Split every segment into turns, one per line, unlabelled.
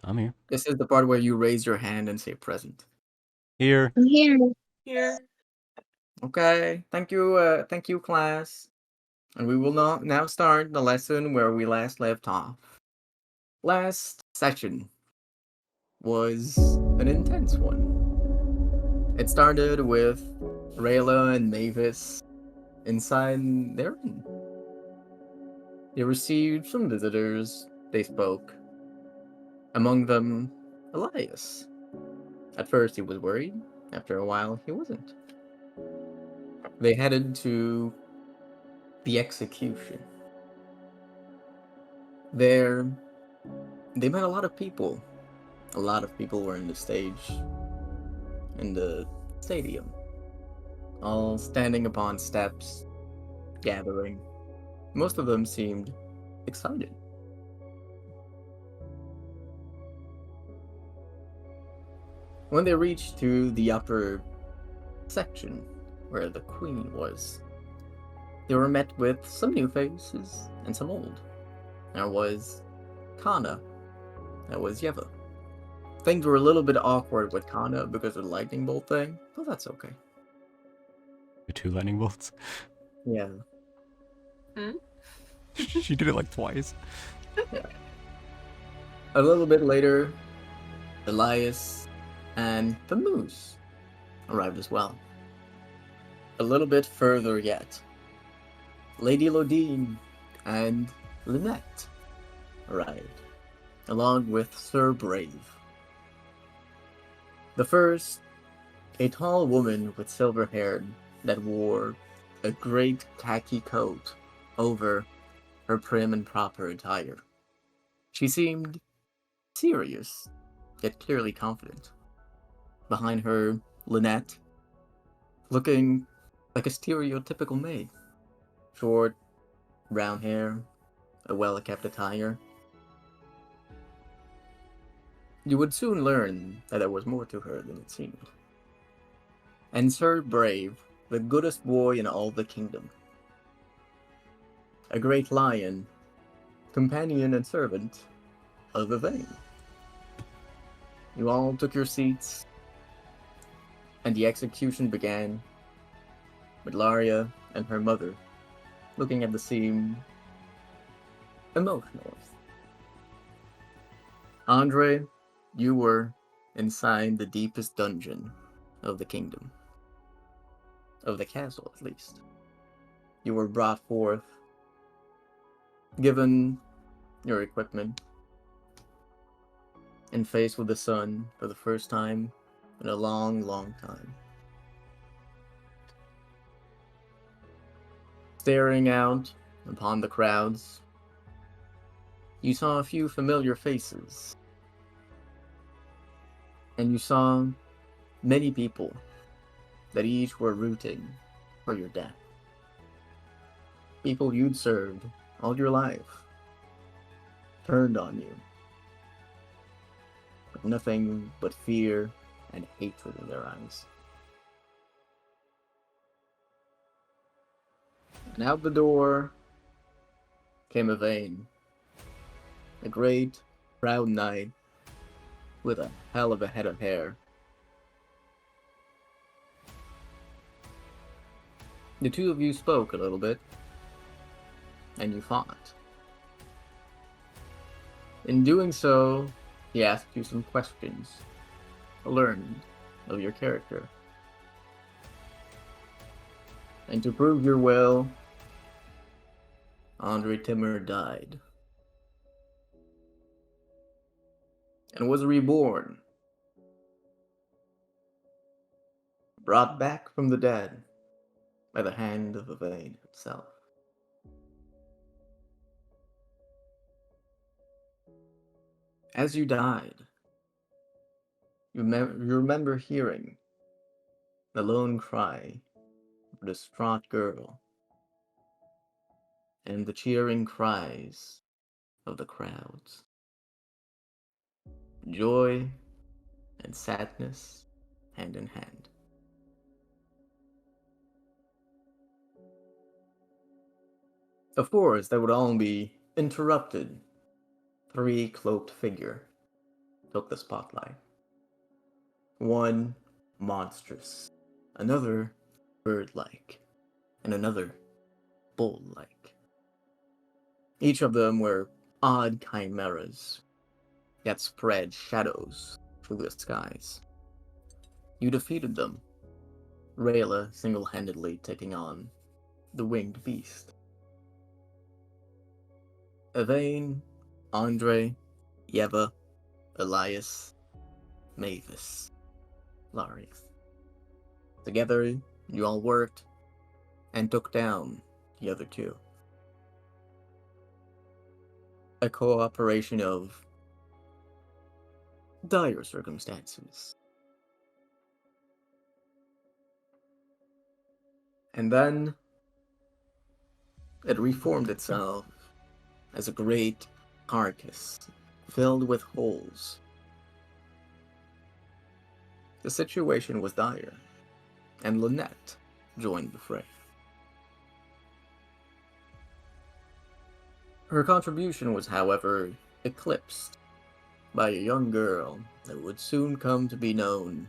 I'm here.
This is the part where you raise your hand and say present.
Here.
I'm here.
Here.
Okay, thank you, class. And we will now start the lesson where we last left off. Last session was an intense one. It started with Rayla and Mavis inside their inn. They received some visitors. They spoke. Among them, Elias. At first, he was worried. After a while, he wasn't. They headed to the execution. There, they met a lot of people. A lot of people were in the stage, in the stadium, all standing upon steps, gathering. Most of them seemed excited. When they reached to the upper section, where the queen was, they were met with some new faces and some old. There was Kana. There was Yeva. Things were a little bit awkward with Kana because of the lightning bolt thing, but that's okay.
The 2 lightning bolts.
Yeah.
She did it like twice.
Yeah. A little bit later, Elias and the moose arrived as well. A little bit further yet, Lady Lodine and Lynette arrived, along with Sir Brave. The first, a tall woman with silver hair that wore a great khaki coat over her prim and proper attire. She seemed serious, yet clearly confident. Behind her, Lynette, looking like a stereotypical maid. Short, brown hair, a well-kept attire. You would soon learn that there was more to her than it seemed. And Sir Brave, the goodest boy in all the kingdom. A great lion, companion and servant of Yvain. You all took your seats, and the execution began with Laria and her mother looking at the scene emotional. Andre, you were inside the deepest dungeon of the kingdom. Of the castle, at least. You were brought forth, given your equipment, and faced with the sun for the first time in a long, long time. Staring out upon the crowds, you saw a few familiar faces, and you saw many people that each were rooting for your death. People you'd served all your life turned on you, with nothing but fear and hatred in their eyes. And out the door came Yvain, a great, proud knight with a hell of a head of hair. The two of you spoke a little bit, and you fought. In doing so, he asked you some questions, learned of your character. And to prove your will, Andre Timmer died. And was reborn. Brought back from the dead by the hand of Yvain himself. As you died, you remember hearing the lone cry of a distraught girl and the cheering cries of the crowds. Joy and sadness hand in hand. Of course, that would all be interrupted. Three cloaked figure took the spotlight. One monstrous, another bird-like, and another bull-like. Each of them were odd chimeras that spread shadows through the skies. You defeated them, Rayla single-handedly taking on the winged beast. Evane, Andre, Yeva, Elias, Mavis, Larius. Together, you all worked and took down the other two. A cooperation of dire circumstances. And then it reformed itself as a great carcass filled with holes. The situation was dire, and Lynette joined the fray. Her contribution was, however, eclipsed by a young girl that would soon come to be known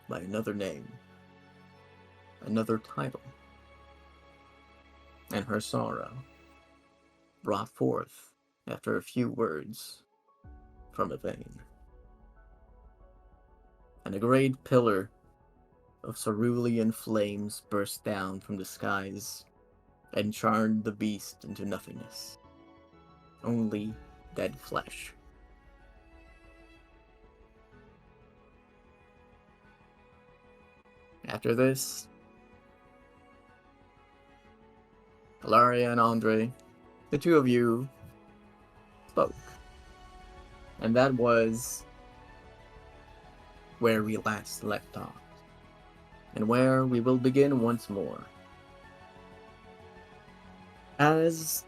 by another name, another title, and her sorrow brought forth after a few words from Evane. And a great pillar of cerulean flames burst down from the skies and charred the beast into nothingness. Only dead flesh. After this, Hilaria and Andre, the two of you, spoke. And that was where we last left off, and where we will begin once more. As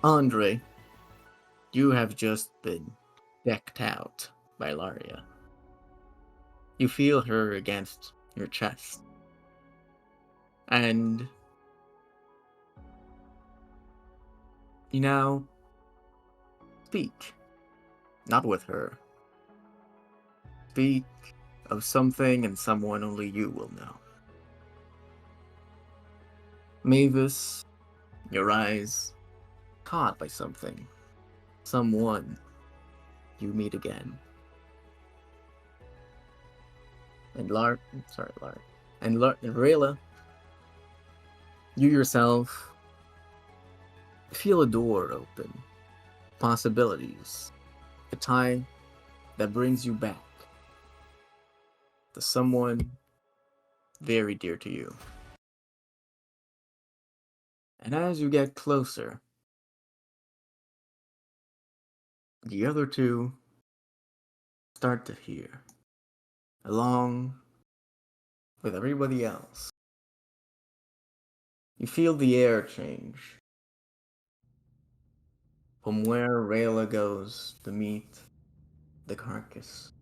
Andre, you have just been decked out by Laria. You feel her against your chest. And you now speak, not with her. Speak of something and someone only you will know. Mavis, your eyes caught by something, someone you meet again. And Rayla, you yourself feel a door open, possibilities, a tie that brings you back to someone very dear to you. And as you get closer, the other two start to hear, along with everybody else. You feel the air change from where Rayla goes to meet the carcass.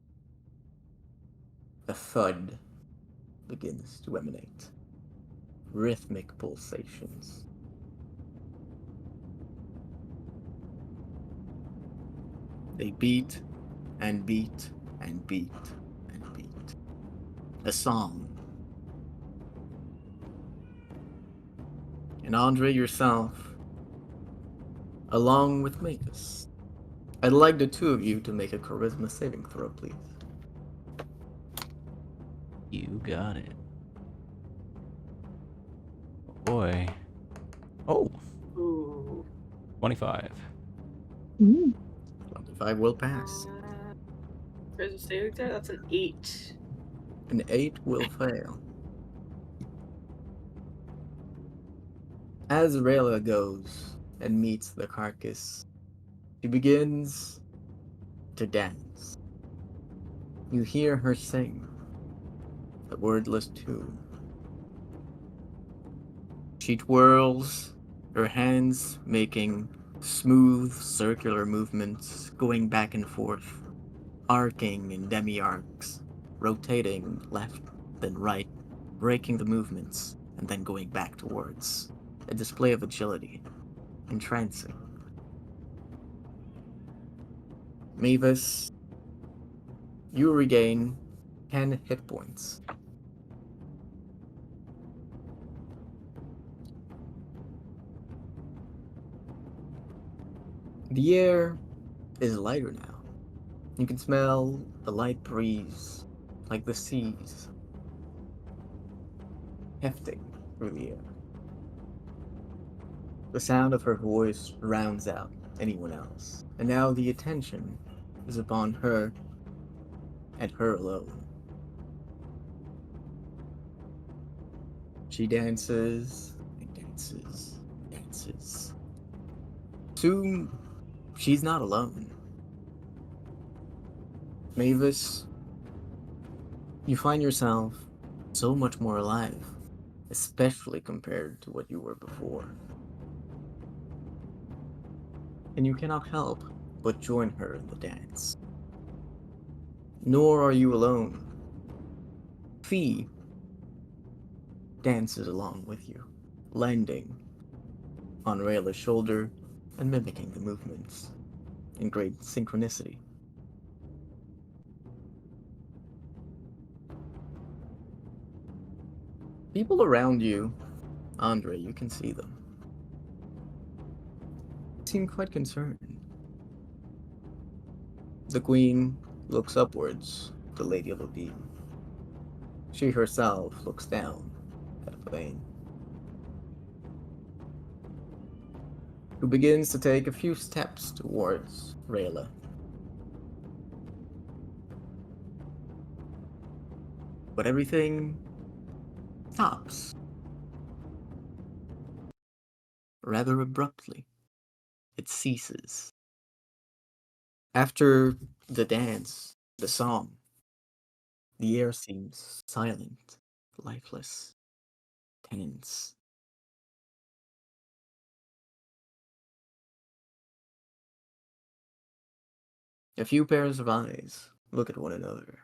A thud begins to emanate. Rhythmic pulsations. They beat and beat and beat and beat. A song. And Andre yourself, along with Mavis. I'd like the two of you to make a charisma saving throw, please.
You got it. Oh boy. Oh,
Ooh.
25.
25 will pass.
Charisma saving throw? That's an 8.
An 8 will fail. As Rayla goes and meets the carcass, she begins to dance. You hear her sing the wordless tune. She twirls, her hands making smooth circular movements, going back and forth, arcing in demi-arcs, rotating left then right, breaking the movements, and then going back towards. A display of agility, entrancing. Mavis, You regain 10 hit points. The air is lighter now. You can smell the light breeze, like the seas, hefting through the air. The sound of her voice rounds out anyone else, and now the attention is upon her and her alone. She dances and dances and dances. Soon, she's not alone. Mavis, you find yourself so much more alive, especially compared to what you were before. And you cannot help but join her in the dance. Nor are you alone. Fee dances along with you, landing on Rayla's shoulder and mimicking the movements in great synchronicity. People around you, Andre, you can see them, seem quite concerned. The queen looks upwards to Lady Lodine. She herself looks down at Elaine, who begins to take a few steps towards Rayla. But everything stops rather abruptly. It ceases. After the dance, the song, the air seems silent, lifeless, tense. A few pairs of eyes look at one another.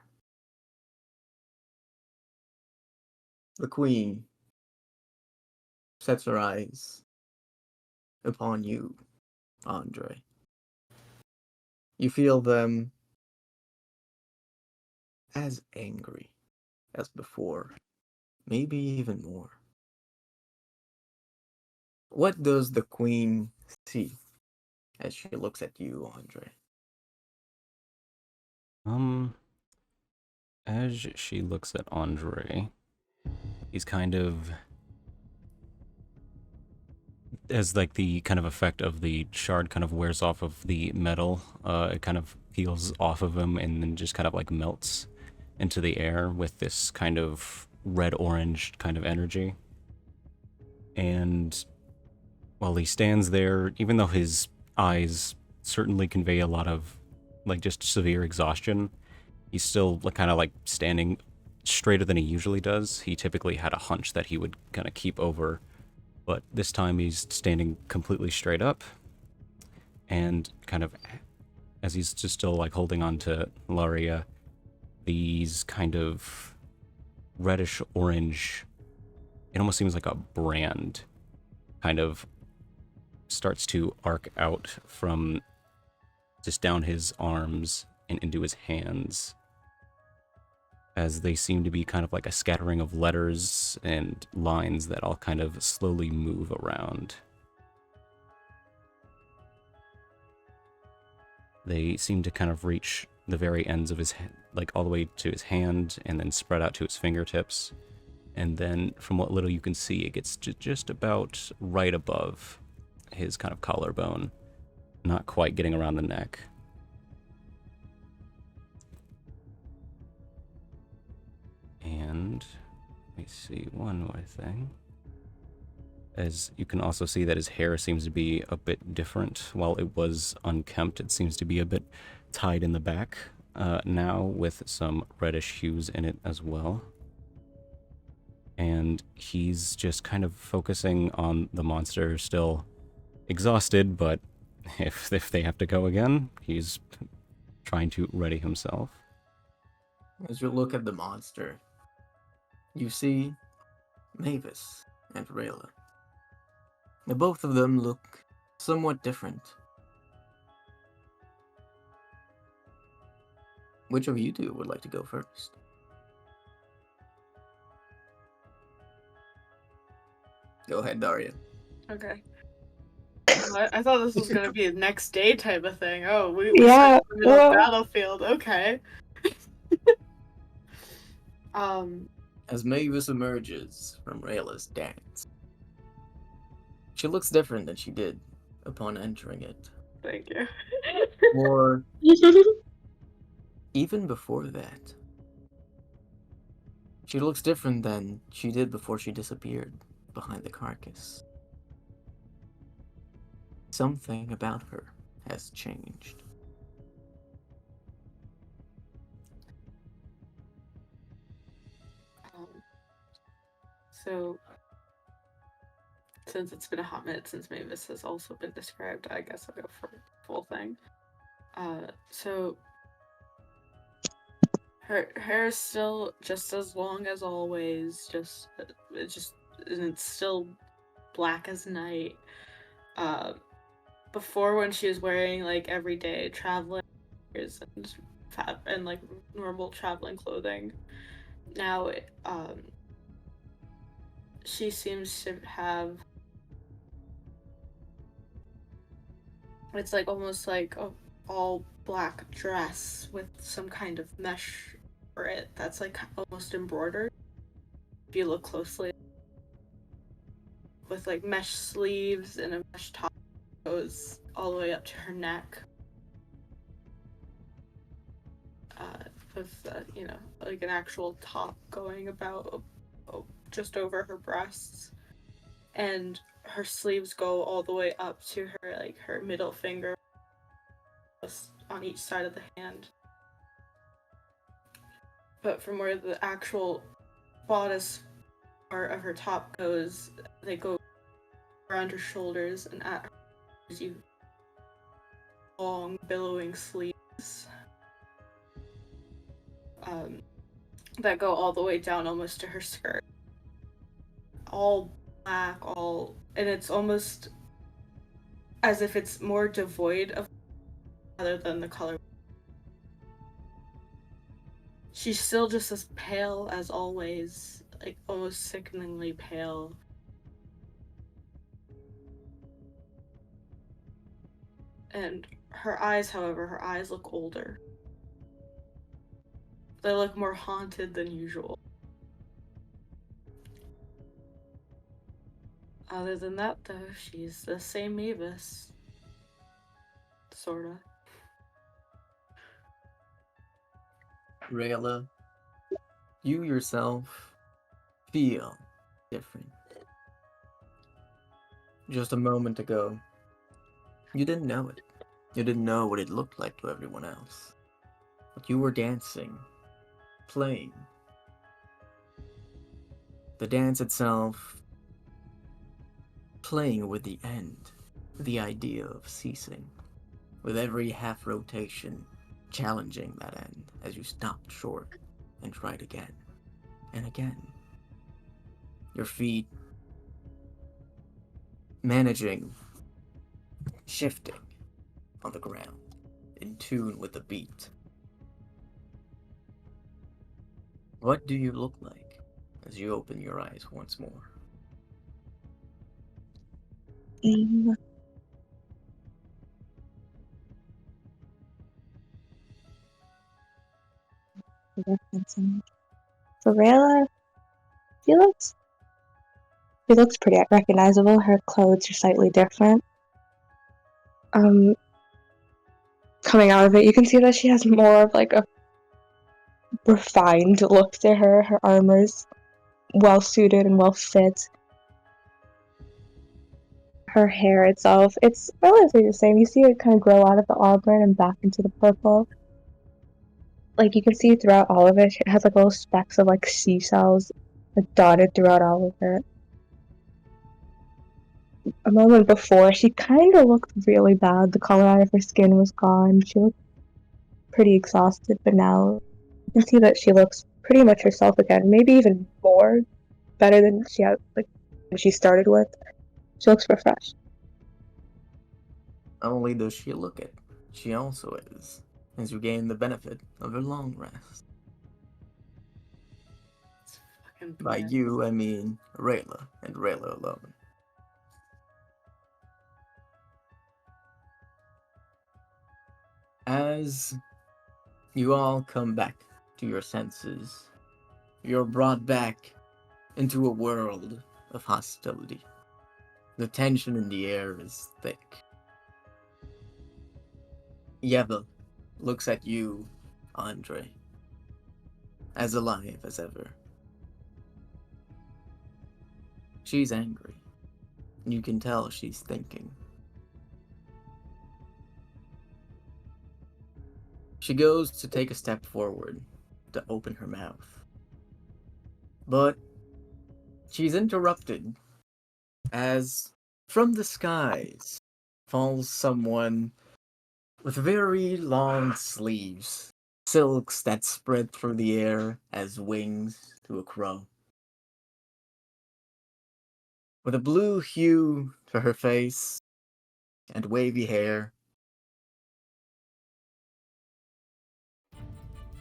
The queen sets her eyes upon you, Andre. You feel them as angry as before, maybe even more. What does the queen see as she looks at you, Andre?
As she looks at Andre, he's kind of, as like the kind of effect of the shard kind of wears off of the metal, it kind of peels off of him and then just kind of like melts into the air with this kind of red-orange kind of energy. And while he stands there, even though his eyes certainly convey a lot of like just severe exhaustion, he's still like, kind of like standing straighter than he usually does. He typically had a hunch that he would kind of keep over, but this time he's standing completely straight up and kind of, as he's just still like holding on to Laria, these kind of reddish orange, it almost seems like a brand, kind of starts to arc out from just down his arms and into his hands, as they seem to be kind of like a scattering of letters and lines that all kind of slowly move around. They seem to kind of reach the very ends of his head, like all the way to his hand, and then spread out to his fingertips. And then, from what little you can see, it gets just about right above his kind of collarbone, not quite getting around the neck. And let me see one more thing. As you can also see that his hair seems to be a bit different. While it was unkempt, it seems to be a bit tied in the back now, with some reddish hues in it as well. And he's just kind of focusing on the monster, still exhausted, but if they have to go again, he's trying to ready himself.
As you look at the monster, you see Mavis and Rayla. Now, both of them look somewhat different. Which of you two would like to go first? Go ahead, Daria.
Okay. I thought this was gonna be a next day type of thing. Oh, we
Yeah,
start in the middle of the
well-
battlefield. Okay.
As Mavis emerges from Rayla's dance, she looks different than she did upon entering it.
Thank you.
Or even before that. She looks different than she did before she disappeared behind the carcass. Something about her has changed.
So, since it's been a hot minute since Mavis has also been described, I guess I'll go for the full thing. So her hair is still just as long as always, and it's still black as night. Before, when she was wearing like everyday traveling and like normal traveling clothing, now she seems to have, it's like almost like a all black dress with some kind of mesh for it that's like almost embroidered if you look closely, with like mesh sleeves and a mesh top that goes all the way up to her neck, with like an actual top going about just over her breasts, and her sleeves go all the way up to her like her middle finger on each side of the hand. But from where the actual bodice part of her top goes, they go around her shoulders and at her you long billowing sleeves that go all the way down almost to her skirt. All black, and it's almost as if it's more devoid of rather than the color. She's still just as pale as always, like almost sickeningly pale. And her eyes, however, her eyes look older. They look more haunted than usual. Other than that, though, she's the same Mavis. Sorta.
Rayla, you yourself feel different. Just a moment ago, you didn't know it. You didn't know what it looked like to everyone else. But you were dancing, playing. The dance itself, playing with the end, the idea of ceasing. With every half rotation, challenging that end as you stopped short and tried again and again. Your feet managing, shifting on the ground, in tune with the beat. What do you look like as you open your eyes once more?
Varela, she looks pretty recognizable. Her clothes are slightly different. Coming out of it, you can see that she has more of like a refined look to her. Her armor's well suited and well fit. Her hair itself, it's relatively the same. You see it kind of grow out of the auburn and back into the purple. Like you can see throughout all of it, it has like little specks of like seashells like dotted throughout all of it. A moment before, she kind of looked really bad. The color out of her skin was gone. She looked pretty exhausted, but now you can see that she looks pretty much herself again. Maybe even more better than she had like when she started with. She looks refreshed.
Not only does she look it, she also is as you gain the benefit of a long rest.
It's fucking
By
bad.
you, I mean Rayla and Rayla alone. As you all come back to your senses, you're brought back into a world of hostility. The tension in the air is thick. Yeva looks at you, Andre, as alive as ever. She's angry. You can tell she's thinking. She goes to take a step forward to open her mouth. But she's interrupted as from the skies falls someone with very long sleeves, silks that spread through the air as wings to a crow. With a blue hue to her face and wavy hair,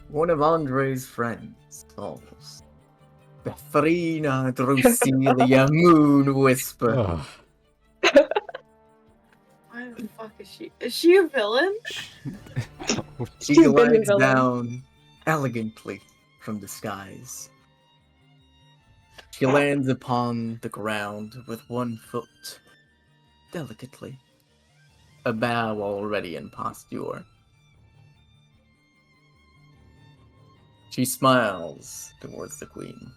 one of Andre's friends falls. Bethrina Drusilia Moon Whisper.
Ugh.
Why the fuck is she? Is she a villain?
She
She's been a
glides
villain.
down elegantly from the skies. She lands upon the ground with one foot, delicately, a bow already in posture. She smiles towards the queen.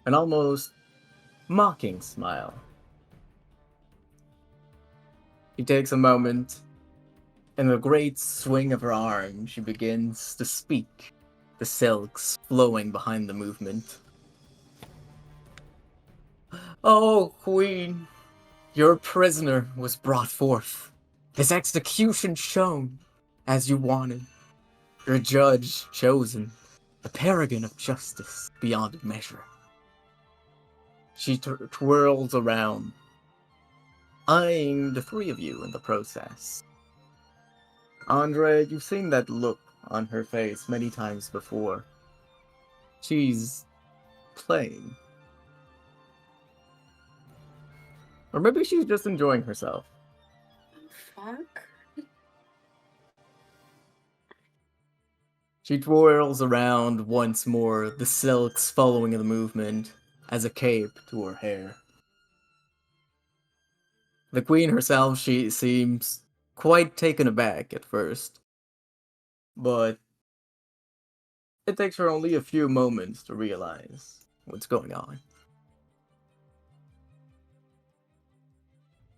An almost mocking smile. She takes a moment, and with a great swing of her arm, she begins to speak, the silks flowing behind the movement. Oh, queen, your prisoner was brought forth, his execution shown, as you wanted. Your judge chosen, a paragon of justice beyond measure. She twirls around, eyeing the three of you in the process. Andre, you've seen that look on her face many times before. She's playing. Or maybe she's just enjoying herself.
Fuck.
She twirls around once more, the silks following the movement as a cape to her hair. The queen herself, she seems quite taken aback at first, but it takes her only a few moments to realize what's going on.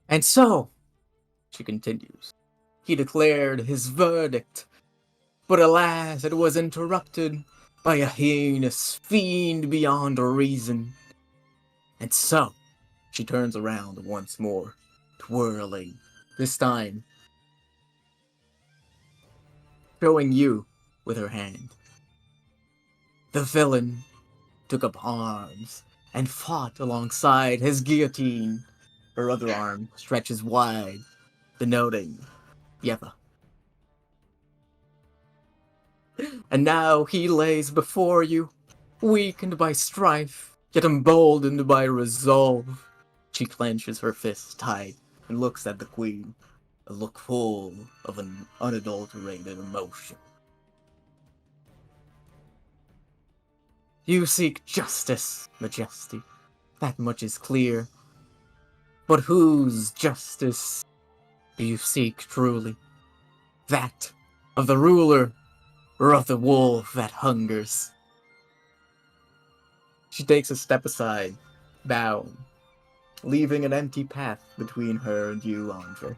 And so, she continues, he declared his verdict, but alas, it was interrupted by a heinous fiend beyond reason. And so, she turns around once more, twirling, this time showing you with her hand. The villain took up arms and fought alongside his guillotine. Her other arm stretches wide, denoting Yeva. And now he lays before you, weakened by strife, yet emboldened by resolve. She clenches her fists tight and looks at the queen, a look full of an unadulterated emotion. You seek justice, Majesty. That much is clear. But whose justice do you seek truly? That of the ruler, or of the wolf that hungers? She takes a step aside, bowing, leaving an empty path between her and you, Andre.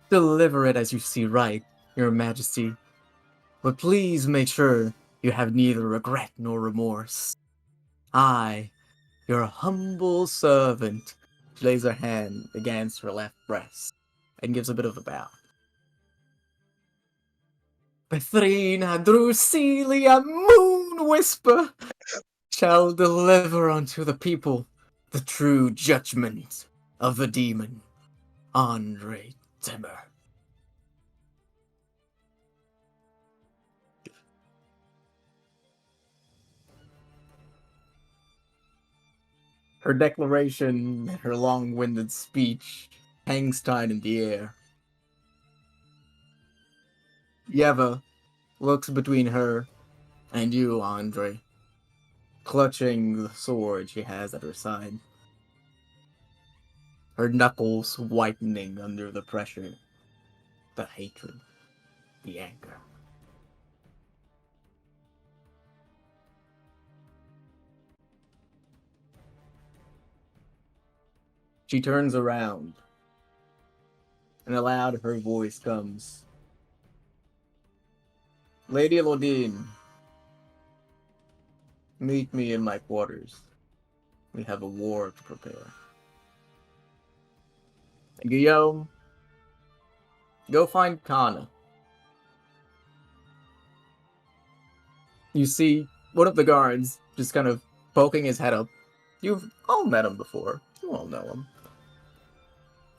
Deliver it as you see right, Your Majesty, but please make sure you have neither regret nor remorse. I, your humble servant, she lays her hand against her left breast and gives a bit of a bow. Bethrina Drusilia Moon Whisper shall deliver unto the people the true judgment of the demon. Andre Timmer. Her declaration, her long-winded speech, hangs tight in the air. Yeva looks between her and you, Andre, clutching the sword she has at her side. Her knuckles whitening under the pressure, the hatred, the anger. She turns around, and aloud her voice comes. Lady Lodine, meet me in my quarters. We have a war to prepare. And Guillaume, go find Kana. You see one of the guards just kind of poking his head up. You've all met him before. You all know him.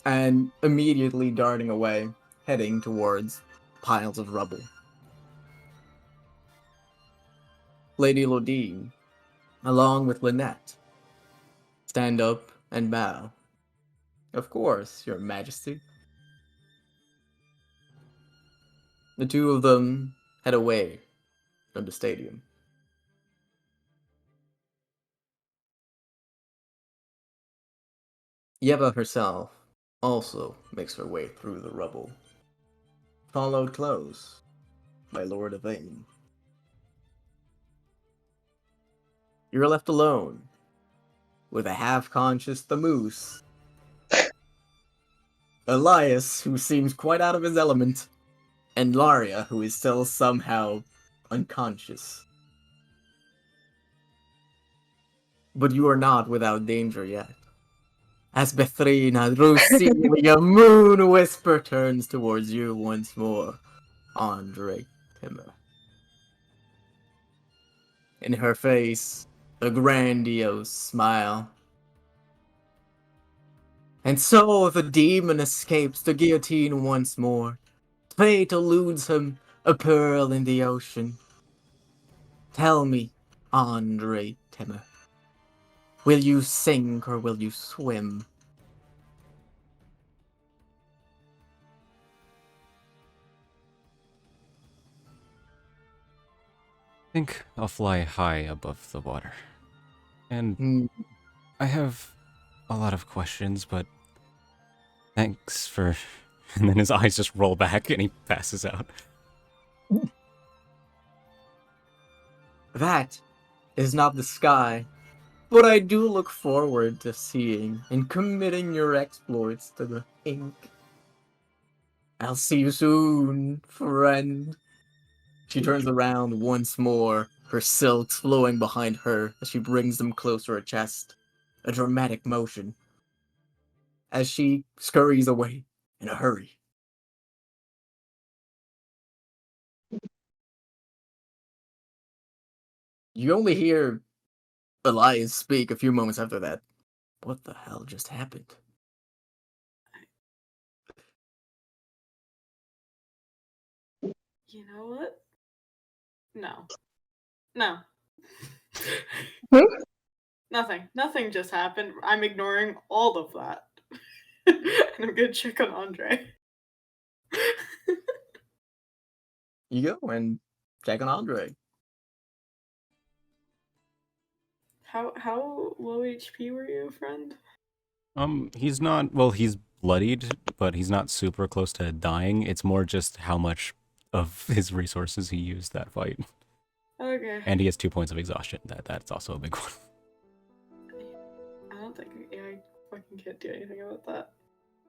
And immediately darting away, heading towards piles of rubble. Lady Lodine, along with Lynette, stand up and bow. Of course, Your Majesty. The two of them head away from the stadium. Yeva herself also makes her way through the rubble, followed close by Lord Yvain. You're left alone with a half-conscious Thamus, Elias, who seems quite out of his element, and Laria, who is still somehow unconscious. But you are not without danger yet. As Bethrina Rusilia Moon Whisper turns towards you once more, Andre Timmer. In her face, a grandiose smile. And so the demon escapes the guillotine once more. Fate eludes him, a pearl in the ocean. Tell me, Andre Timmer, will you sink or will you swim?
I think I'll fly high above the water. And I have a lot of questions, but thanks for... And then his eyes just roll back and he passes out.
That is not the sky, but I do look forward to seeing and committing your exploits to the ink. I'll see you soon, friend. She turns around once more, her silks flowing behind her as she brings them closer to her chest. A dramatic motion. As she scurries away in a hurry. You only hear Elias speak a few moments after that. What the hell just happened?
You know what? No. No.
Hmm?
Nothing just happened. I'm ignoring all of that. And I'm gonna check on Andre.
You go and check on Andre.
How low HP were you, friend?
He's not... Well, he's bloodied, but he's not super close to dying. It's more just how much of his resources he used that fight.
Okay.
And he has 2 points of exhaustion. That's also a big one.
I don't think I fucking can't do anything about that.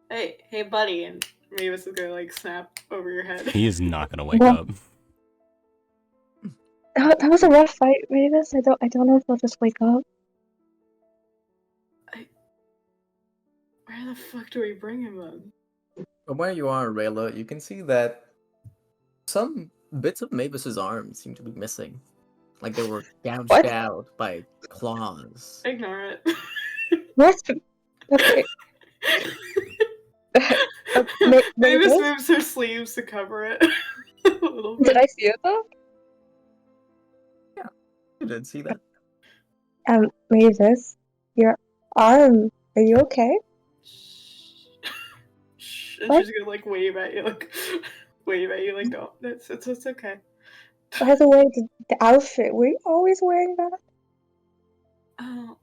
Hey, buddy, and Mavis is gonna like snap over your head.
He is not gonna wake
Well-
up.
That was a rough fight, Mavis. I don't know if he'll just wake up.
Where the fuck do we bring him then?
From where you are, Rayla, you can see that some bits of Mavis's arms seem to be missing. Like they were gouged
What?
out by claws.
Ignore it.
What? Okay.
Mavis
Mavis?
moves her sleeves to cover it a little bit.
Did I see it though?
You did see that?
Mavis, your arm. Are you okay?
Shh. And
What?
she's gonna like wave at you, like no, it's okay.
By the way, the outfit. Were you always wearing that?
Oh.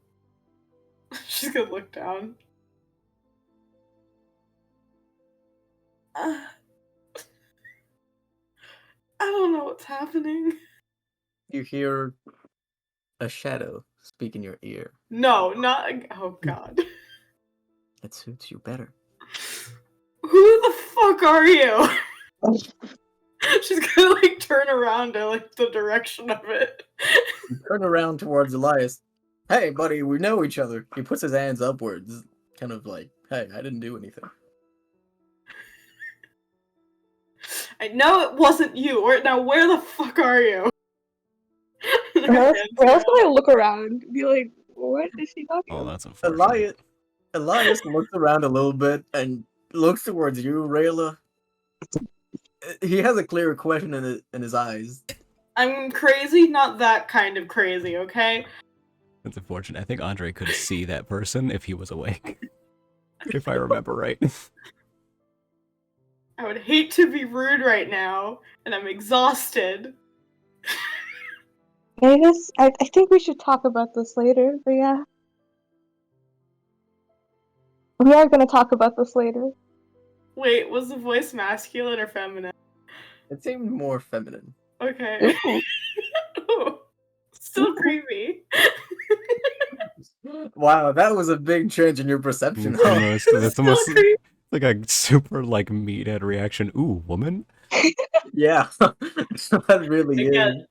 She's gonna look down. I don't know what's happening.
You hear a shadow speak in your ear.
No, not. Oh god.
It suits you better.
Who the fuck are you? She's gonna like turn around to like the direction of it.
You turn around towards Elias. Hey, buddy, we know each other. He puts his hands upwards, kind of like, hey, I didn't do anything.
I know it wasn't you. Now where the fuck are you?
Where else can I look around? Be like, what is she talking
Oh,
about?
that's unfortunate.
Elias looks around a little bit and looks towards you, Rayla. He has a clear question in his eyes.
I'm crazy, not that kind of crazy, okay?
That's unfortunate. I think Andre could see that person if he was awake. If I remember right.
I would hate to be rude right now, and I'm exhausted.
Mavis, I think we should talk about this later, but yeah. We are gonna talk about this later.
Wait, was the voice masculine or feminine?
It seemed more feminine.
Okay.
Ooh.
Ooh, still creepy.
Wow, that was a big change in your perception.
That's
Still
almost
creepy.
like a super like meathead reaction. Ooh, woman?
Yeah, that really is.
Again,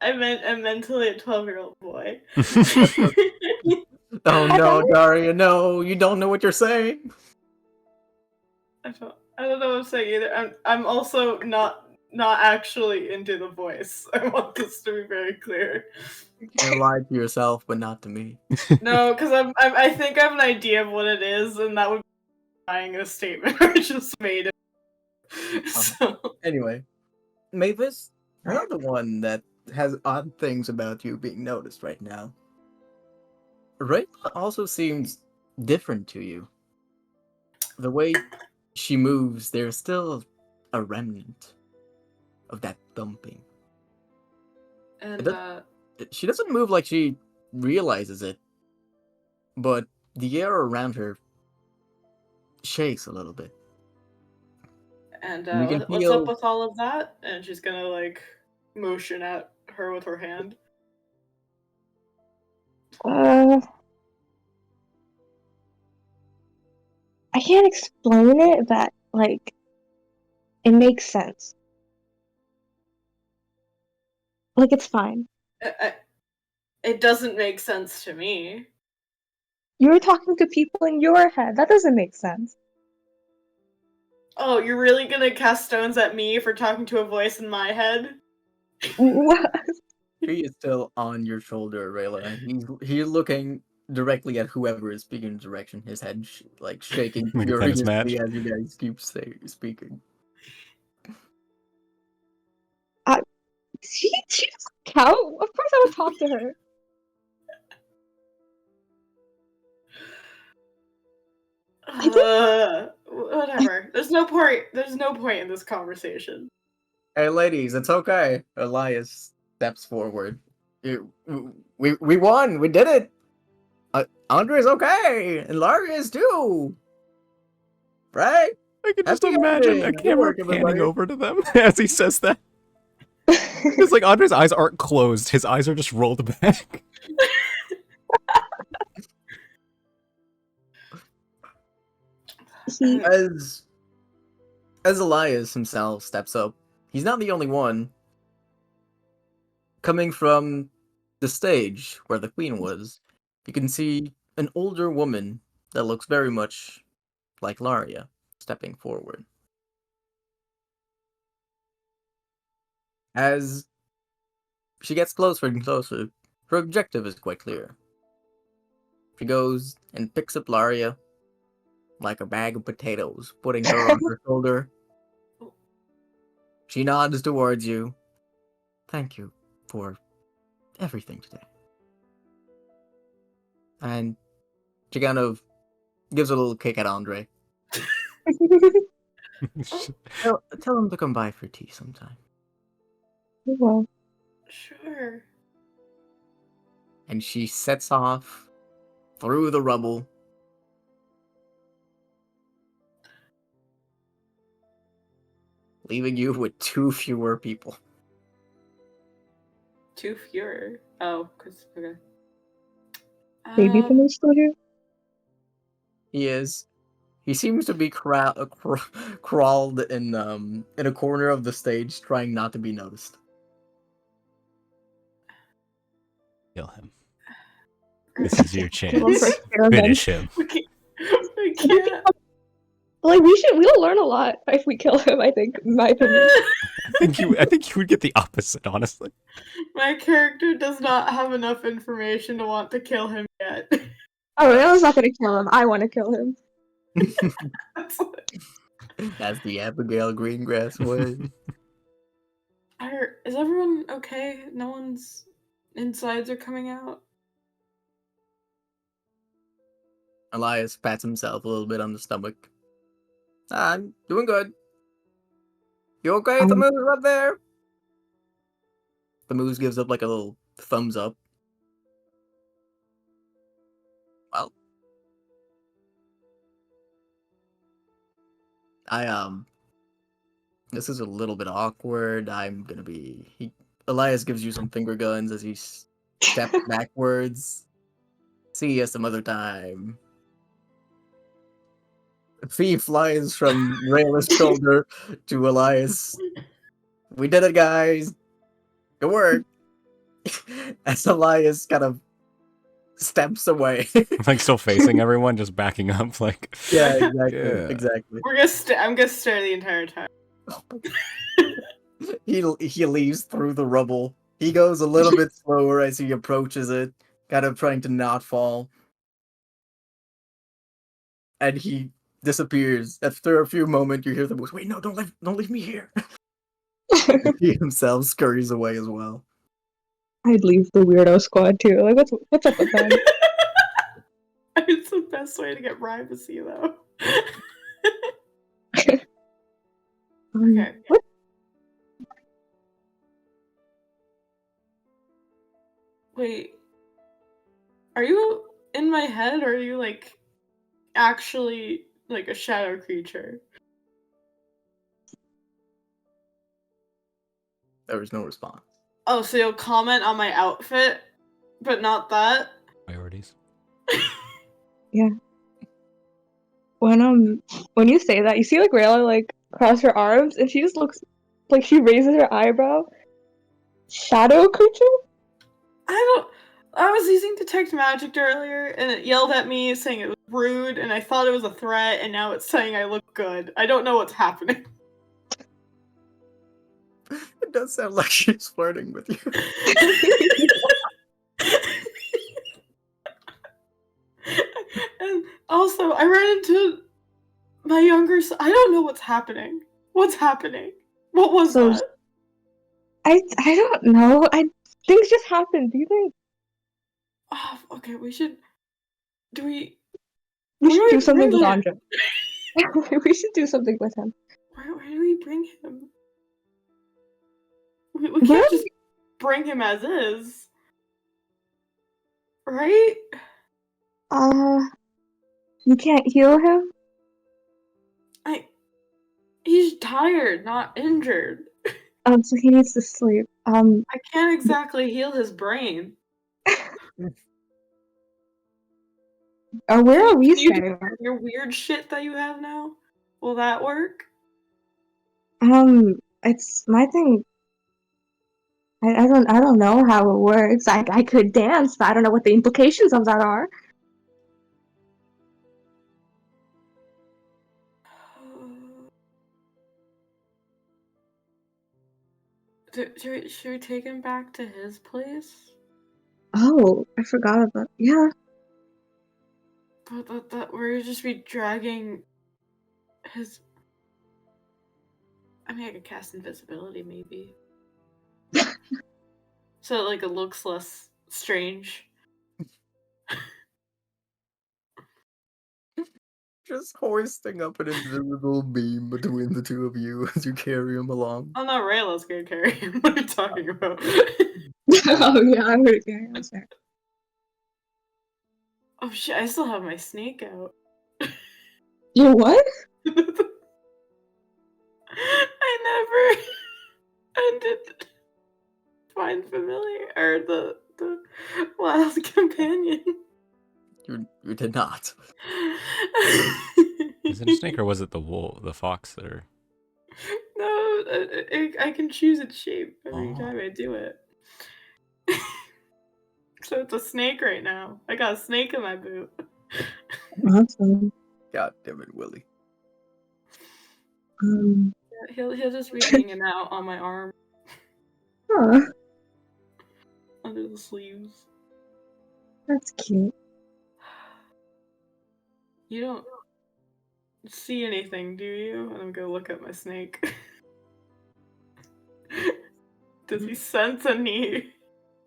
I'm mentally a 12-year-old boy.
Oh no, Daria, no, you don't know what you're saying.
I don't know what I'm saying either. I'm also not actually into the voice. I want this to be very clear.
You can't lie to yourself, but not to me.
No, because I think I have an idea of what it is, and that would be lying a statement I just made. So
Anyway, Mavis, you're the one that has odd things about you being noticed right now. Rayla also seems different to you. The way she moves, there's still a remnant of that thumping.
and
She doesn't move like she realizes it, but the air around her shakes a little bit. You can
what's up
feel
with all of that? And she's gonna like motion at her with her hand.
I can't explain it, but like, it makes sense. Like, it's fine.
It doesn't make sense to me.
You were talking to people in your head. That doesn't make sense.
Oh, you're really gonna cast stones at me for talking to a voice in my head?
What?
he is still on your shoulder, Rayla. He's looking directly at whoever is speaking in direction. His head like shaking
Like a tennis match.
furiously as you guys keep speaking.
She doesn't count. Of course, I would talk to her.
Whatever. There's no point. There's no point in this conversation.
Hey, ladies, it's okay. Elias steps forward. We won. We did it. Andre's okay, and Lara is too. Right?
I can just
Happy
imagine a
ending. Good
camera
work,
panning
everybody.
over to them as he says that. It's like Andre's eyes aren't closed, his eyes are just rolled back.
He,
As Elias himself steps up, he's not the only one. Coming from the stage where the queen was, you can see an older woman that looks very much like Laria stepping forward. As she gets closer and closer, her objective is quite clear. She goes and picks up Laria like a bag of potatoes, putting her on her shoulder. She nods towards you. Thank you for everything today. And she kind of gives a little kick at Andre. Tell him to come by for tea sometime.
Well,
Sure.
And she sets off through the rubble. Leaving you with 2 fewer people.
2 fewer. Oh, cause okay.
maybe the moose still here?
He is. He seems to be crawled in a corner of the stage, trying not to be noticed.
Kill him. This is your
Kill him
chance.
first, kill him.
Finish him.
We can't.
Like we'll learn a lot if we kill him, I think, in my opinion.
I think you would get the opposite, honestly.
My character does not have enough information to want to kill him yet.
Oh, Rayla's not gonna kill him. I wanna kill him.
That's the Abigail Greengrass way.
Is everyone okay? No one's insides are coming out?
Elias pats himself a little bit on the stomach. I'm doing good. You okay? The moose up there? The moose gives up like a little thumbs up. Well, this is a little bit awkward. Elias gives you some finger guns as he steps backwards. See you some other time. Fee flies from Rayla's shoulder to Elias. We did it, guys. Good work. As Elias kind of steps away.
Like still facing everyone, just backing up. Like
Yeah, exactly.
Yeah.
Exactly.
I'm gonna stare the entire time.
He leaves through the rubble. He goes a little bit slower as he approaches it, kind of trying to not fall. And he disappears. After a few moments, you hear the voice, "Wait, no, don't leave me here." He himself scurries away as well.
I'd leave the weirdo squad too. Like, what's up with them?
It's the best way to get privacy, though. Okay.
What?
Wait. Are you in my head, or are you, like, actually, like, a shadow creature?
There was no response.
Oh, so you'll comment on my outfit, but not that?
Priorities.
Yeah. When you say that, you see like Rayla like cross her arms, and she just looks like she raises her eyebrow. Shadow creature?
I was using detect magic earlier, and it yelled at me saying it was rude, and I thought it was a threat, and now it's saying I look good. I don't know what's happening.
It does sound like she's flirting with you.
And also, I ran into my younger son. I don't know what's happening. What's happening? What was
So-
that?
I don't know. Things just happened. Do you think
Oh, okay, we should. Do we?
we
Where
should
do
do
we
something with
bring
Andre? We should do something with him.
Where do we bring him? We
Where-
can't just bring him as is, right?
You can't heal him?
He's tired, not injured.
So he needs to sleep.
I can't exactly heal his brain.
Where are we
Can you do
staying?
your weird shit that you have now? Will that work?
It's my thing. I don't know how it works. I could dance, but I don't know what the implications of that are.
Should we take him back to his place?
Oh, I forgot about. Yeah.
But that we're just be dragging his. I mean, I could cast invisibility, maybe. So, like, it looks less strange.
Just hoisting up an invisible beam between the two of you as you carry him along.
Oh no, Rayla's gonna carry him. What are you talking about?
Oh yeah, I'm gonna carry on there.
Oh shit, I still have my snake out.
You what?
I never ended Find Familiar or the last companion.
You did not.
Is it a snake or was it the fox or?
No, I can choose its shape every
Oh.
time I do it. So it's a snake right now. I got a snake in my boot.
Awesome.
God damn it, Willie.
He'll just be hanging out on my arm
Huh,
under the sleeves.
that's cute.
You don't see anything, do you? And I'm gonna look at my snake. Does he sense any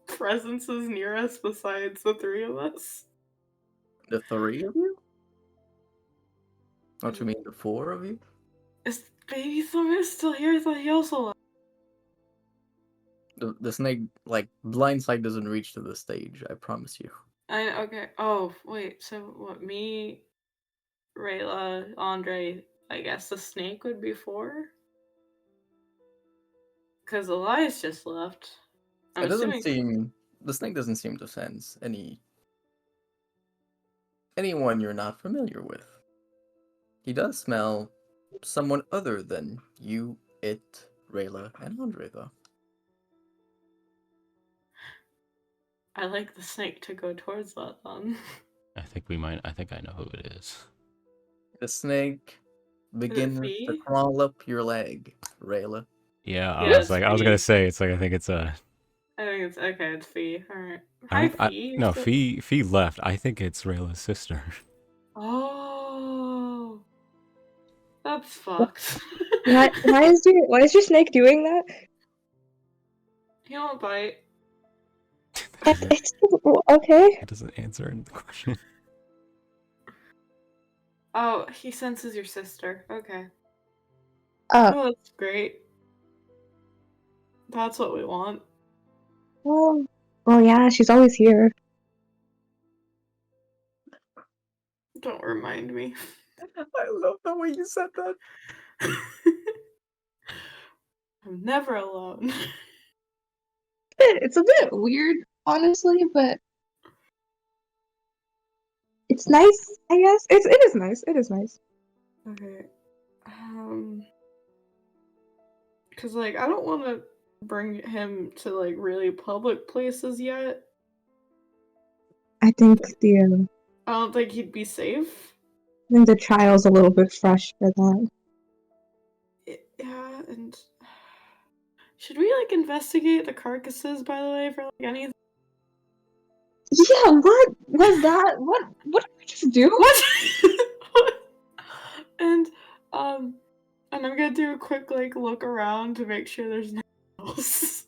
presences near us besides the three of us?
The three of you? Don't you mean the four of you?
Is Baby Thumb still here? I thought he also left.
The snake, like, blind sight doesn't reach to the stage, I promise you.
Okay. Oh, wait. So what? Me, Rayla, Andre. I guess the snake would be 4. Because Elias just left. I'm
It doesn't
assuming.
seem the snake doesn't seem to sense anyone you're not familiar with. He does smell someone other than you, it, Rayla, and Andre, though.
I like the snake to go towards that then.
I think I know who it is.
The snake begins to
Fee?
crawl up your leg, Rayla.
Yeah,
Yeah, it's
I was gonna
Fee.
say I think it's a.
I think it's okay. It's Fee. All right.
I
Hi,
think
Fee.
no Fee left. I think it's Rayla's sister.
Oh, that's fucked.
Why is your snake doing that?
He won't bite.
It's okay.
It doesn't answer the question.
Oh, he senses your sister. Okay.
Oh,
Oh, that's great. That's what we want.
well, yeah, she's always here.
Don't remind me.
I love the way you said that.
I'm never alone.
It's a bit weird, honestly, but it's nice, I guess. It is nice. It is nice.
Okay. Cause like I don't want to bring him to like really public places yet.
I think
I don't think he'd be safe.
the trial's a little bit fresh for that.
Yeah, and should we like investigate the carcasses by the way for like anything?
Yeah, what was that? What did we just do?
What? and and I'm gonna do a quick like look around to make sure there's nothing else.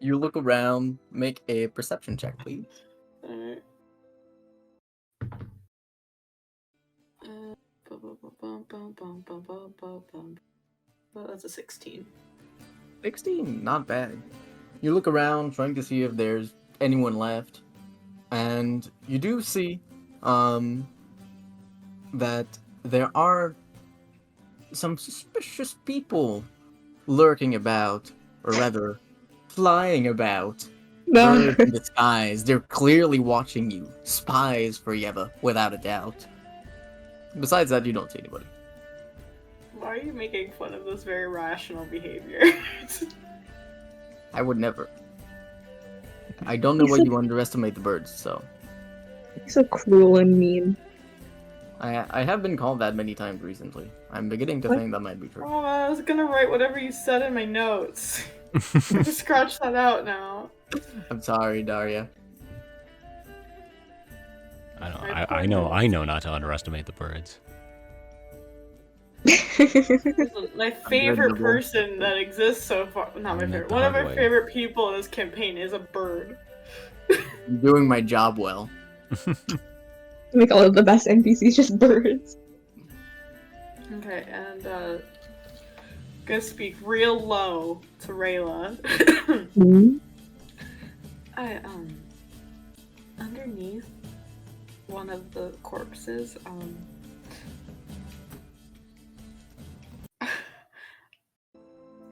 You look around, make a perception check, please.
Alright. Well, that's a 16.
16, not bad. You look around, trying to see if there's anyone left, and you do see, that there are some suspicious people lurking about, or rather, flying about. Birds in disguise. They're clearly watching you. Spies for Yeva, without a doubt. Besides that, you don't see anybody.
Why are you making fun of this very rational behavior?
I would never. I don't know why you underestimate the birds, so.
He's so cruel and mean.
I have been called that many times recently. I'm beginning to think that might be true.
Oh, I was gonna write whatever you said in my notes. I'm gonna scratch that out now.
I'm sorry, Daria.
I know.
My poor
I know. I
notes.
know not to underestimate the birds.
Listen, my favorite
Double.
person that exists so far, not my
Learn that
favorite,
the
one of
hard
my
way.
favorite people in this campaign is a bird.
I'm doing my job well.
Make all of the best NPCs just birds.
Okay, and gonna speak real low to Rayla.
Mm.
I underneath one of the corpses,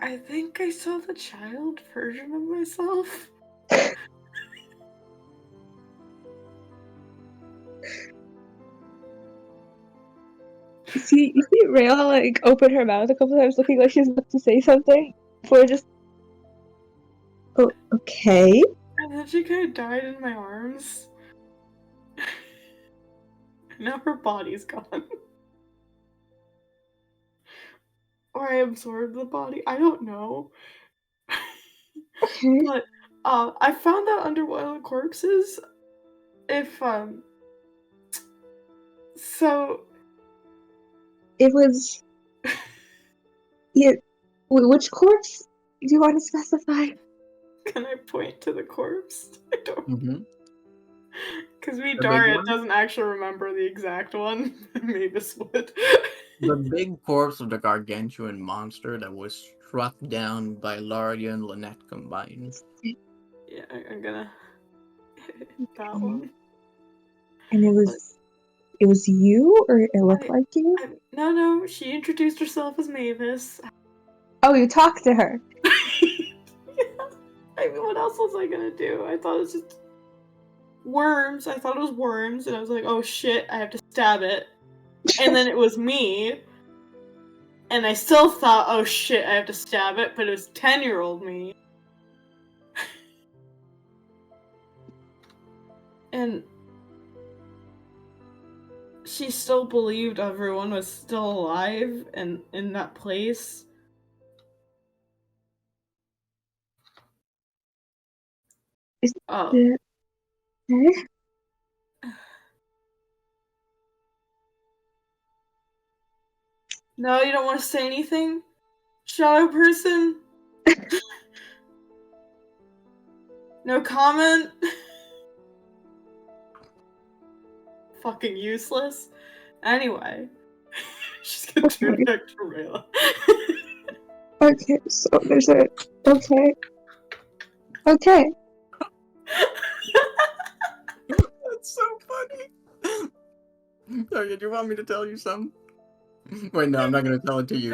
I think I saw the child version of myself.
You see Rayla like open her mouth a couple times, looking like she's about to say something, before just. Oh, okay.
And then she kind of died in my arms. Now her body's gone. Or I absorbed the body. I don't know.
Okay.
But I found out under one of the corpses if so
It was. Yeah. Which corpse do you want to specify?
can I point to the corpse? I don't
Mm-hmm.
because me
The big
Daria
one?
doesn't actually remember the exact one. Mavis would.
The big corpse of the gargantuan monster that was struck down by Laria and Lynette combined.
Yeah, I'm gonna hit that
Okay.
one.
And it was you, or it looked like you?
No, she introduced herself as Mavis.
Oh, you talked to her.
Yeah. I mean, what else was I gonna do? I thought it was just worms. I thought it was worms, and I was like, oh shit, I have to stab it. And then it was me, and I still thought, oh shit, I have to stab it, but it was 10-year-old me. And she still believed everyone was still alive and in that place.
Is
Oh.
it okay?
No, you don't want to say anything? Shadow person? No comment? Fucking useless. Anyway. She's gonna turn
Okay.
back to Rayla.
Okay, so there's a. Okay. Okay.
That's so funny. Okay, do you want me to tell you something? Wait, no, I'm not gonna tell it to you.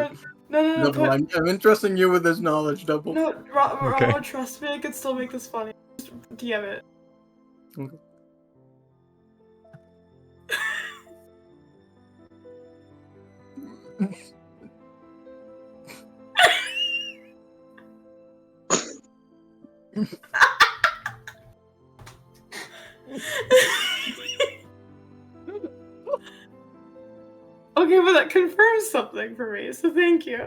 No,
Double,
but
I'm entrusting you with this knowledge, Double.
no,
Okay.
Rama, trust me, I can still make this funny. Just DM it.
Okay.
Okay, but that confirms something for me, so thank you.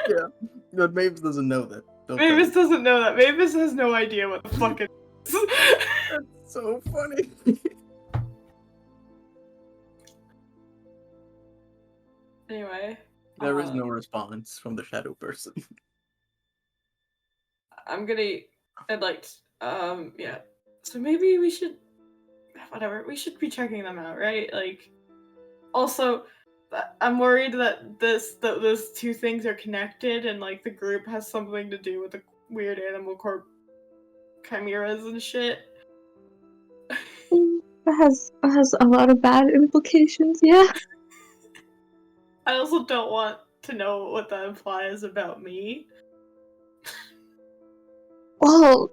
Yeah, but Mavis doesn't know that. Don't tell
Mavis
her.
doesn't know that. Mavis has no idea what the fuck it is.
That's so funny.
Anyway.
There is no response from the shadow person.
I'd like yeah. So maybe we should whatever, we should be checking them out, right? Like also I'm worried that those two things are connected and like the group has something to do with the weird animal corp chimeras and shit.
That has a lot of bad implications, yeah.
I also don't want to know what that implies about me.
Well,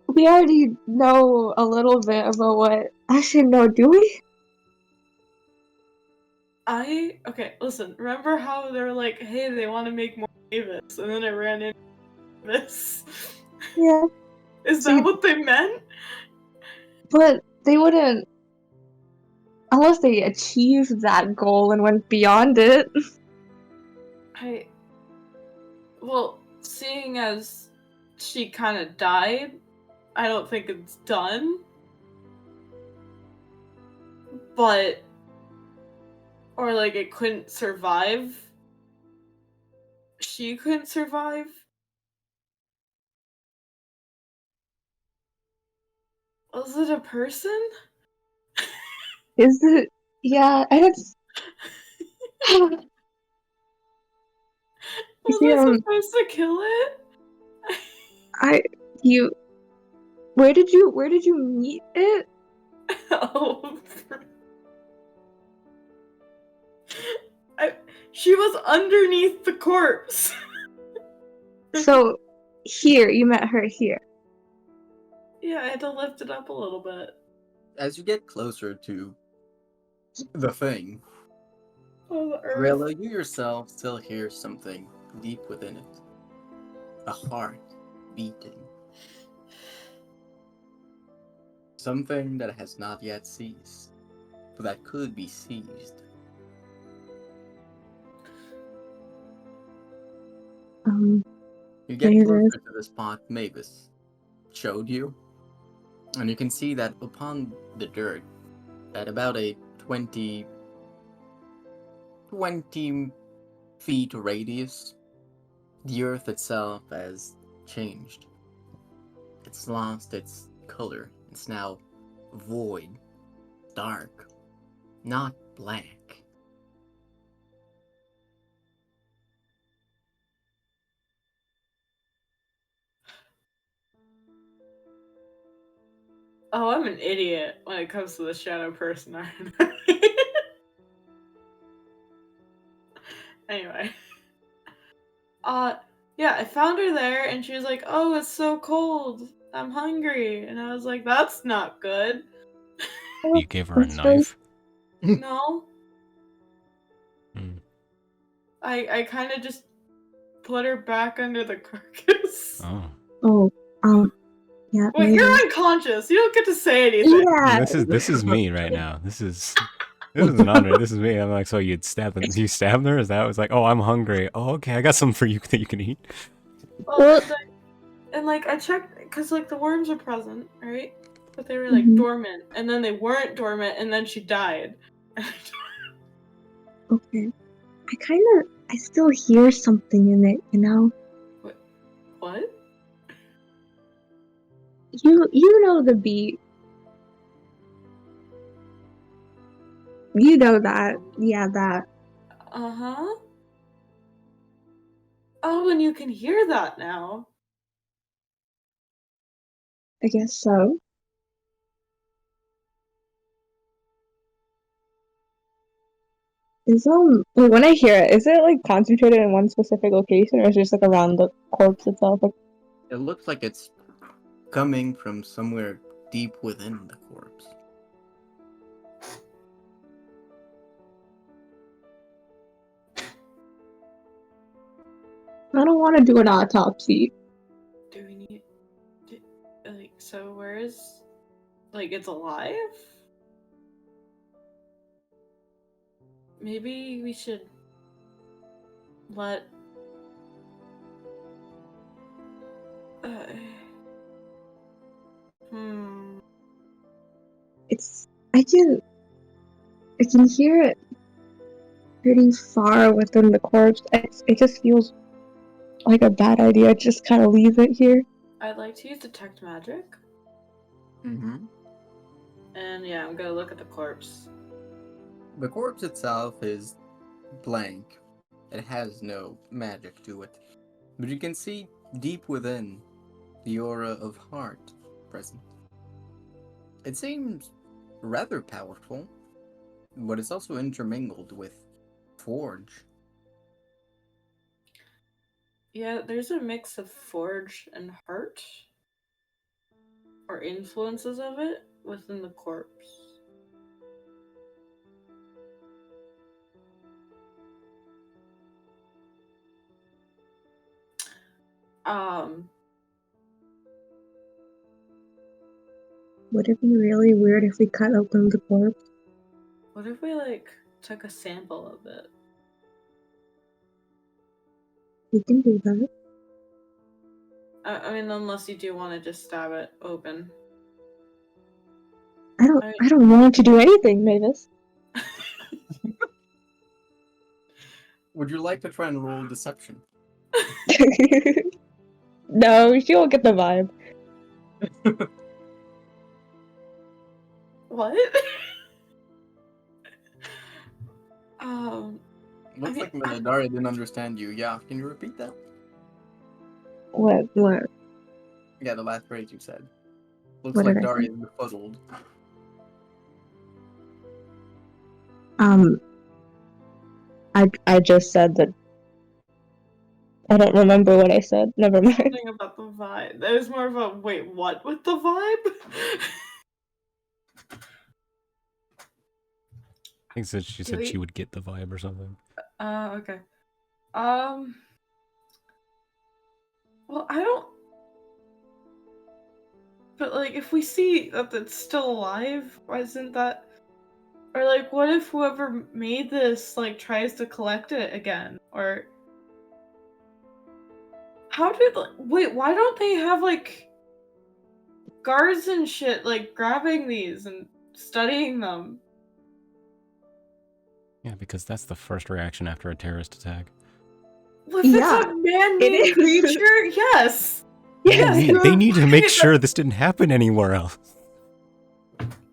we already know a little bit about what. Actually, no, do we?
Okay, listen, remember how they were like, hey, they want to make more Mavis, and then I ran into this?
Yeah.
Is
So
that
you-
what they meant?
But they wouldn't. Unless they achieved that goal and went beyond it.
Well, seeing as she kind of died, I don't think it's done. but or like it couldn't survive. She couldn't survive. Was it a person?
Is it? Yeah, and it's. You
Was
see,
I supposed to kill it?
I you. Where did you meet it?
Oh, she was underneath the corpse.
So, here you met her here.
Yeah, I had to lift it up a little bit.
As you get closer to the thing,
Oh, the earth.
Rilla, you yourself still hear something deep within it. A heart beating. Something that has not yet ceased, but that could be seized. You get
Jesus.
closer to the spot Mavis showed you, and you can see that upon the dirt, at about a 20 feet radius, the earth itself has changed. It's lost its color. It's now void, dark, not black.
Oh, I'm an idiot when it comes to the shadow person, aren't I? Anyway. Yeah, I found her there and she was like, "Oh, it's so cold. I'm hungry." And I was like, "That's not good."
You gave her a
That's really-
knife?
No.
Hmm.
I kind of just put her back under the carcass.
Oh.
Yeah.
Wait, you're unconscious. You don't get to say anything.
Yeah.
This is me right now. This is an honor. This is me. I'm like, so you stabbed her? Is that? Was like, oh, I'm hungry. Oh, okay, I got some for you that you can eat.
Well, and like I checked because like the worms are present, right? But they were like
Mhm.
dormant, and then they weren't dormant, and then she died.
Okay. I still hear something in it, you know?
What?
You know the beat. You know that. Yeah, that.
Uh-huh. Oh, and you can hear that now.
I guess so. When I hear it, is it like concentrated in one specific location or is it just like around the corpse itself? Like,
It looks like it's coming from somewhere deep within the corpse.
I don't want to do an autopsy.
Do we need like so where is like it's alive? Maybe we should let
It's I can hear it pretty far within the corpse. It just feels like a bad idea. Just kind of leave it here.
I'd like to use detect magic.
Mm-hmm.
And yeah, I'm gonna look at the corpse.
The corpse itself is blank. It has no magic to it. But you can see deep within the aura of heart present. It seems rather powerful, but it's also intermingled with forge.
Yeah, there's a mix of forge and heart. Or influences of it within the corpse.
Would it be really weird if we cut open the corpse?
What if we like took a sample of it?
We can do that.
I mean, unless you do want to just stab it open.
I I don't want to do anything, Mavis.
Would you like to try and roll deception?
No, she won't get the vibe.
What?
Looks
mean,
like Minadari didn't understand you. Yeah, can you repeat that?
What?
Yeah, the last phrase you said. Looks
What
like
did I
Dari
say?
is befuddled.
I just said that. I don't remember what I said. Never mind.
something about the vibe. It was more of a wait, what with the vibe?
I think she said she would get the vibe or something.
Okay. Well, I don't. But like, if we see that it's still alive, why isn't that? Or like, what if whoever made this like tries to collect it again? Or how did wait? Why don't they have like guards and shit like grabbing these and studying them?
Yeah, because that's the first reaction after a terrorist attack.
Well, if
Yeah,
it's a man-made
it is.
creature, yes.
They need to make sure this didn't happen anywhere else.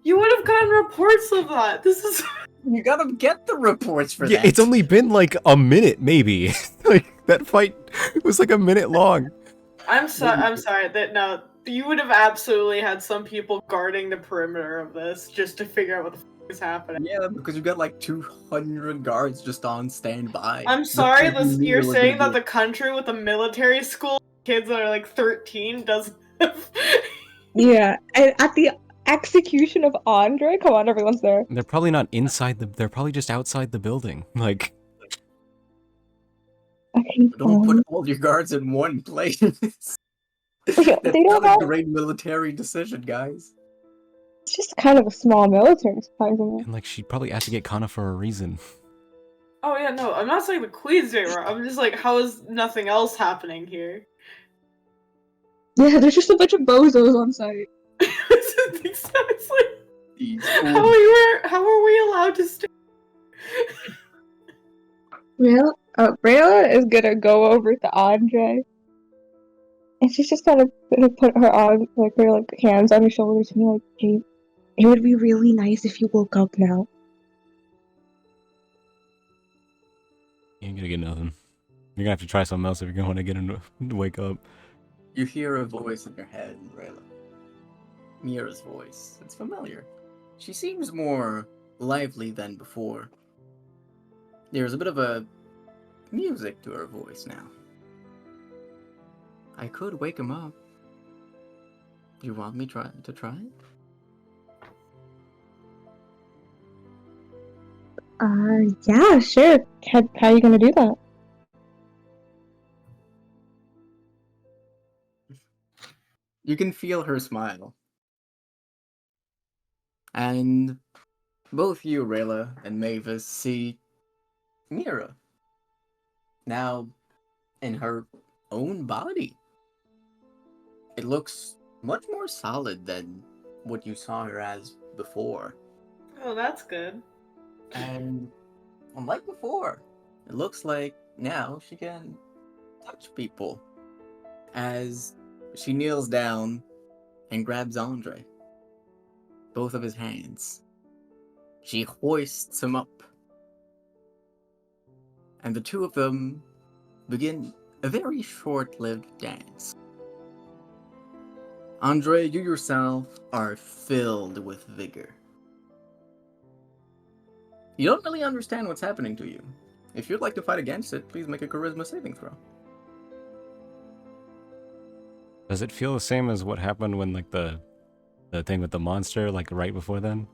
You would have gotten reports of that. This is.
You gotta get the reports for
Yeah,
that.
it's only been like a minute, maybe. Like that fight was like a minute long.
I'm sorry that no. You would have absolutely had some people guarding the perimeter of this just to figure out what the fuck is happening.
Yeah, because you got like 200 guards just on standby.
I'm sorry, you're
We're
saying
gonna
that the country with a military school, kids that are like 13, doesn't have.
Yeah, and at the execution of Andre, come on, everyone's there.
They're probably not inside they're probably just outside the building. Like,
Okay,
Don't put all your guards in one place.
Yeah,
That's
they don't
not
have.
a great military decision, guys.
It's just kind of a small military, surprisingly.
and like she'd probably have to get Kana for a reason.
Oh yeah, no, I'm not saying the Queen's doing it wrong. I'm just like, how is nothing else happening here?
Yeah, there's just a bunch of bozos on site.
It's like,
These
how are we allowed to stay?
Rayla is gonna go over to Andre, and she's just kind of gonna put her on, like her like hands on her shoulders, and be like, "Hey, it would be really nice if you woke up now."
You ain't gonna get nothing. You're gonna have to try something else if you're gonna want to get him to wake up.
You hear a voice in your head, Rayla. Mira's voice. It's familiar. She seems more lively than before. There's a bit of a music to her voice now. I could wake him up. Do you want me to try it?
Yeah, sure. How are you gonna do that?
You can feel her smile. And both you, Rayla, and Mavis see Mira. Now, in her own body. It looks much more solid than what you saw her as before.
Oh, that's good.
And unlike before, it looks like now she can touch people. As she kneels down and grabs Andre. Both of his hands. She hoists him up. And the two of them begin a very short-lived dance. Andre, you yourself are filled with vigor. You don't really understand what's happening to you. If you'd like to fight against it, please make a charisma saving throw.
Does it feel the same as what happened when like the thing with the monster, like right before then?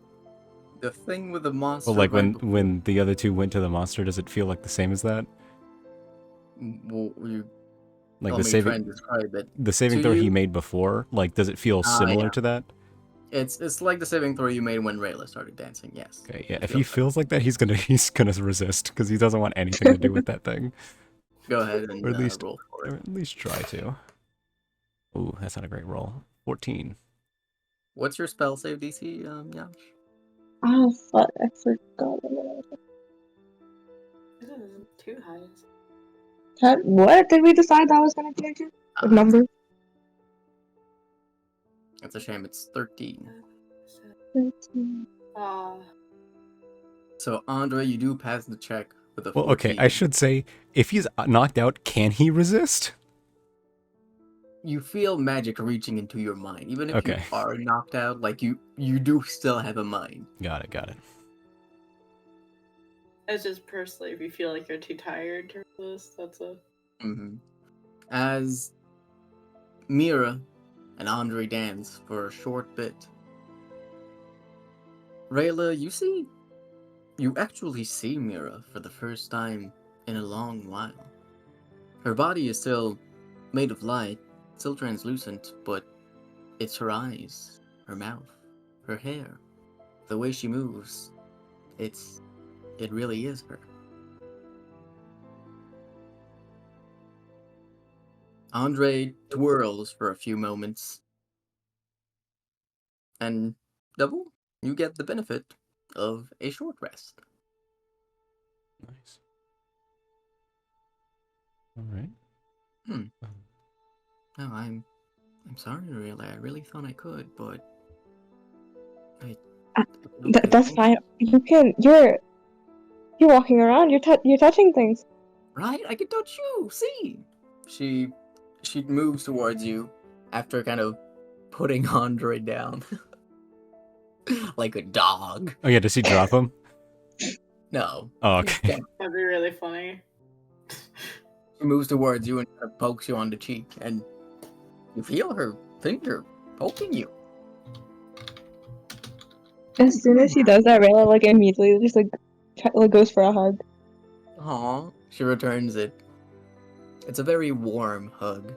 The thing with the monster.
Well, like when the other two went to the monster, does it feel like the same as that?
Well, you
Like
let
the
me
saving
try and describe it.
the saving
To
throw he
you-
made before, like does it feel similar
yeah.
to that?
It's like the saving throw you made when Rayla started dancing. Yes.
Okay, yeah. If he feels like that, he's gonna resist because he doesn't want anything to do with that thing,
Go ahead and
or at least
roll for
or
it.
at least try to. Ooh, that's not a great roll. 14.
What's your spell save DC, Yash?
Oh, fuck, I forgot.
It isn't too high.
What did we decide that was gonna change it? What
Uh,
number?
It's a shame. It's 13.
13.
So Andre, you do pass the check with a
Well,
14.
okay, I should say, if he's knocked out, can he resist?
You feel magic reaching into your mind, even if you
Okay.
are knocked out. Like you do still have a mind.
Got it.
It's just personally, if you feel like you're too tired to resist, that's a.
Mm-hmm. As Mira and Andre dance for a short bit, Rayla, you actually see Mira for the first time in a long while. Her body is still made of light, still translucent, but it's her eyes, her mouth, her hair, the way she moves. It really is her. Andre twirls for a few moments, and Double, you get the benefit of a short rest.
Nice. All right.
Hmm. No, I'm sorry, really. I really thought I could, but
That's fine. You can. You're walking around. You're touching things.
Right? I can touch you. See? She moves towards you after kind of putting Andre down like a dog.
Oh yeah, does he drop him?
No.
Oh, okay.
That'd be really funny.
She moves towards you and kind of pokes you on the cheek, and you feel her finger poking you.
As soon as she does that, Rayla like immediately just like goes for a hug.
Aw, she returns it. It's a very warm hug.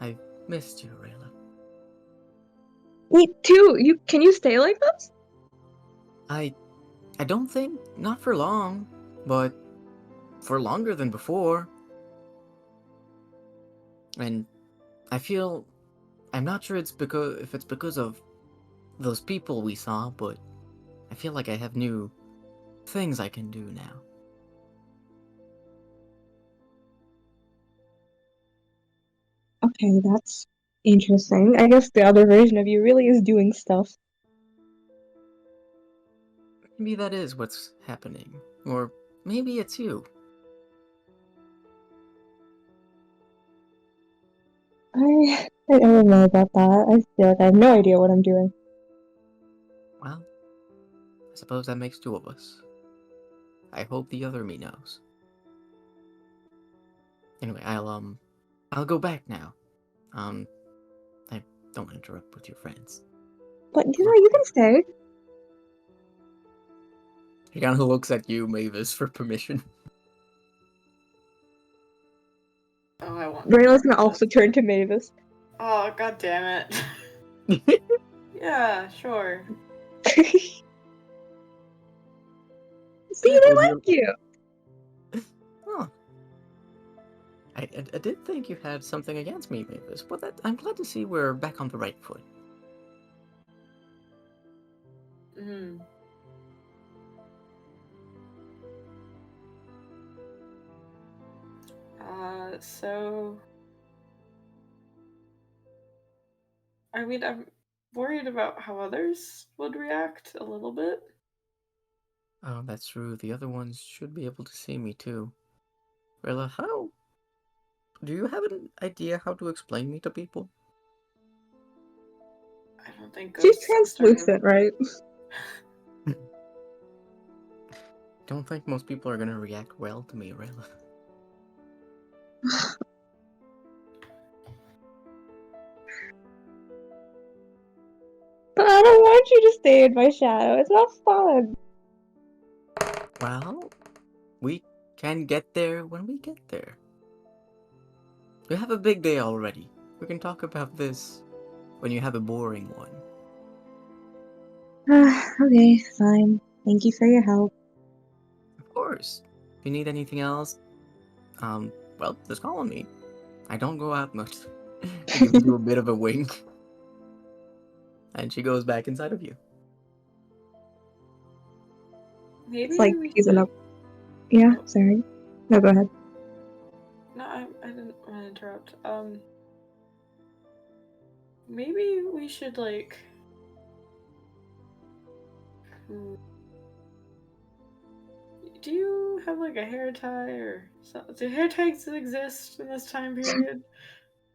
I missed you, Rayla.
Me too. Can you stay like this?
I don't think, not for long, but for longer than before. And I feel, I'm not sure if it's because of those people we saw, but I feel like I have new things I can do now.
Okay, that's interesting. I guess the other version of you really is doing stuff.
Maybe that is what's happening. Or maybe it's you.
I don't know about that. I feel like I have no idea what I'm doing.
Well, I suppose that makes two of us. I hope the other me knows. Anyway, I'll go back now. I don't interrupt with your friends.
But you can stay.
He kind of looks at you, Mavis, for permission.
Oh, I want.
Rayla's gonna also turn to Mavis.
Oh, god damn it. Yeah, sure.
See, they like you.
Huh. I did think you had something against me, Mavis, but I'm glad to see we're back on the right foot.
Mm. So I mean, I'm worried about how others would react a little bit.
Oh, that's true. The other ones should be able to see me too. Rilla, how? Do you have an idea how to explain me to people?
I don't think
She's
ghosts
translucent, right?
Don't think most people are gonna react well to me, Rilla.
But I don't want you to stay in my shadow. It's not fun.
Well, we can get there when we get there. You have a big day already. We can talk about this when you have a boring one.
Okay, fine. Thank you for your help.
Of course. If you need anything else, well, just call on me. I don't go out much. She gives you a bit of a wink. and she goes back inside of you.
Maybe
It's like
we
he's
should...
in a. Yeah, sorry. No, go ahead.
No, I didn't want to interrupt. Maybe we should like. Do you have like a hair tie or something? Do hair ties exist in this time period?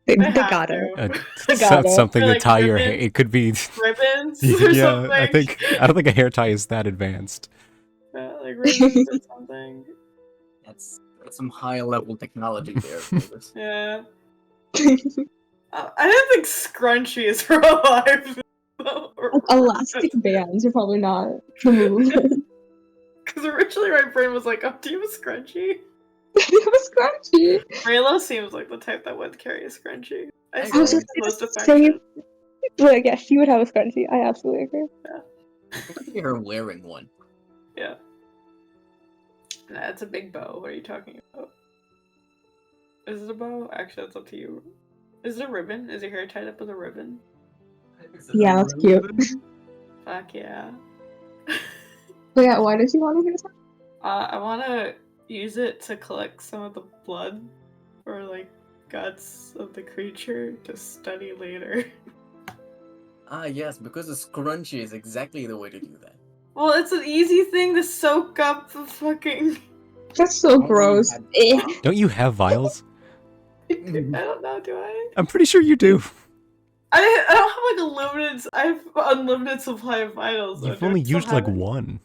They
have
got it.
to.
I got it.
Something
Or,
to
like,
tie your hair.
ribbons?
It could be.
Ribbons or
Yeah,
something?
I don't think a hair tie is that advanced.
Like ribbons or something.
That's some high level technology there, Mavis.
Yeah. I don't think scrunchies are alive.
Elastic bands are probably not the move.
Because originally my brain was like, oh, do you have a scrunchie?
It was scrunchy.
Raylo seems like the type that would carry a scrunchie. I
I
still
was
think
just
the most
gonna
affection.
Like, yeah, she would have a scrunchie. I absolutely agree.
I can see her wearing one.
Yeah. Nah, it's a big bow. What are you talking about? Is it a bow? Actually, that's up to you. Is it a ribbon? Is your hair tied up with a ribbon?
Yeah, that's cute.
Fuck yeah.
But yeah, why does he want to hear that?
I want to use it to collect some of the blood or like guts of the creature to study later.
Ah, yes, because a scrunchie is exactly the way to do that.
Well, it's an easy thing to soak up the fucking.
That's so gross.
Don't you have vials?
I don't know, do I?
I'm pretty sure you do.
I don't have like unlimited. I have unlimited supply of vitals. though.
You've
Do I
only
still
used
have
like
it?
one.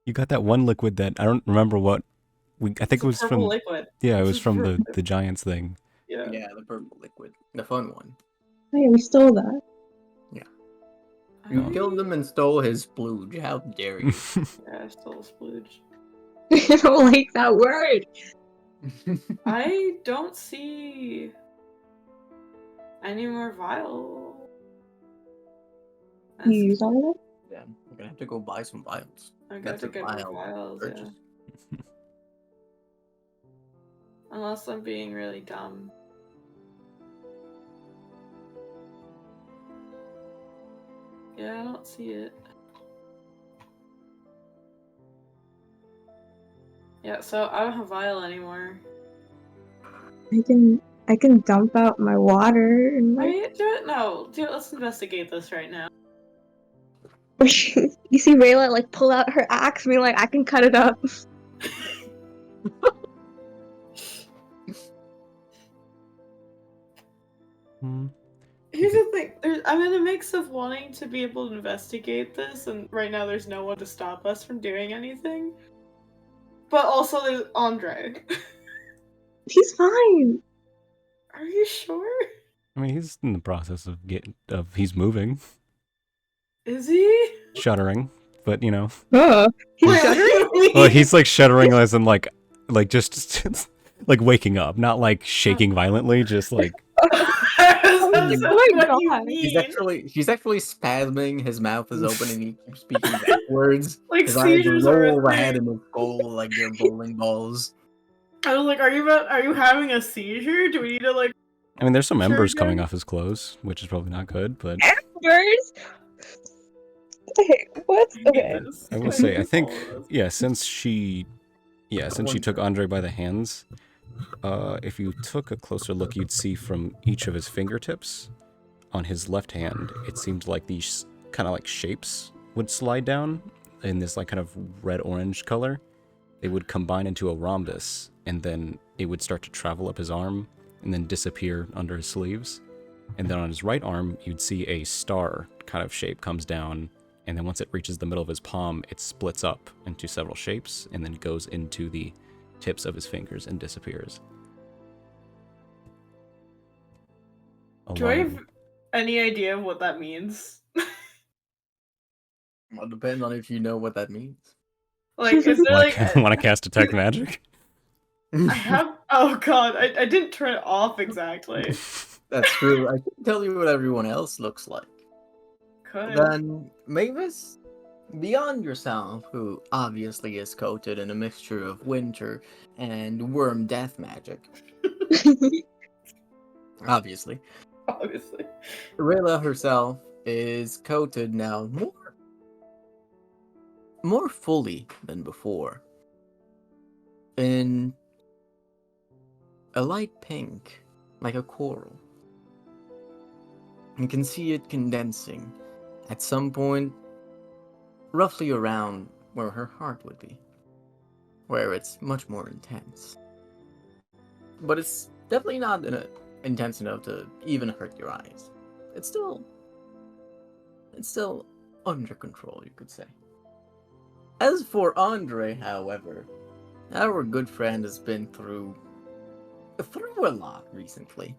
You got that one liquid that I don't remember what. I think
It's
it
a
was
purple
from.
liquid.
Yeah, it
It's
was
a
from
purple-
the Giants thing.
Yeah.
Yeah, the purple liquid. The fun one.
Oh yeah, we stole that.
You
I-
killed him and stole his splooge. How dare you?
Yeah, I stole a splooge.
I don't like that word.
I don't see any more vial.
You use all of it?
Yeah, I'm gonna have to go buy some vials.
I got
That's
to
a
get more
vial
vials, yeah.
purchase.
Unless I'm being really dumb. Yeah, I don't see it. Yeah, so I don't have vial anymore.
I can dump out my water and like.
Wait, do it? No, do it. Let's investigate this right now.
You see Rayla like pull out her axe and be like, I can cut it up.
Hmm.
Here's the thing. I'm in a mix of wanting to be able to investigate this, and right now there's no one to stop us from doing anything. But also there's Andre.
He's fine.
Are you sure?
I mean, he's in the process of he's moving,
Is he?
shuddering, but you know.
He's
Wait,
shuddering?
what do you
Well,
mean?
he's like shuddering as in like just like waking up, not like shaking violently, just like.
That's
Oh my
what you
God.
mean.
He's actually spasming. His mouth is open and he keeps speaking backwards.
Like
His eyes
seizures are
roll
a
ahead
thing.
in his skull like they're bowling balls.
I was like, are you having a seizure? Do we need to like
I mean, there's some
Sure
embers
again?
coming off his clothes, which is probably not good, but
Embers? Okay, what?
hate
Okay.
this?
I will say, I
hate
think,
all of this.
yeah, since she took Andre by the hands, if you took a closer look, you'd see from each of his fingertips on his left hand, it seemed like these kind of like shapes would slide down in this like kind of red-orange color. They would combine into a rhombus, and then it would start to travel up his arm and then disappear under his sleeves. And then on his right arm, you'd see a star kind of shape comes down, and then once it reaches the middle of his palm, it splits up into several shapes and then goes into the tips of his fingers and disappears.
Do I
Along-
have any idea of what that means?
Well, it depends on if you know what that means.
Like, is there like
Want to cast Detect Magic?
I have? Oh god, I didn't turn it off exactly.
That's true. I can tell you what everyone else looks like.
Could.
Then, Mavis, beyond yourself, who obviously is coated in a mixture of winter and worm death magic, obviously,
Obviously.
Rayla herself is coated now more fully than before in a light pink, like a coral. You can see it condensing at some point roughly around where her heart would be, where it's much more intense. But it's definitely not intense enough to even hurt your eyes. It's still under control, you could say. As for Andre, however, our good friend has been through a lot recently.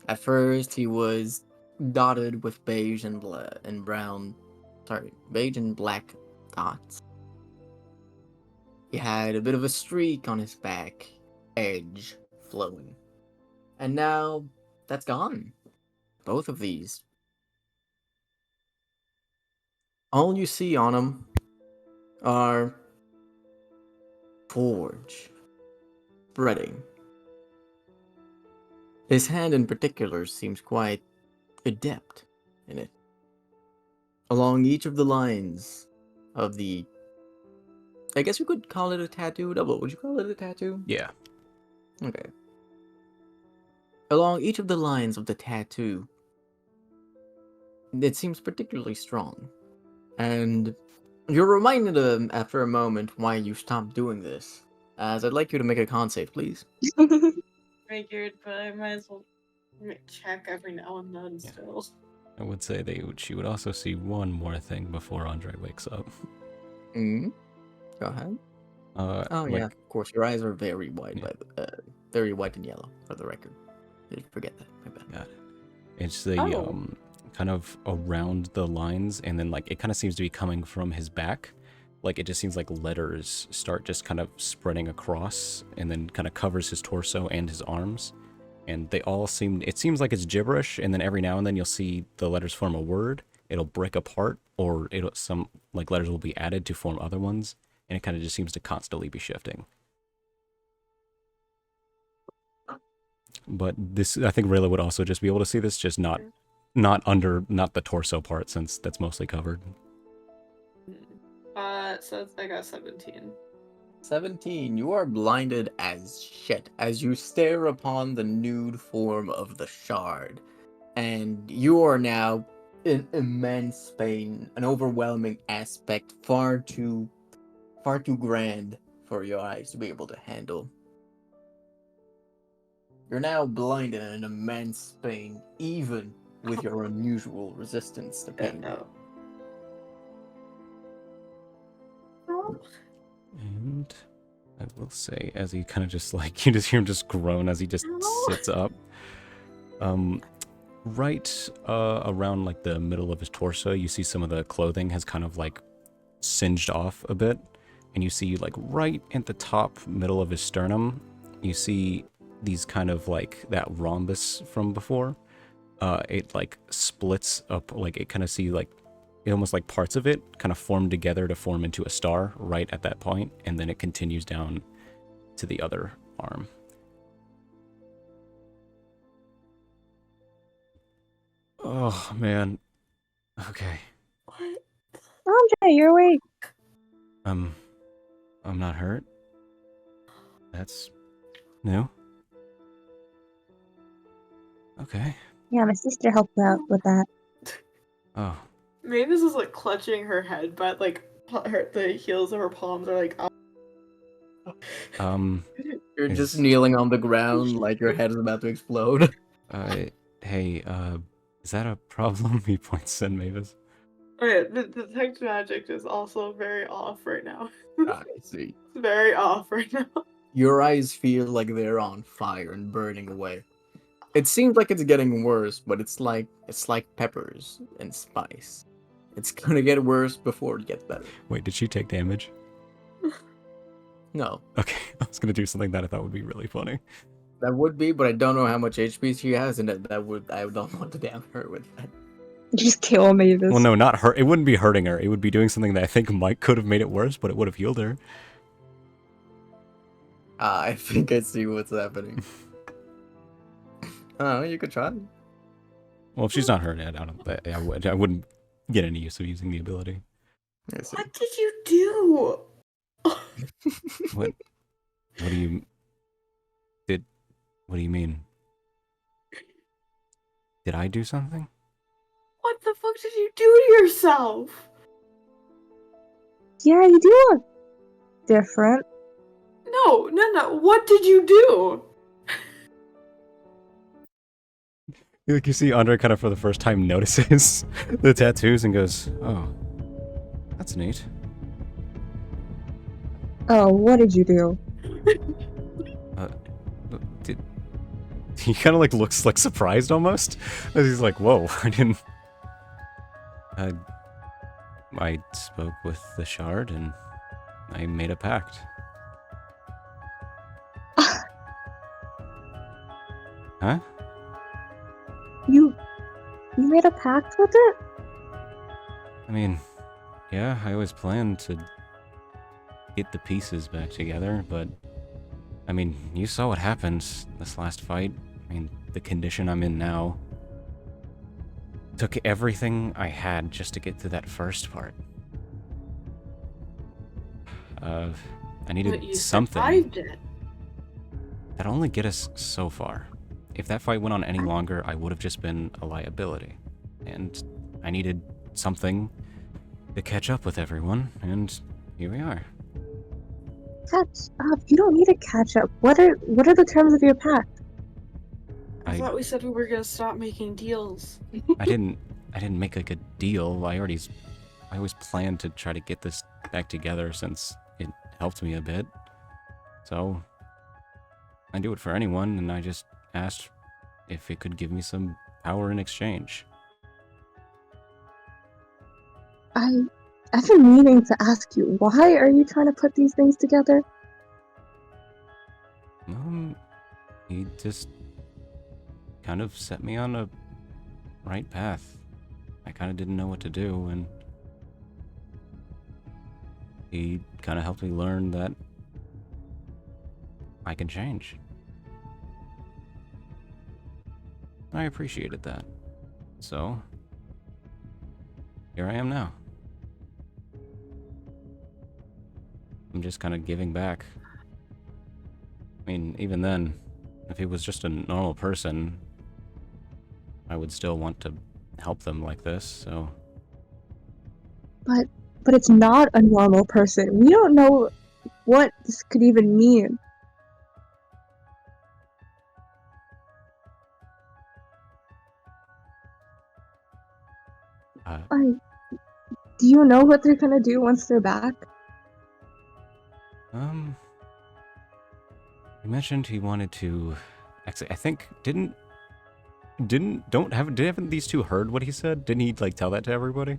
At first, he was dotted with beige and beige and black dots. He had a bit of a streak on his back, edge flowing. And now that's gone. Both of these. All you see on him are forge, spreading. His hand in particular seems quite adept in it. Along each of the lines of the, I guess you could call it a tattoo. Double, would you call it a tattoo?
Yeah.
Okay. Along each of the lines of the tattoo, it seems particularly strong. And you're reminded after a moment why you stopped doing this. As I'd like you to make a con save, please.
Figured, but I might as well check every now and then
Yeah.
still.
I would say she would also see one more thing before Andre wakes up.
Go ahead.
Oh
Yeah, of course. Your eyes are very white, very white and yellow, for the record. Did forget that. My bad.
Got it. It's the
Oh.
kind of around the lines, and then like it kind of seems to be coming from his back. Like it just seems like letters start just kind of spreading across, and then kind of covers his torso and his arms. And they all it seems like it's gibberish, and then every now and then you'll see the letters form a word. It'll break apart, or some like letters will be added to form other ones, and it kind of just seems to constantly be shifting. But this, I think Rayla would also just be able to see this, just not the torso part, since that's mostly covered.
So I got 17.
17. You are blinded as shit as you stare upon the nude form of the shard. And you are now in immense pain, an overwhelming aspect, far too grand for your eyes to be able to handle. You're now blinded and in immense pain, even with your unusual resistance to pain.
No.
And I will say, as he kind of just like, you just hear him just groan as he just sits up. Right around like the middle of his torso, you see some of the clothing has kind of like singed off a bit. And you see like right at the top middle of his sternum, you see these kind of like that rhombus from before. It like splits up, like it kind of see like almost like parts of it kind of form together to form into a star right at that point, and then it continues down to the other arm. Oh man. Okay.
What?
Andre, you're awake.
I'm not hurt. That's new. Okay.
Yeah, my sister helped me out with that.
Oh.
Mavis is like clutching her head, but like the heels of her palms are like.
You're just kneeling on the ground like your head is about to explode.
Hey, is that a problem? He points at Mavis.
Okay, the detect magic is also very off right now.
I see.
It's very off right now.
Your eyes feel like they're on fire and burning away. It seems like it's getting worse, but it's like peppers and spice. It's gonna get worse before it gets better.
Wait, did she take damage?
No.
Okay, I was gonna do something that I thought would be really funny.
That would be, but I don't know how much HP she has, and I don't want to damn her with that.
Just kill Mavis.
Well, no, not hurt. It wouldn't be hurting her. It would be doing something that I think Mike could have made it worse, but it would have healed her.
I think I see what's happening. Oh, you could try.
Well, if she's not hurt yet, I wouldn't get any use of using the ability.
I see.
What did you do?
What? What do you... What do you mean? Did I do something?
What the fuck did you do to yourself?
Yeah, you do look different.
No. What did you do?
Like you see Andre kind of for the first time notices the tattoos and goes, "Oh, that's neat."
Oh, what did you do?
Did he kind of like looks like surprised almost? As he's like, "Whoa, I didn't." I spoke with the shard and I made a pact. Huh?
You made a pact with it?
I mean, yeah, I always planned to get the pieces back together, but I mean, you saw what happened this last fight. I mean, the condition I'm in now. Took everything I had just to get through that first part. I
But
needed
you
something
survived it.
that'd only get us so far. If that fight went on any longer, I would have just been a liability. And I needed something to catch up with everyone, and here we are.
Catch up. You don't need to catch up. What are the terms of your pact?
I thought we said we were gonna stop making deals.
I didn't make like a deal. I always planned to try to get this back together since it helped me a bit. So I do it for anyone, and I just asked if it could give me some power in exchange.
I've been meaning to ask you, why are you trying to put these things together?
He just kind of set me on a right path. I kind of didn't know what to do, and he kind of helped me learn that I can change. I appreciated that. So, here I am now. I'm just kind of giving back. I mean, even then, if he was just a normal person, I would still want to help them like this, so...
But it's not a normal person. We don't know what this could even mean. Do you know what they're gonna do once they're back?
He mentioned he wanted to... Actually, I think, haven't these two heard what he said? Didn't he, like, tell that to everybody?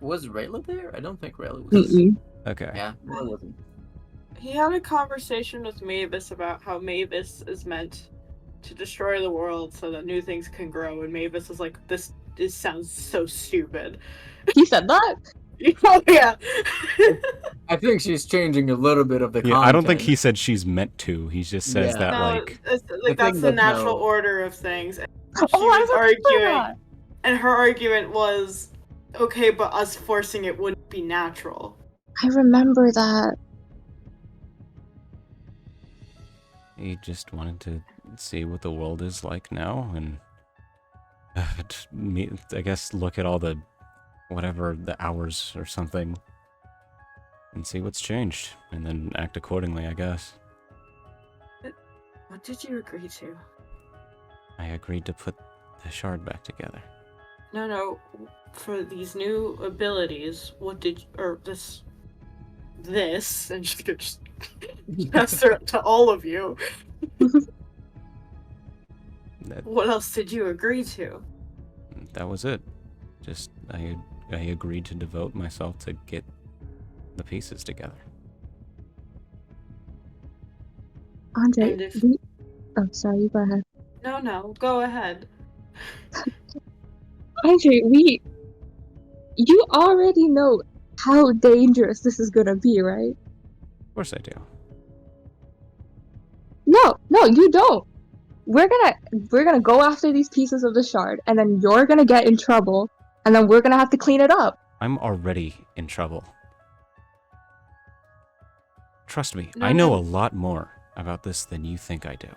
Was Rayla there? I don't think Rayla was.
Mm-mm.
Okay.
Yeah, Rayla wasn't.
He had a conversation with Mavis about how Mavis is meant to destroy the world so that new things can grow, and Mavis was like, this sounds so stupid.
He said that?
Oh, yeah.
I think she's changing a little bit of the
Yeah, I don't think
content.
he said she's meant to. He just says
Yeah.
that,
No,
like...
that's the
that,
natural
no.
order of things. And
Oh,
she
I
was
remember
arguing,
that.
and her argument was, okay, but us forcing it wouldn't be natural.
I remember that.
He just wanted to see what the world is like now, and... I guess look at all the... whatever, the hours or something, and see what's changed, and then act accordingly, I guess.
What did you agree to?
I agreed to put the shard back together.
No, for these new abilities, what did, or this, and she's gonna just pass it to all of you. What else did you agree to?
That was it. Just, I agreed to devote myself to get the pieces together.
Andre,
And if-
oh, sorry, you go ahead.
No, go ahead.
Andre, you already know how dangerous this is gonna be, right?
Of course I do.
No, you don't. we're gonna go after these pieces of the shard, and then you're gonna get in trouble, and then we're gonna have to clean it up.
I'm already in trouble. Trust me,
No,
I know
no.
a lot more about this than you think I do.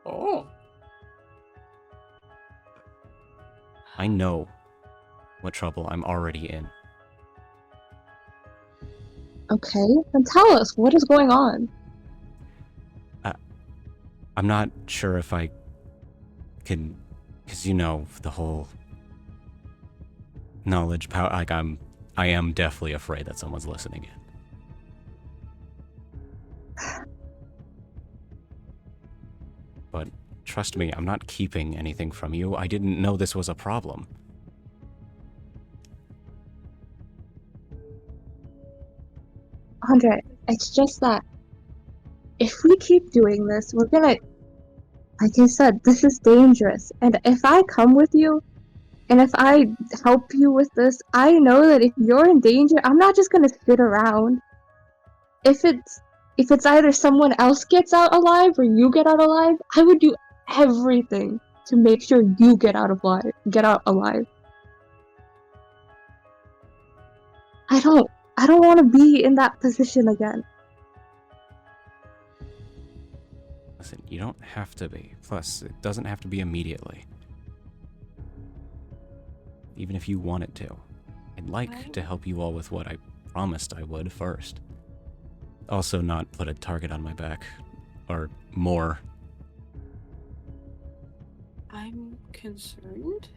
Oh.
I know what trouble I'm already in.
Okay, then tell us what is going on.
I'm not sure if I can, because you know the whole knowledge power. Like I am definitely afraid that someone's listening in. But trust me, I'm not keeping anything from you. I didn't know this was a problem.
Andre, it's just that if we keep doing this, we're gonna, like I said, this is dangerous. And if I come with you, and if I help you with this, I know that if you're in danger, I'm not just gonna sit around. If it's either someone else gets out alive or you get out alive, I would do everything to make sure you get out alive. I don't want to be in that position again.
Listen, you don't have to be. Plus, it doesn't have to be immediately. Even if you wanted to. I'd like to help you all with what I promised I would first. Also not put a target on my back. Or more.
I'm concerned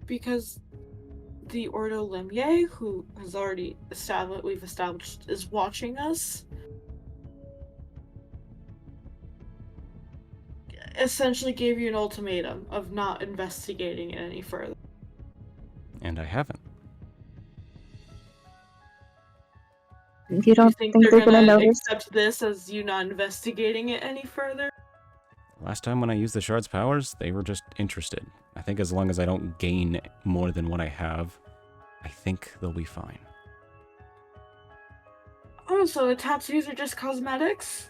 because the Ordo Limye, who has already established is watching us, essentially gave you an ultimatum of not investigating it any further.
And I haven't.
You don't
think
think they're gonna notice?
accept this as you not investigating it any further?
Last time when I used the shard's powers, they were just interested. I think as long as I don't gain more than what I have, I think they'll be fine.
Oh, so the tattoos are just cosmetics?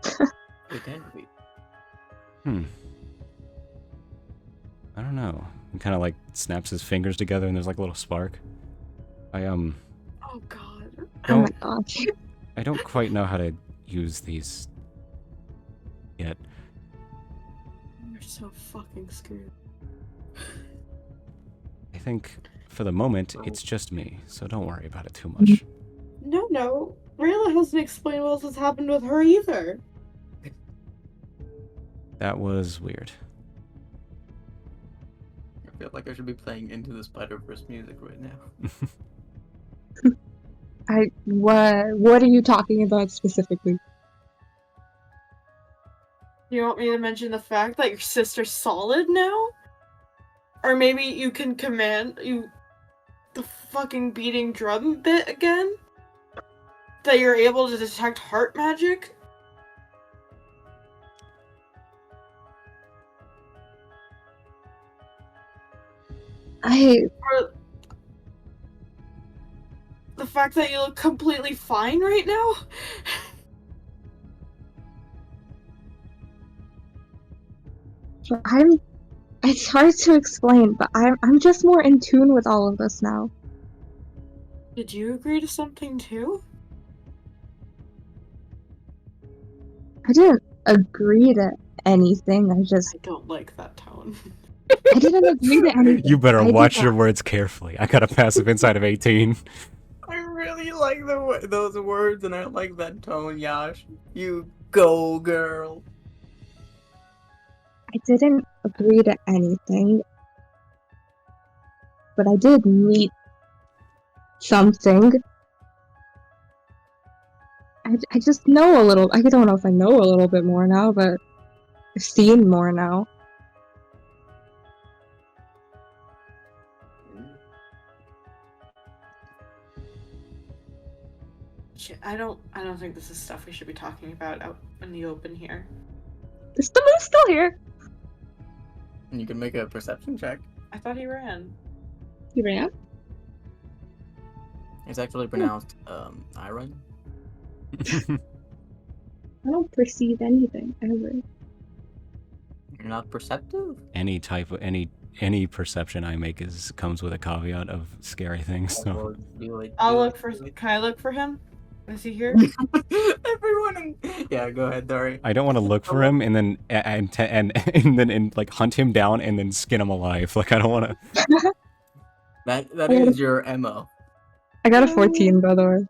They can be.
I don't know. He kind of like snaps his fingers together and there's like a little spark.
Oh god.
Oh my gosh.
I don't quite know how to use these yet.
You're so fucking screwed.
I think for the moment it's just me, so don't worry about it too much.
No. Rayla hasn't explained what else has happened with her either.
That was weird.
I feel like I should be playing Into the Spider-Verse music right now.
What are you talking about specifically?
You want me to mention the fact that your sister's solid now? Or maybe you can command the fucking beating drum bit again? That you're able to detect heart magic? Or the fact that you look completely fine right now?
It's hard to explain, but I'm just more in tune with all of this now.
Did you agree to something too?
I didn't agree to anything.
I don't like that tone.
I didn't agree to anything.
You better watch your words carefully. I got a passive inside of 18.
I really like those words, and I like that tone, Yash. You go, girl.
I didn't agree to anything, but I did meet something. I just know a little. I don't know if I know a little bit more now, but I've seen more now.
I don't think this is stuff we should be talking about out in the open here.
The moon's still here.
And you can make a perception check.
I thought he ran.
He ran.
It's actually pronounced Iron.
I don't perceive anything ever.
You're not perceptive?
Any type of any perception I make comes with a caveat of scary things. So
Or do it.
I'll
Do
look
it.
for.
Do it.
Can I look for him? Is he here?
Everyone. Yeah, go ahead, Dari.
I don't want to look for him and then and like hunt him down and then skin him alive. Like I don't want to.
That is your MO.
I got a 14, by the way.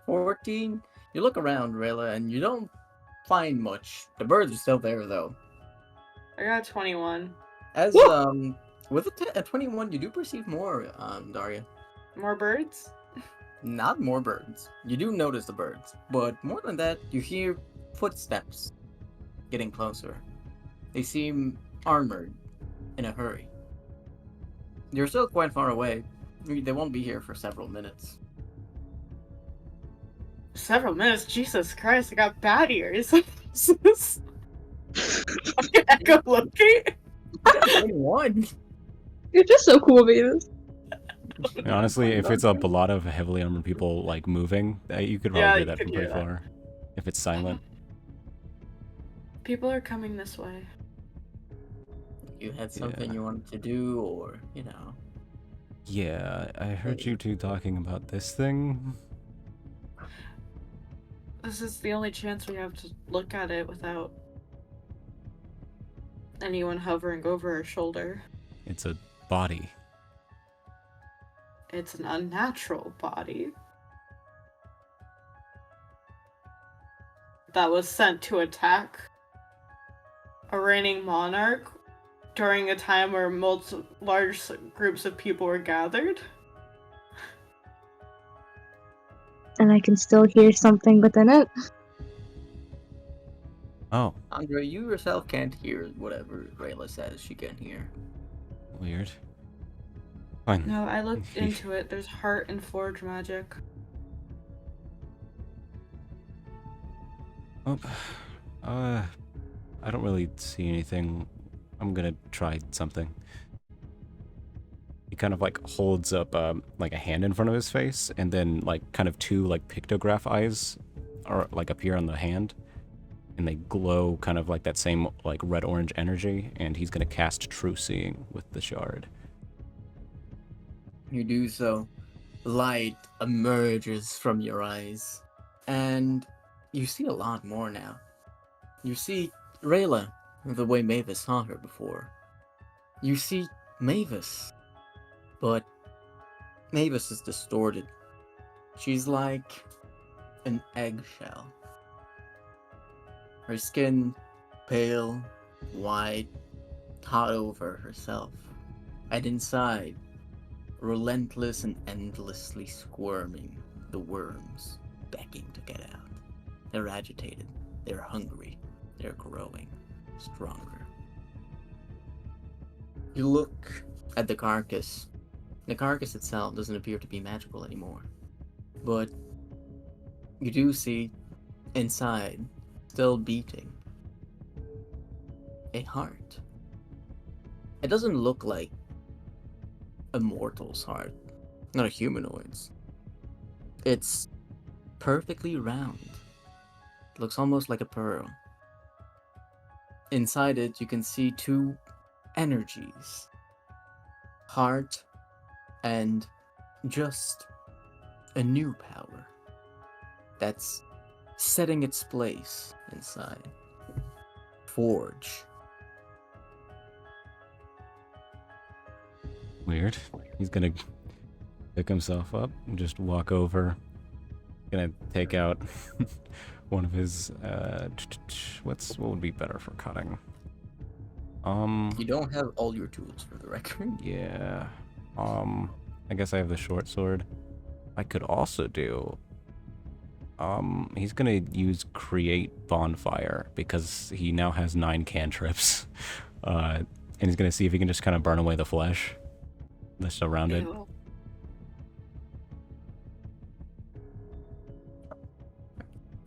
14. You look around, Rayla, and you don't find much. The birds are still there, though.
I got 21.
As with a 21, you do perceive more, Daria.
More birds?
Not more birds. You do notice the birds, but more than that, you hear footsteps getting closer. They seem armored, in a hurry. You're still quite far away. They won't be here for several minutes.
Several minutes? Jesus Christ, I got bad ears. Can I go looking?
21.
You're just so cool, Venus.
And honestly, if it's a lot of heavily armored people like moving, you could probably
Yeah,
hear
you
that
could
from
hear
pretty
that.
far. If it's silent.
People are coming this way.
You had something
Yeah.
you wanted to do, or, you know.
Yeah, I heard you two talking about this thing.
This is the only chance we have to look at it without anyone hovering over our shoulder.
It's a body.
It's an unnatural body that was sent to attack a reigning monarch during a time where large groups of people were gathered.
And I can still hear something within it.
Oh,
Andre, you yourself can't hear whatever Rayla says she can hear.
weird. Fine.
No, I looked into it. There's heart and forge magic.
Oh, I don't really see anything. I'm gonna try something. He kind of like holds up like a hand in front of his face, and then like kind of two like pictograph eyes are like appear on the hand, and they glow kind of like that same like red orange energy. And he's gonna cast True Seeing with the shard.
You do so. Light emerges from your eyes, and you see a lot more now. You see Rayla the way Mavis saw her before. You see Mavis, but Mavis is distorted. She's like an eggshell. Her skin pale, white, hot over herself, and inside, relentless and endlessly squirming, the worms begging to get out. They're agitated, they're hungry, they're growing stronger. You look at the carcass. The carcass itself doesn't appear to be magical anymore, but you do see inside, still beating, a heart. It doesn't look like a mortal's heart, not a humanoid's. It's perfectly round. It looks almost like a pearl. Inside it, you can see two energies, heart and just a new power that's setting its place inside. Forge.
Weird. He's gonna pick himself up and just walk over. Gonna take out one of his what would be better for cutting?
You don't have all your tools for the record.
Yeah. I guess I have the short sword. I could also do he's gonna use create bonfire because he now has 9 cantrips. And he's gonna see if he can just kind of burn away the flesh that's around it.
Ew.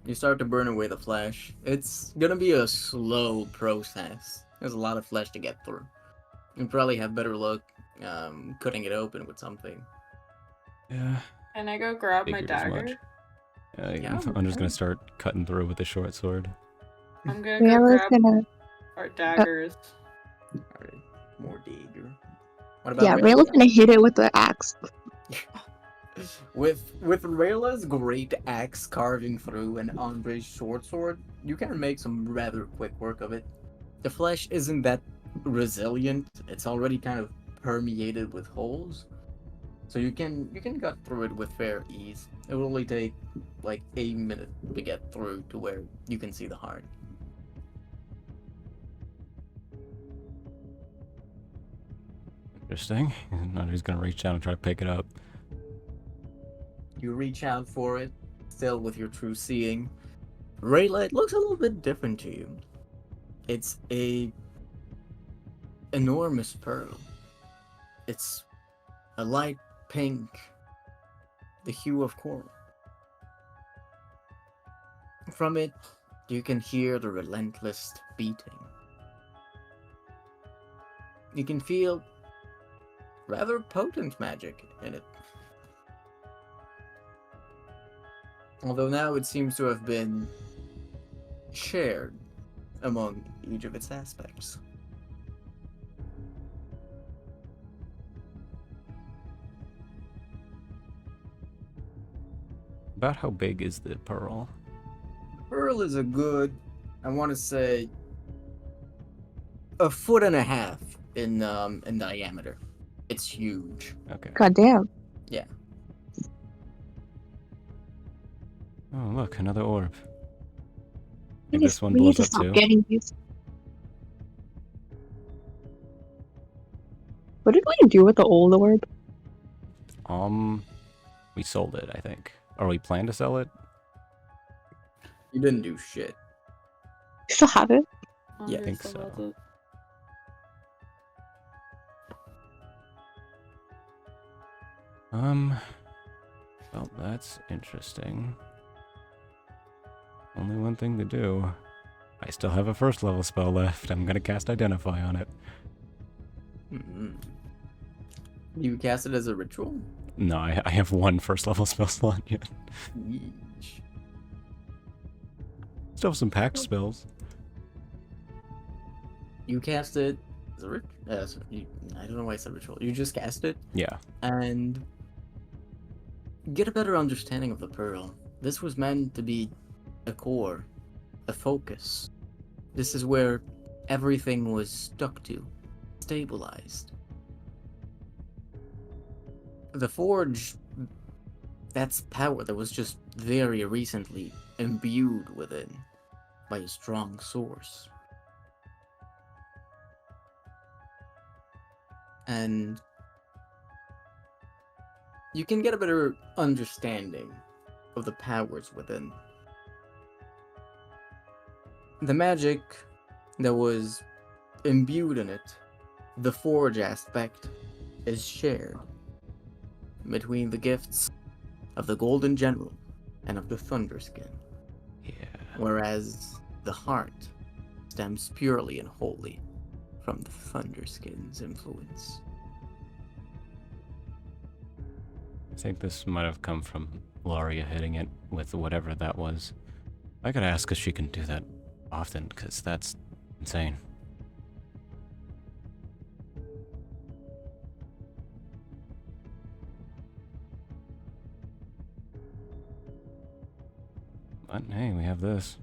You start to burn away the flesh. It's gonna be a slow process. There's a lot of flesh to get through. You probably have better luck cutting it open with something.
Yeah.
Can I go grab my
Figured as much.
dagger?
Yeah,
I'm just
okay.
gonna start cutting through with the short sword.
I'm gonna go
Rayla's
grab
gonna.
our daggers.
Alright, more dagger. What about
Yeah, Rayla's
Rayla?
gonna hit it with the axe.
With Rayla's great axe carving through and Andre's short sword, you can make some rather quick work of it. The flesh isn't that resilient; it's already kind of permeated with holes, so you can cut through it with fair ease. It will only take like a minute to get through to where you can see the heart.
Interesting. Now he's gonna reach down and try to pick it up.
You reach out for it, still with your true seeing. Rayla, it looks a little bit different to you. It's a enormous pearl. It's a light pink, the hue of coral. From it, you can hear the relentless beating. You can feel rather potent magic in it. Although now it seems to have been shared among each of its aspects.
About how big is the pearl?
Pearl is a good, I want to say, 1.5 feet in diameter. It's huge.
Okay.
Goddamn.
Yeah.
Oh, look, another orb.
We
Maybe
need,
this one
we need
blows
to
up
stop
too.
getting these. What did we do with the old orb?
We sold it, I think. Or we plan to sell it?
You didn't do shit.
You still have it?
Yeah, I
Andre
think
still
so.
has it.
Well, that's interesting. Only one thing to do. I still have a first level spell left. I'm gonna cast Identify on it.
Mm-hmm. You cast it as a ritual?
No, I have one first level spell slot yet.
Yeesh.
Still have some pack spells.
You cast it as a I don't know why I said ritual. You just cast it
Yeah.
and get a better understanding of the pearl. This was meant to be a core, a focus. This is where everything was stuck to, stabilized. The forge, that's power that was just very recently imbued within by a strong source. And you can get a better understanding of the powers within. The magic that was imbued in it, the forge aspect, is shared between the gifts of the Golden General and of the Thunderskin,
Yeah.
whereas the heart stems purely and wholly from the Thunderskin's influence.
I think this might have come from Laria hitting it with whatever that was. I gotta ask if she can do that often, because that's insane. But hey, we have this.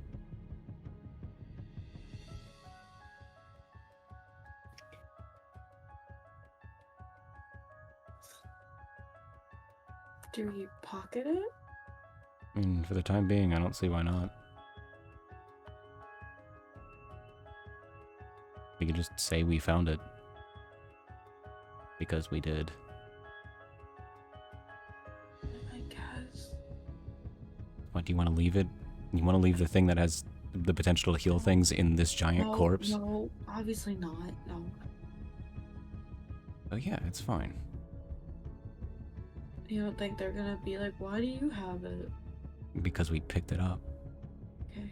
Do we pocket it?
I mean, for the time being, I don't see why not. We could just say we found it. Because we did.
I guess.
What, do you want to leave it? You want to leave the thing that has the potential to heal things in this giant corpse?
No, obviously not. No.
Oh yeah, it's fine.
You don't think they're gonna be like, why do you have it?
Because we picked it up.
Okay.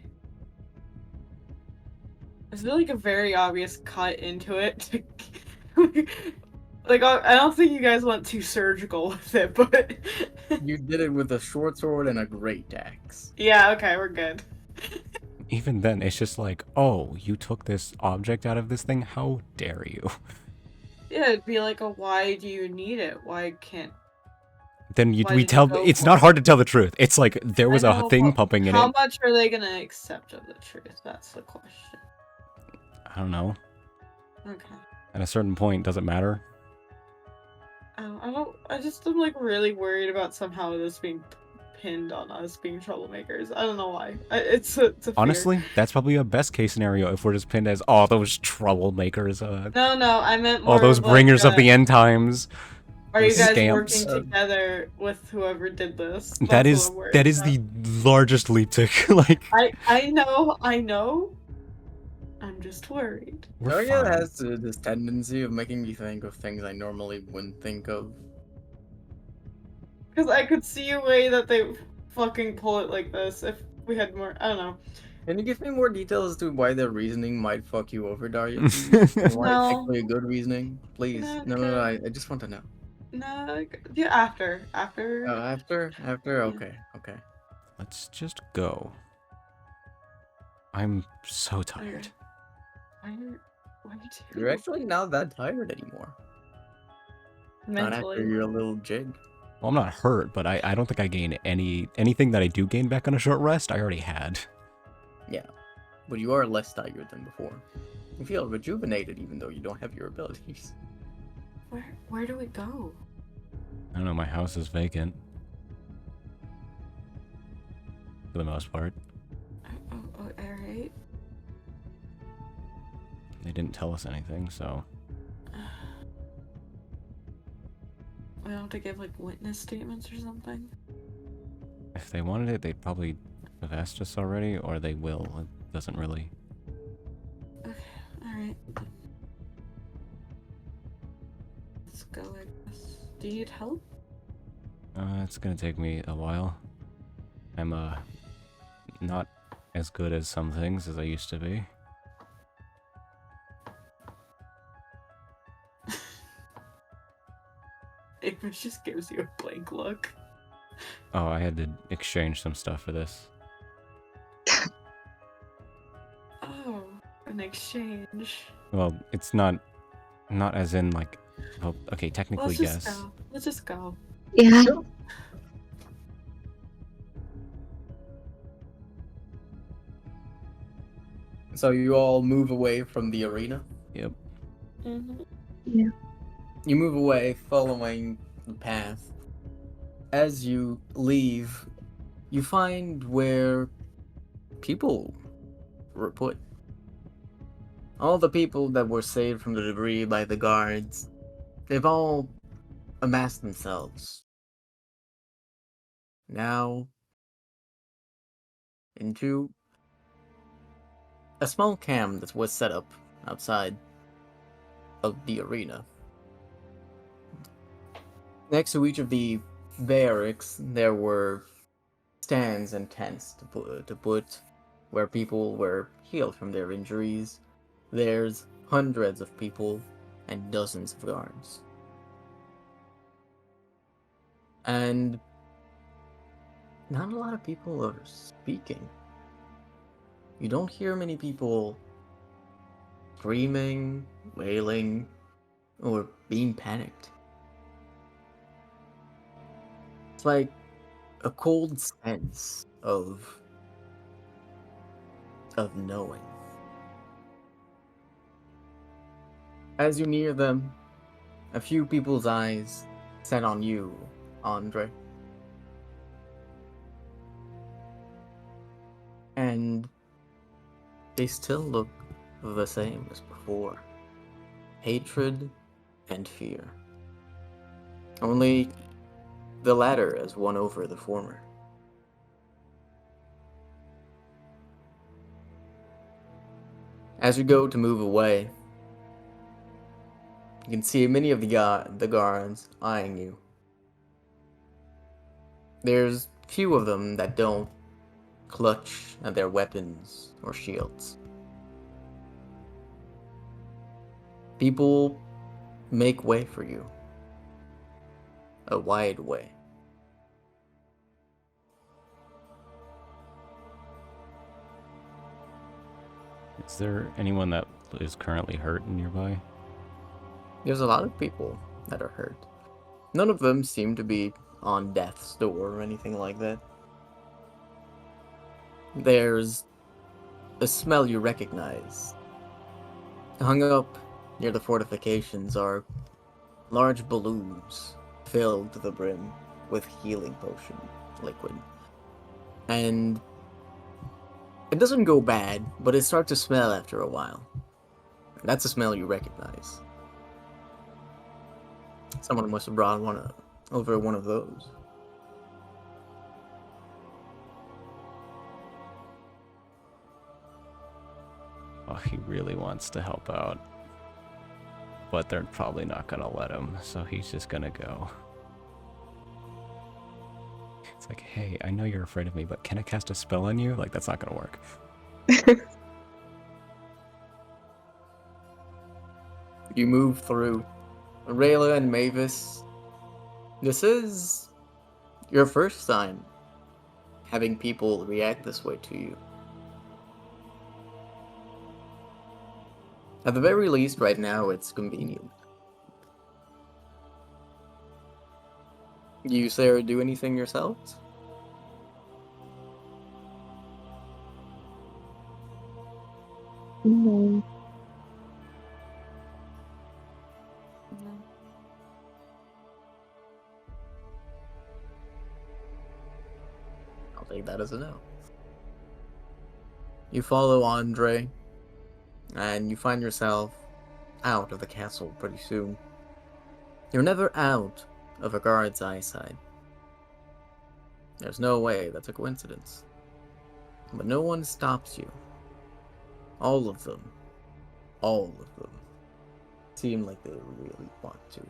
I feel like a very obvious cut into it. Like, I don't think you guys went too surgical with it, but
You did it with a short sword and a great axe.
Yeah, okay, we're good.
Even then, it's just like, oh, you took this object out of this thing? How dare you?
Yeah, it'd be like, why do you need it? Why
Then
why
we
did you
tell.
go
It's
for
not
it?
hard to tell the truth. It's like there
I
was a
know,
thing
but
pumping in
how
it.
much are they gonna accept of the truth? That's the question.
I don't know.
Okay.
At a certain point, does it matter?
I just am like really worried about somehow this being pinned on us being troublemakers. I don't know why. It's a fear.
Honestly, that's probably a best case scenario if we're just pinned as, oh, those troublemakers,
No, I meant
all
more
those
of like,
bringers of the end times,
are you
those
guys
scamps.
working together with whoever did this?
That
That's
is
what I'm worried
that is
about.
the largest leap to like.
I know. I'm just worried.
We're
Daria
fine.
has this tendency of making me think of things I normally wouldn't think of.
Because I could see a way that they fucking pull it like this if we had more. I don't know.
Can you give me more details as to why their reasoning might fuck you over, Daria, please? And why it's
No.
actually a good reasoning? Please. No, I just want to know.
No, yeah, after.
After? Okay.
Let's just go. I'm so tired.
Why do?
You're actually not that tired anymore. Not after
Mentally.
your little jig.
Well, I'm not hurt, but I don't think I gain anything that I do gain back on a short rest. I already had.
Yeah. But you are less tired than before. You feel rejuvenated even though you don't have your abilities.
Where do we go?
I don't know. My house is vacant for the most part.
Alright.
They didn't tell us anything, so
We don't have to give like witness statements or something.
if they wanted it, they'd probably have asked us already, or they will. It doesn't really.
Okay, alright. Let's go, I guess. Do you need help?
It's gonna take me a while. I'm not as good as some things as I used to be.
Ava just gives you a blank look.
Oh, I had to exchange some stuff for this.
Oh, an exchange.
Well, it's not as in like. Well, okay, technically
Let's just
yes.
go. Let's just go.
Yeah.
So you all move away from the arena?
Yep.
Mm-hmm.
Yeah.
You move away following the path. As you leave, you find where people were put. All the people that were saved from the debris by the guards, they've all amassed themselves. Now, into a small camp that was set up outside of the arena. Next to each of the barracks, there were stands and tents to put where people were healed from their injuries. There's hundreds of people and dozens of guards. And not a lot of people are speaking. You don't hear many people screaming, wailing, or being panicked. It's like a cold sense of knowing. As you near them, a few people's eyes set on you, Andre. And they still look the same as before. Hatred and fear. Only the latter has won over the former. As you go to move away, you can see many of the guards eyeing you. There's few of them that don't clutch at their weapons or shields. People make way for you. A wide way.
Is there anyone that is currently hurt nearby?
There's a lot of people that are hurt. None of them seem to be on death's door or anything like that. There's a smell you recognize. Hung up near the fortifications are large balloons filled to the brim with healing potion liquid. And it doesn't go bad, but it starts to smell after a while. That's a smell you recognize. Someone must have brought over one of those.
Oh, he really wants to help out. But they're probably not gonna let him, so he's just gonna go. It's like, hey, I know you're afraid of me, but can I cast a spell on you? Like, that's not gonna work.
You move through. Rayla and Mavis, this is your first time having people react this way to you. At the very least, right now, it's convenient. You, Sarah, do anything yourselves?
No.
No.
I'll take that as a no. You follow Andre, and you find yourself out of the castle pretty soon. You're never out of a guard's eyesight. There's no way that's a coincidence. But no one stops you. All of them seem like they really want to.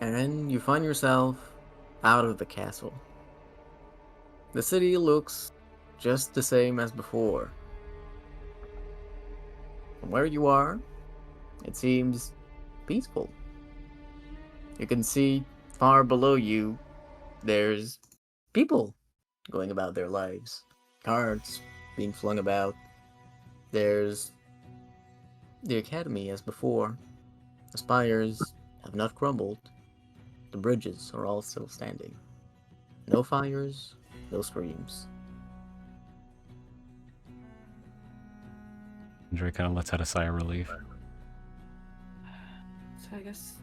And you find yourself out of the castle. The city looks just the same as before. From where you are, it seems peaceful. You can see far below you, there's people going about their lives. Cards being flung about. There's the academy as before. The spires have not crumbled. The bridges are all still standing. No fires, no screams.
Andre kind of lets out a sigh of relief.
So I guess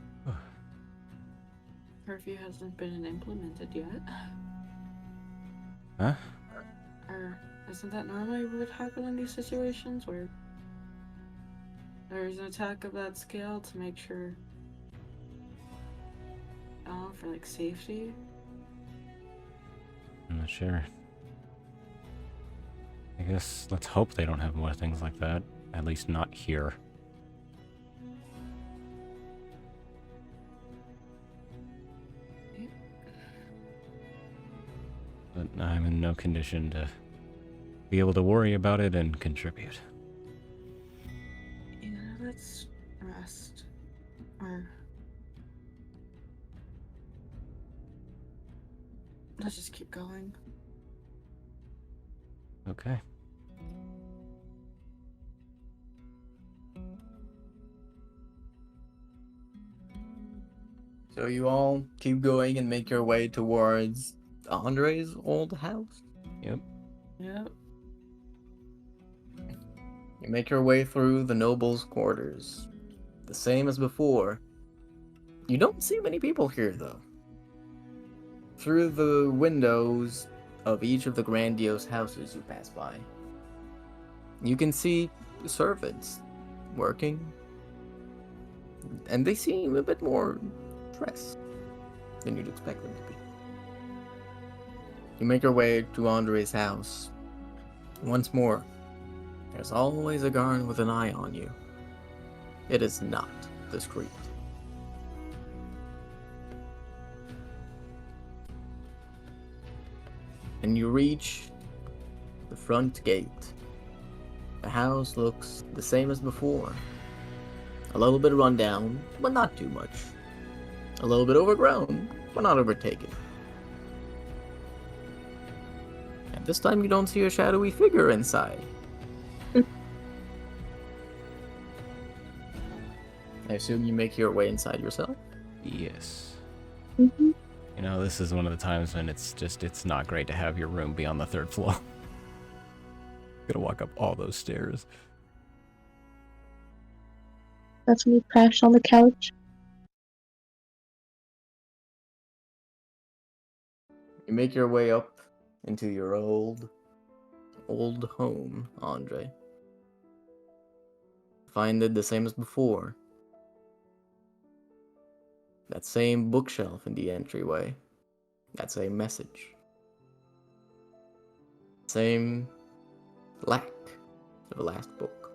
curfew hasn't been implemented yet.
Huh?
Or isn't that normally what would happen in these situations where there's an attack of that scale to make sure, for like safety?
I'm not sure. I guess let's hope they don't have more things like that. At least not here. But I'm in no condition to be able to worry about it and contribute.
Yeah, let's rest. Or let's just keep going.
Okay.
So you all keep going and make your way towards Andre's old house.
Yep.
Yep.
You make your way through the noble's quarters. The same as before. You don't see many people here, though. Through the windows of each of the grandiose houses you pass by, you can see servants working, and they seem a bit more dressed than you'd expect them to be. You make your way to Andre's house. Once more, there's always a guard with an eye on you. It is not discreet. And you reach the front gate. The house looks the same as before. A little bit run down, but not too much. A little bit overgrown, but not overtaken. This time you don't see a shadowy figure inside. I assume you make your way inside yourself?
Yes.
Mm-hmm.
You know, this is one of the times when it's not great to have your room be on the 3rd floor. Gotta walk up all those stairs.
That's when you crash on the couch.
You make your way up into your old home, Andre. Find it the same as before. That same bookshelf in the entryway. That same message. Same lack of the last book.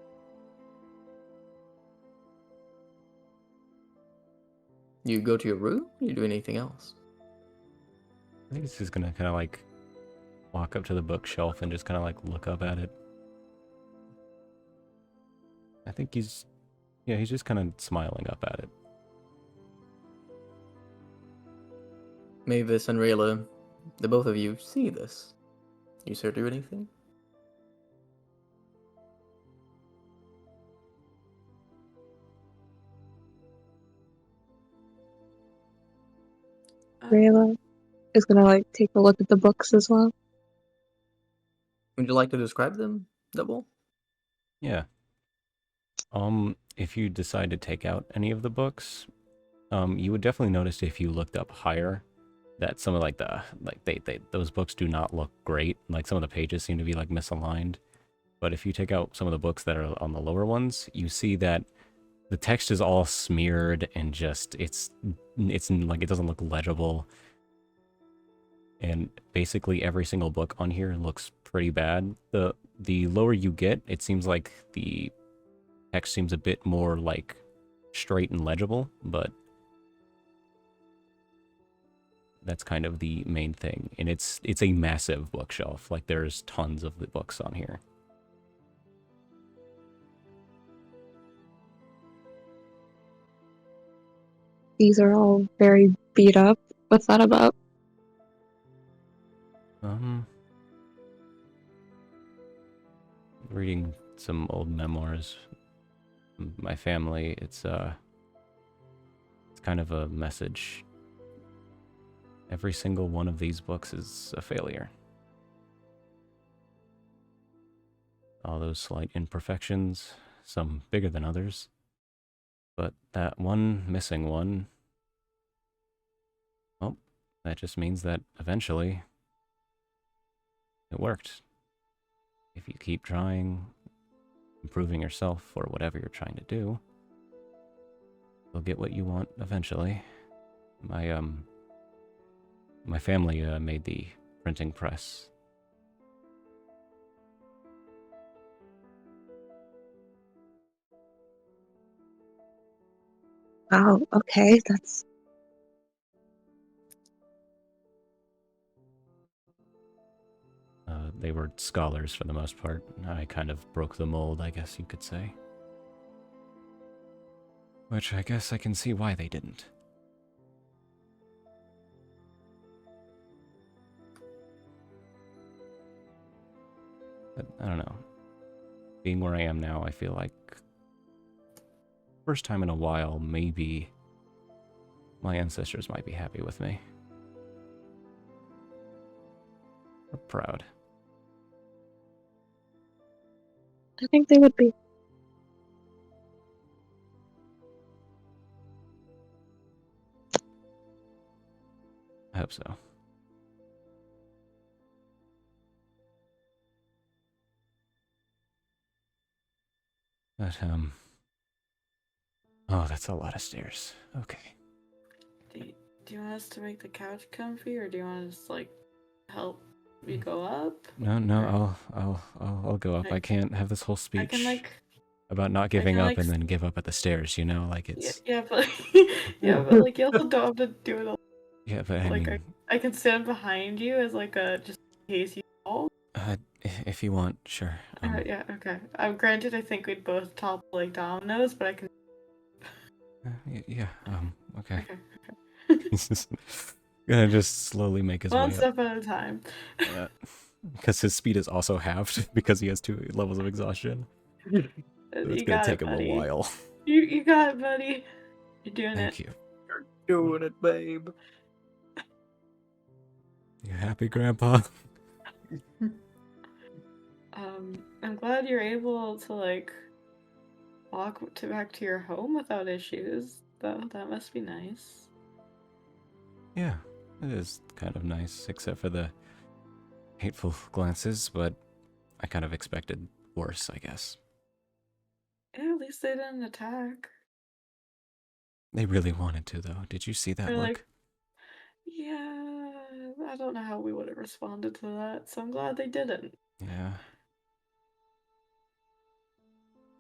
You go to your room? You do anything else?
I think he's just gonna kind of like walk up to the bookshelf and just kind of like look up at it. I think he's just kind of smiling up at it.
Mavis and Rayla, the both of you see this. You sir do anything?
Rayla is gonna like take a look at the books as well.
Would you like to describe them, Double?
Yeah. If you decide to take out any of the books, you would definitely notice if you looked up higher that some of those books do not look great. Like some of the pages seem to be like misaligned. But if you take out some of the books that are on the lower ones, you see that the text is all smeared and just it's like it doesn't look legible. And basically every single book on here looks pretty bad. The lower you get, it seems like the text seems a bit more like straight and legible, but that's kind of the main thing. And it's a massive bookshelf. Like there's tons of the books on here.
These are all very beat up. What's that about?
Reading some old memoirs. My family, it's kind of a message. Every single one of these books is a failure. All those slight imperfections, some bigger than others. But that one missing one, well, that just means that eventually it worked. If you keep trying, improving yourself or whatever you're trying to do, you'll get what you want eventually. My family made the printing press.
Wow, okay, that's
They were scholars for the most part. I kind of broke the mold, I guess you could say. Which I guess I can see why they didn't. But I don't know. Being where I am now, I feel like first time in a while, maybe my ancestors might be happy with me. Or proud.
I think they would be.
I hope so. But, oh, that's a lot of stairs. Okay.
Do you want us to make the couch comfy, or do you want us to like help me go up?
No, I'll go up. I can't have this whole
I
speech
can like
about not giving
can,
up
like,
and then give up at the stairs, you know? Like it's...
yeah, but but like you also don't have to do it.
Yeah, but I
Like
mean...
I can stand behind you as like a just in case you fall.
If you want, sure.
Yeah, okay. Granted, I think we'd both topple like dominoes, but I can.
Yeah, okay.
Okay.
He's just gonna just slowly make his
One
way
step at a time.
up. because his speed is also halved because he has 2 levels of exhaustion. So it's
You
gonna
got
take
it,
him a
buddy.
while.
You got it, buddy. You're doing
Thank
it.
you.
Doing it, babe.
You happy, Grandpa?
I'm glad you're able to like walk back to your home without issues. Though that must be nice.
Yeah, it is kind of nice, except for the hateful glances, but I kind of expected worse, I guess.
Yeah, at least they didn't attack.
They really wanted to, though. Did you see that
They're
look?
like, yeah, I don't know how we would have responded to that, so I'm glad they didn't.
Yeah.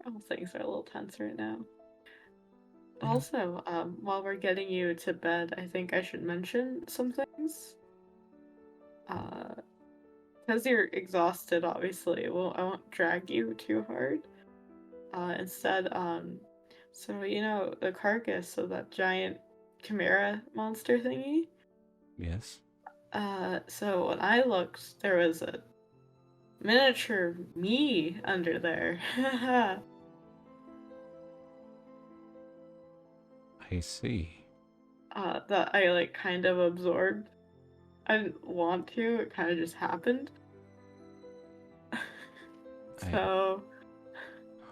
Oh, things are a little tense right now.
Yeah.
Also, while we're getting you to bed, I think I should mention some things. Because you're exhausted, obviously, well, I won't drag you too hard. Instead, so you know the carcass of that giant chimera monster thingy.
Yes.
So when I looked, there was a miniature me under there.
I see.
That I like kind of absorbed. I didn't want to, it kind of just happened. So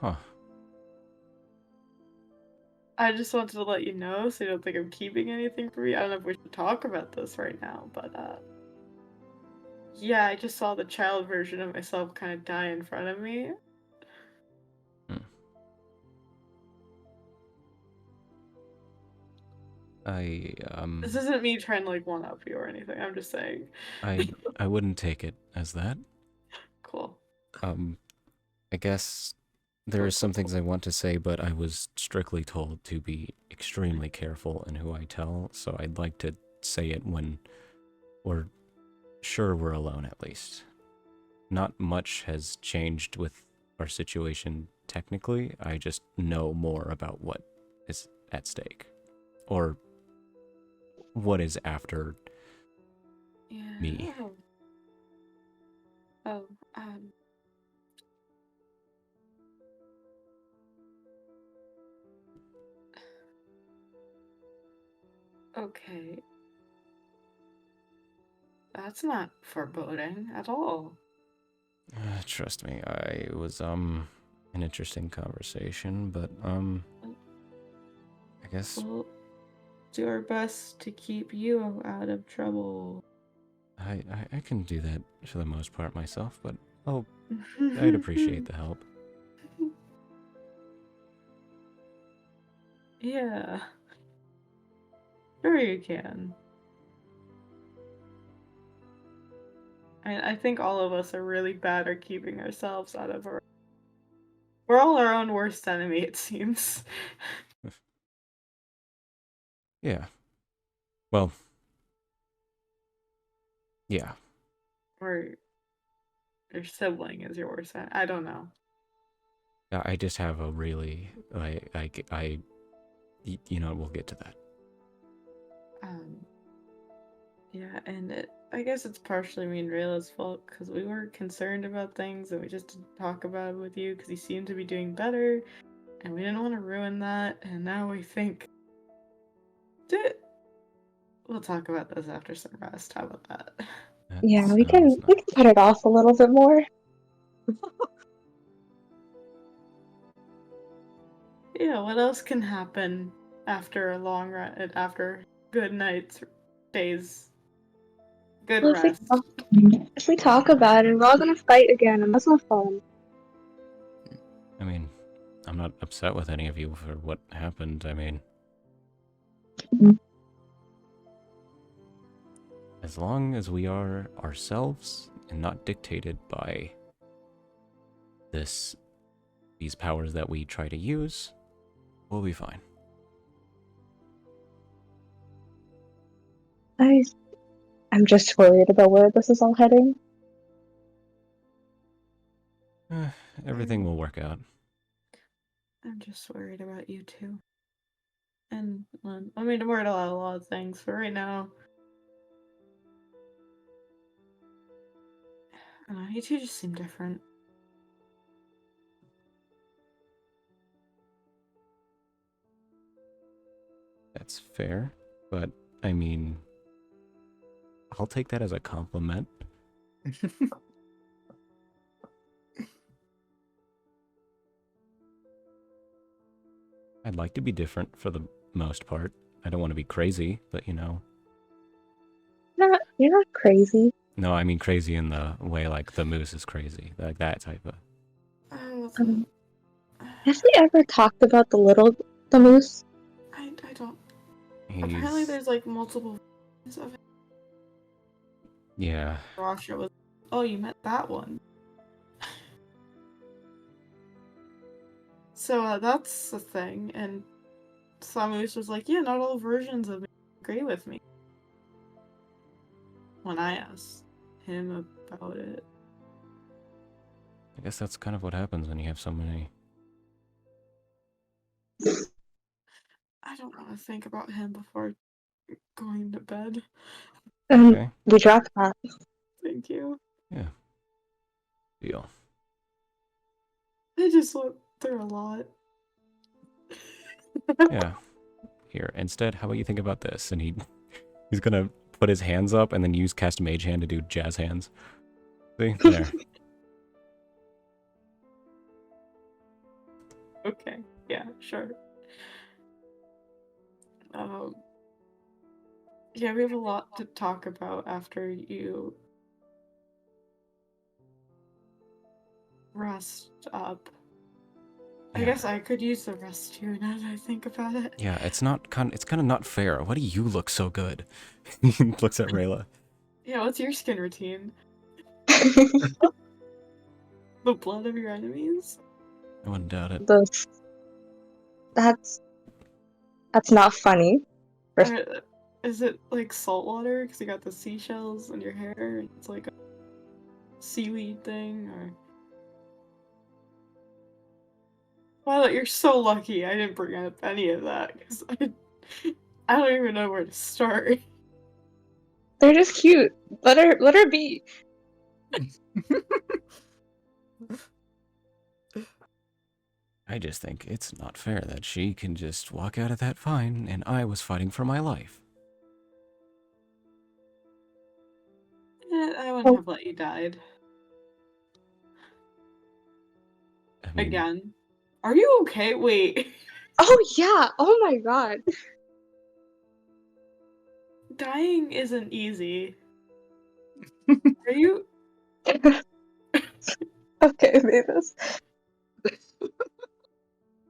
Huh.
I just wanted to let you know so you don't think I'm keeping anything from you. I don't know if we should talk about this right now, but yeah, I just saw the child version of myself kind of die in front of me. This isn't me trying to like one up you or anything. I'm just saying.
I wouldn't take it as that.
Cool.
I guess there are some things I want to say, but I was strictly told to be extremely careful in who I tell, so I'd like to say it when we're sure we're alone, at least. Not much has changed with our situation technically. I just know more about what is at stake, or what is after
Yeah.
me.
Oh, okay. That's not foreboding at all.
Trust me, it was an interesting conversation, but I guess
We'll do our best to keep you out of trouble.
I can do that for the most part myself, but I'd appreciate the help.
Yeah. Sure you can. I think all of us are really bad at keeping ourselves out of our... We're all our own worst enemy, it seems.
Yeah. Well, yeah.
Or your sibling is your worst enemy. I don't know.
I just have a really you know, we'll get to that.
Yeah, and I guess it's partially me and Rayla's fault because we were concerned about things and we just didn't talk about it with you because he seemed to be doing better and we didn't want to ruin that. And now we think, we'll talk about this after some rest. How about that?
Yeah, we can cut it off a little bit more.
Yeah, what else can happen after a long run, after good nights, days, good
Well,
rest?
if we talk about it, we're all gonna fight again, and that's not fun.
I mean, I'm not upset with any of you for what happened. I mean, as long as we are ourselves and not dictated by these powers that we try to use, we'll be fine.
I'm just worried about where this is all heading.
Everything will work out.
I'm just worried about you too. And I mean, I'm worried about a lot of things, but right now, I don't know, you two just seem different.
That's fair, but I mean, I'll take that as a compliment. I'd like to be different for the most part. I don't want to be crazy, but you know.
You're not crazy.
No, I mean crazy in the way like the moose is crazy, like that type of.
Oh,
Have we ever talked about the moose?
I don't. Apparently,
He's
there's like multiple versions of it.
yeah.
Rasha was. Oh, you met that one. So that's the thing, and Samus was like, "Yeah, not all versions of me agree with me." When I asked him about it,
I guess that's kind of what happens when you have so many.
I don't want to think about him before going to bed.
Okay.
We dropped that.
Thank you.
Yeah. Deal.
I just went through a lot.
Yeah. Here. Instead, how about you think about this? And he's gonna put his hands up and then use cast mage hand to do jazz hands. See? There.
Okay. Yeah, sure. Um, yeah, we have a lot to talk about after you rest up. I
Yeah.
guess I could use the rest too now that I think about it.
Yeah, it's kind of not fair. Why do you look so good? He looks at Rayla.
Yeah, what's your skin routine? The blood of your enemies?
I wouldn't doubt it.
That's not funny.
Or is it like salt water because you got the seashells in your hair and it's like a seaweed thing? Or Violet, you're so lucky I didn't bring up any of that because I don't even know where to start.
They're just cute. Let her be.
I just think it's not fair that she can just walk out of that fine and I was fighting for my life.
I wouldn't have let you die.
I mean,
Again. Are you okay? Wait.
Oh yeah. Oh my god.
Dying isn't easy. Are you?
Okay, Mavis.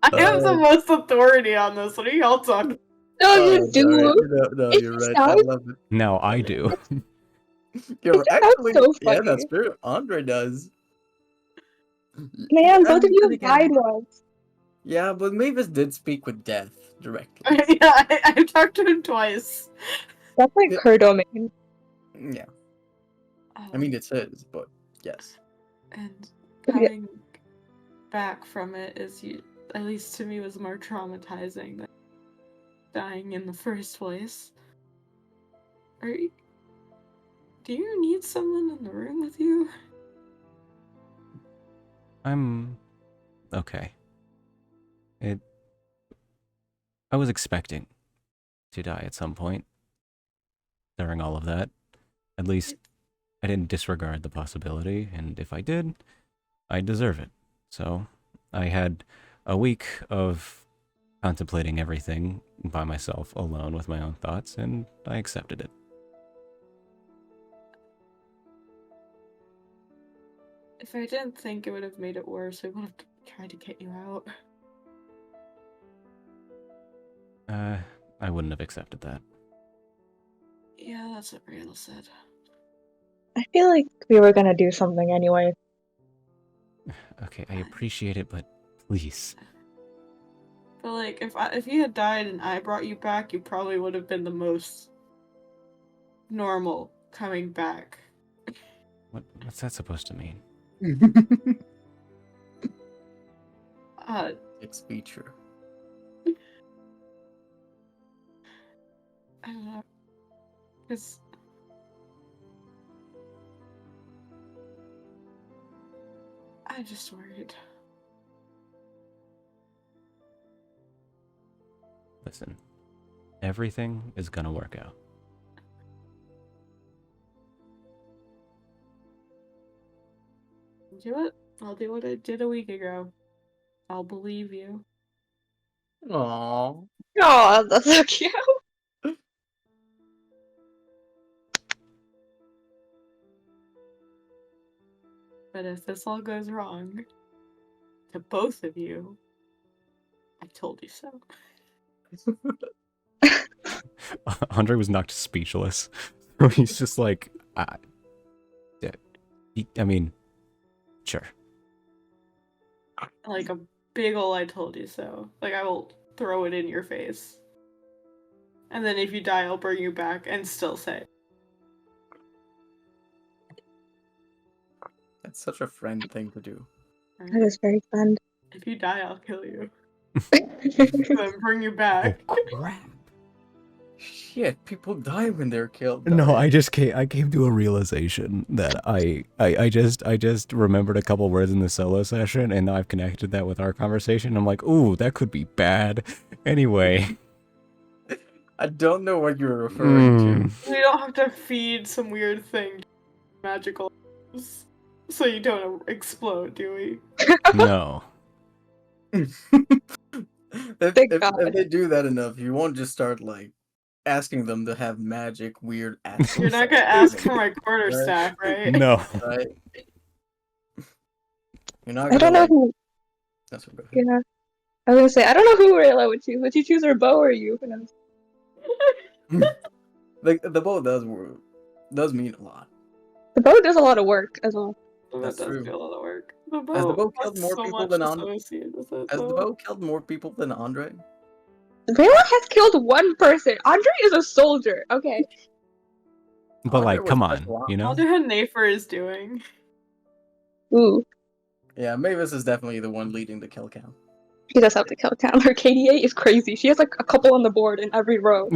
I have the most authority on this. What are y'all talking?
No,
Oh,
you do.
sorry. No,
It
you're
just
right. I
sounds,
love it.
now I do.
You're
it
actually,
sounds so
yeah,
funny.
that's true. Andre does.
Man, both of
And
you
then
have
again,
died once.
yeah, but Mavis did speak with death directly.
Yeah, I've talked to him twice.
That's like
Yeah.
her domain.
Yeah, I mean it's his, but yes.
And
Yeah.
coming back from it is, at least to me, was more traumatizing than dying in the first place. Do you need someone in the room with you?
I'm okay. I was expecting to die at some point during all of that. At least I didn't disregard the possibility, and if I did, I deserve it. So I had a week of contemplating everything by myself, alone with my own thoughts, and I accepted it.
If I didn't think it would have made it worse, I would have tried to get you out.
I wouldn't have accepted that.
Yeah, that's what Rayla said.
I feel like we were gonna do something anyway.
Okay, I appreciate it, but please.
But like, if you had died and I brought you back, you probably would have been the most normal coming back.
What's that supposed to mean?
Next feature.
I don't know, because I just worried.
Listen, everything is gonna work out.
Do it. I'll do what I did a week ago. I'll believe you.
Aww.
Oh, that's so cute.
But if this all goes wrong, to both of you, I told you so.
Andre was knocked speechless. He's just like, I mean, sure.
Like a big ol' I told you so. Like I will throw it in your face. And then if you die, I'll bring you back and still say.
That's such a friend thing to do.
Right?
That is very fun.
If you die, I'll kill you. Then bring you back.
Oh, crap.
Shit, people die when they're killed.
No,
Dari.
I came to a realization that I just remembered a couple words in the solo session, and now I've connected that with our conversation. I'm like, ooh, that could be bad. Anyway.
I don't know what you're referring to.
We don't have to feed some weird thing magical so you don't explode, do we?
No.
if,
Thank
if
God.
they do that enough, you won't just start like asking them to have magic, weird actual
You're not gonna
sex,
ask for my quarterstaff, right?
No.
right? You're not
I
gonna
don't know
like.
who.
That's what.
Yeah. I was gonna say I don't know who Rayla would choose. Would you choose her bow or you? Who knows?
Like the bow does mean a lot.
The bow does a lot of work as well.
That
That's
does
true.
feel a lot of work.
Has the bow
has
killed more
so
people
much
than Andre?
associated with it,
Has the
though.
bow killed more people than Andre?
Rayla has killed one person. Andre is a soldier. Okay.
But
Andre
like,
was
come on,
special ops.
you
I
know?
wonder how Nafer is doing.
Ooh.
Yeah, Mavis is definitely the one leading the kill count.
She does have to kill count. Her KDA is crazy. She has like a couple on the board in every row.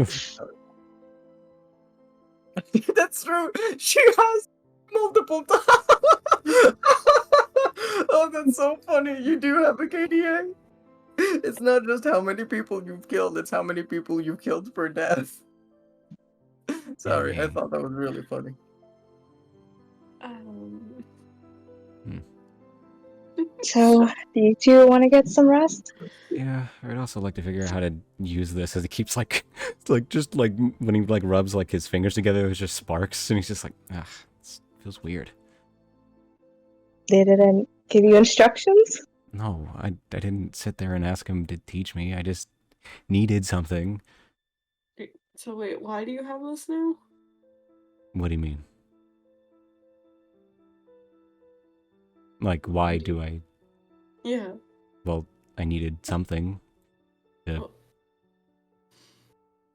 That's true. She has multiple times. Oh, that's so funny. You do have a KDA. It's not just how many people you've killed, it's how many people you've killed per death. Sorry, I
mean-
thought that was really funny.
So, do you two want to get some rest?
Yeah, I'd also like to figure out how to use this, as it keeps like, it's like just like when he like rubs like his fingers together, there's just sparks, and he's just like, ugh, it feels weird.
They didn't give you instructions?
No, I didn't sit there and ask him to teach me. I just needed something.
So wait, why do you have this now?
What do you mean? Like, why do I?
Yeah.
Well, I needed something.
To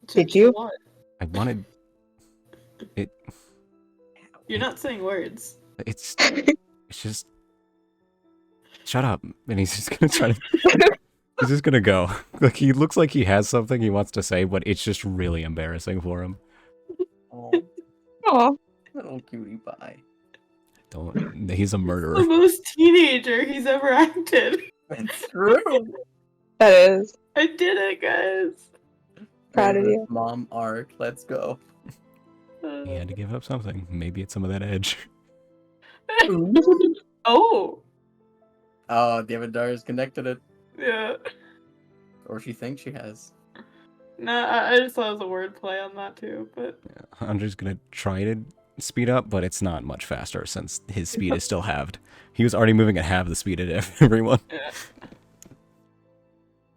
Did you?
What?
I wanted it.
You're not saying words.
It's just. Shut up. And he's just gonna try to. He's just gonna go. Like, he looks like he has something he wants to say, but it's just really embarrassing for him.
Oh,
Aw.
little cutie pie.
Don't. He's a
The
murderer.
most teenager he's ever acted.
It's true.
That is.
I did it, guys.
Proud of
Mavis
you.
Mom arc. Let's go.
He had to give up something. Maybe it's some of that edge.
Oh,
Oh, Devadari's connected it.
yeah.
Or she thinks she has.
Nah, I just thought it was a wordplay on that too, but
Andre's gonna try to speed up, but it's not much faster since his speed is still halved. He was already moving at half the speed of everyone.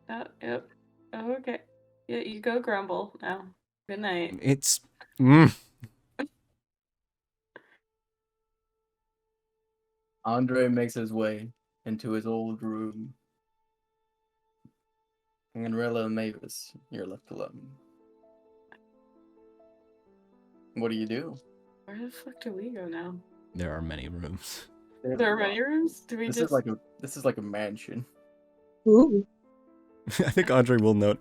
yeah. Yep. Oh, okay. Yeah, you go grumble now. Good night.
It's.
Andre makes his way into his old room. And Rilla and Mavis, you're left alone. What do you do?
Where the fuck do we go now?
There are many rooms.
There are many rooms? Do we
This
just...
is like a mansion.
Ooh.
I think Andre will note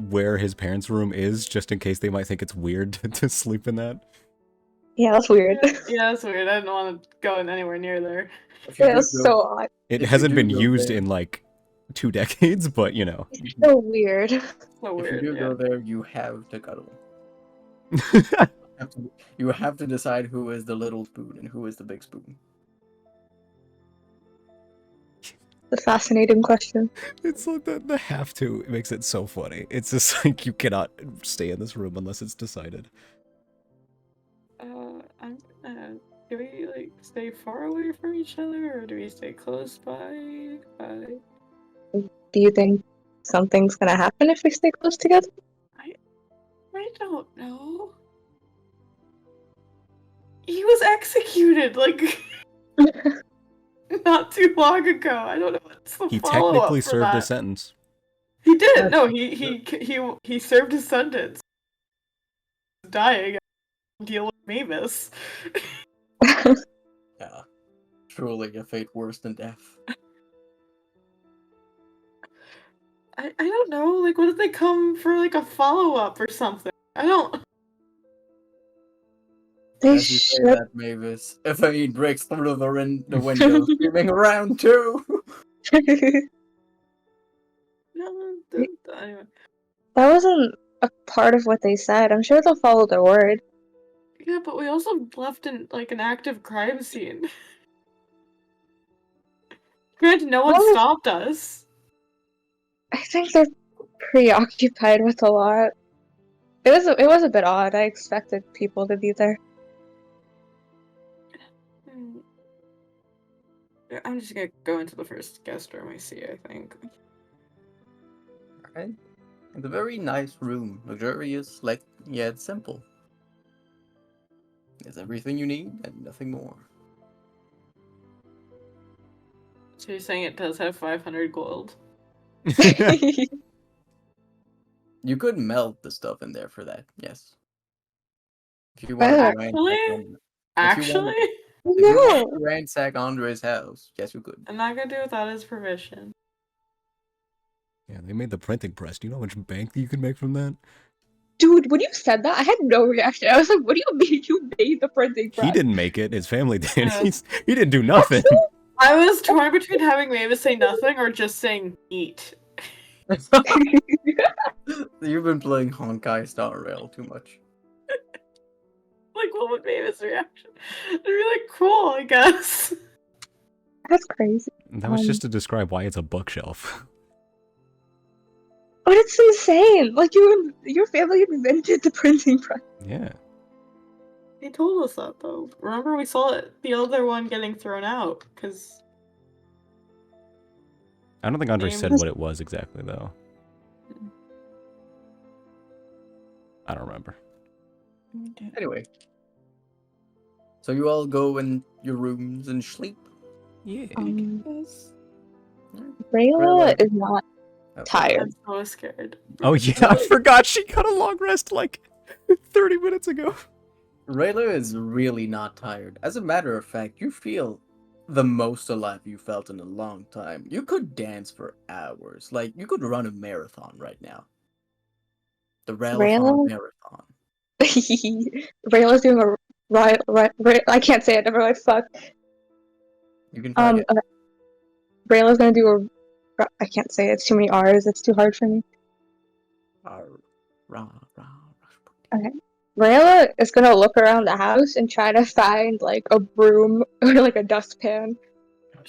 where his parents' room is, just in case they might think it's weird to sleep in that.
Yeah, that's weird.
Yeah, that's weird. I didn't want to go anywhere near there.
If you
Yeah,
do
it's
go,
so odd.
It
if you
hasn't
do
been
go
used
there,
in like 2 decades, but you know.
It's so weird.
So
if you
weird.
do
Yeah.
go there, you have to cuddle. You have to decide who is the little spoon and who is the big spoon.
The fascinating question.
It's like the have to. It makes it so funny. It's just like you cannot stay in this room unless it's decided.
I'm. Do we like stay far away from each other, or do we stay close by?
Do you think something's gonna happen if we stay close together?
I don't know. He was executed like not too long ago. I don't know what's the
He
follow
technically
up for
served
that.
his sentence.
He did. No, he served his sentence. Dying. Deal with Mavis.
Yeah, truly a fate worse than death.
I don't know. Like, what if they come for like a follow up or something? I don't.
They
As you say
should.
that, Mavis, Fate breaks through the window, screaming around too.
No, anyway.
That wasn't a part of what they said. I'm sure they'll follow their word.
Yeah, but we also left in like an active crime scene. Granted, no one
Well,
stopped us.
I think they're preoccupied with a lot. It was a bit odd. I expected people to be there.
I'm just gonna go into the first guest room I see, I think.
Alright. It's a very nice room, luxurious, like yet simple. It's everything you need and nothing more.
So you're saying it does have 500 gold?
You could melt the stuff in there for that, yes. If you
Well,
wanted to
Actually?
if you wanted
No.
to ransack Andre's house, yes you could.
I'm not gonna do it without his permission.
Yeah, they made the printing press. Do you know how much bank you can make from that?
Dude, when you said that, I had no reaction. I was like, what do you mean you made the printing press?
He didn't make it. His family did.
Yeah.
He didn't do nothing.
I was torn between having Mavis say nothing or just saying eat.
You've been playing Honkai Star Rail too much.
Like, what would Mavis' reaction? I'd be like, cool, I guess.
That's crazy.
That was just to describe why it's a bookshelf.
But it's insane. Like your family invented the printing press.
Yeah.
He told us that, though. Remember, we saw it, the other one getting thrown out, because...
I don't think Andre said
Names-
what it was exactly, though. I don't remember.
Anyway. So you all go in your rooms and sleep?
Yeah.
Yes.
Rayla is not
Okay.
tired.
I'm so scared.
Oh, yeah, I forgot she got a long rest like 30 minutes ago.
Rayla is really not tired. As a matter of fact, you feel the most alive you felt in a long time. You could dance for hours. Like, you could run a marathon right now. The Raylathon
Rayla?
Marathon.
Rayla's doing a I can't say it. Never mind. Fuck.
You can try it.
Okay. Rayla's gonna do a. I can't say it. It's too many R's. It's too hard for me. Okay. Rayla is gonna look around the house and try to find like a broom or like a dustpan.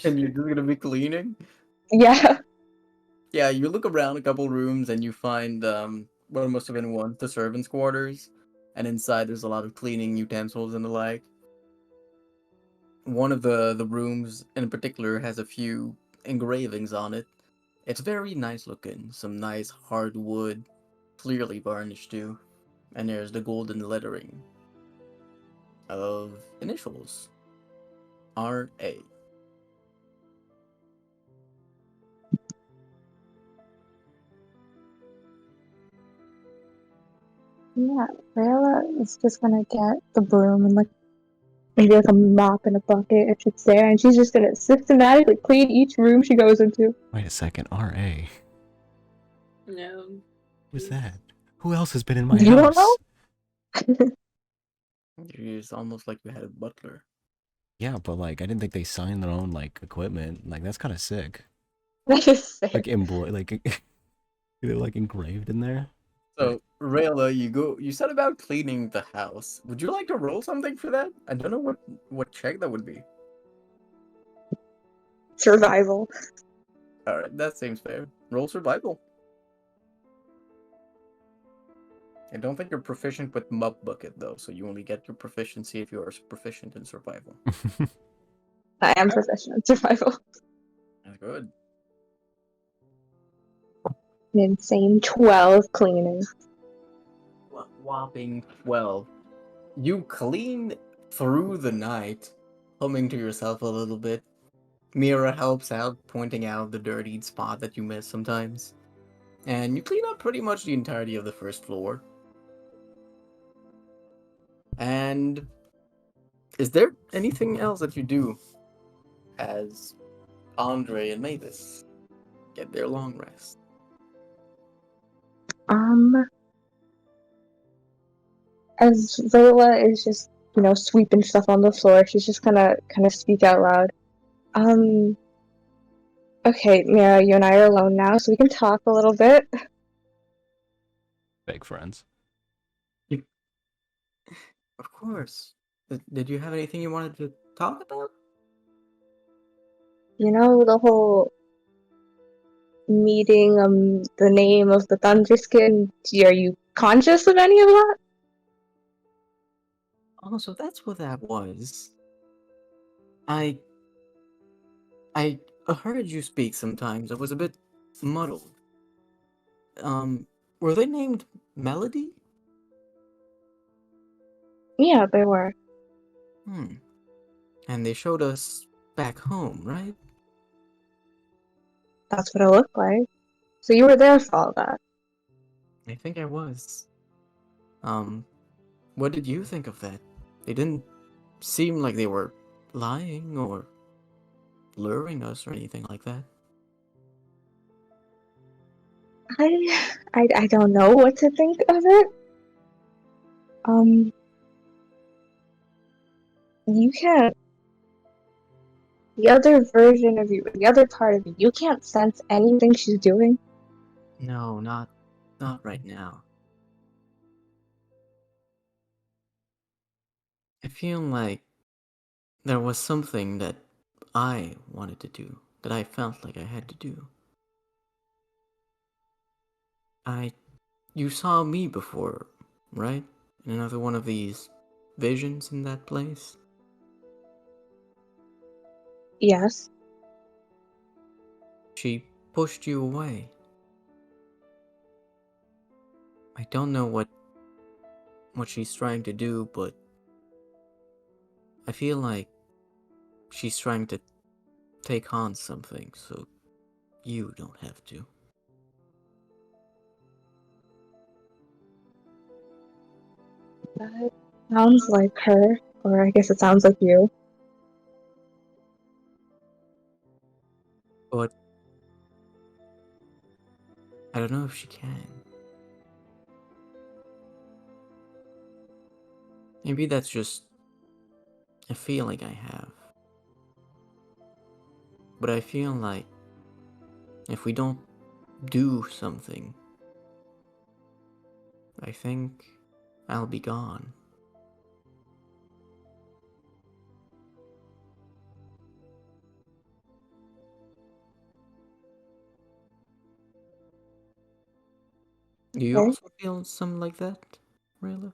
And you're just gonna be cleaning?
Yeah.
Yeah, you look around a couple rooms and you find what must have been one, the servants' quarters. And inside there's a lot of cleaning utensils and the like. One of the rooms in particular has a few engravings on it. It's very nice looking. Some nice hardwood, clearly varnished too. And there's the golden lettering of initials. R.A.
Yeah. Rayla is just gonna get the broom and like maybe like a mop and a bucket if it's there, and she's just gonna systematically clean each room she goes into.
Wait a second, R.A.
No.
Who's that? Who else has been in my
You don't
house?
know?
It's almost like you had a butler.
Yeah, but like I didn't think they signed their own like equipment. Like that's kind of sick.
That is
Like
sick.
like they're like engraved in there. Right.
So, Rayla, you said about cleaning the house. Would you like to roll something for that? I don't know what check that would be.
Survival.
Alright, that seems fair. Roll survival. I don't think you're proficient with Mop Bucket though, so you only get your proficiency if you are proficient in survival.
I am proficient in survival.
That's good.
An insane 12 cleaning.
Whopping 12. You clean through the night, humming to yourself a little bit. Mira helps out, pointing out the dirtied spot that you miss sometimes. And you clean up pretty much the entirety of the first floor. And is there anything else that you do as Andre and Mavis get their long rest?
As Layla is just, sweeping stuff on the floor, she's just gonna kind of speak out loud. Okay, Mira, you and I are alone now, so we can talk a little bit.
Fake friends.
Of course. Did you have anything you wanted to talk about?
You know, the whole meeting, the name of the Thunderskin, are you conscious of any of that?
Oh, so that's what that was. I heard you speak sometimes. I was a bit muddled. Were they named Melody?
Yeah, they were.
And they showed us back home, right?
That's what it looked like. So you were there for all that.
I think I was. What did you think of that? They didn't seem like they were lying or luring us or anything like that.
I don't know what to think of it. You can't. The other version of you, the other part of you can't sense anything she's doing.
No, not right now. I feel like there was something that I wanted to do, that I felt like I had to do. You saw me before, right? In another one of these visions in that place?
Yes.
She pushed you away. I don't know what she's trying to do, but I feel like she's trying to take on something so you don't have to.
That sounds like her, or I guess it sounds like you.
But I don't know if she can. Maybe that's just a feeling I have. But I feel like if we don't do something, I think I'll be gone. Do you
Okay.
also feel something like that, Rayla?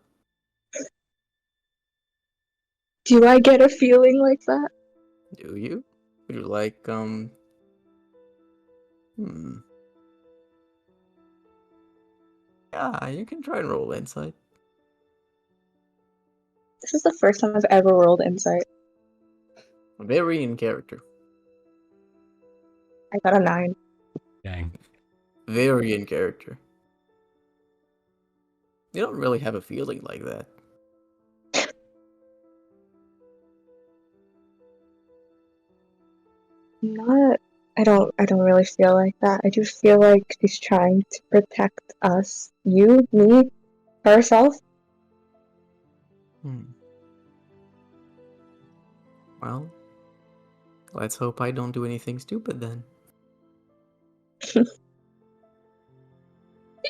Do I get a feeling like that?
Do you? Would you like, Yeah, you can try and roll insight.
This is the first time I've ever rolled insight.
Very in character.
I got a 9.
Dang.
Very in character. You don't really have a feeling like that.
Not. I don't really feel like that. I just feel like she's trying to protect us. You, me, herself.
Well, let's hope I don't do anything stupid then.
You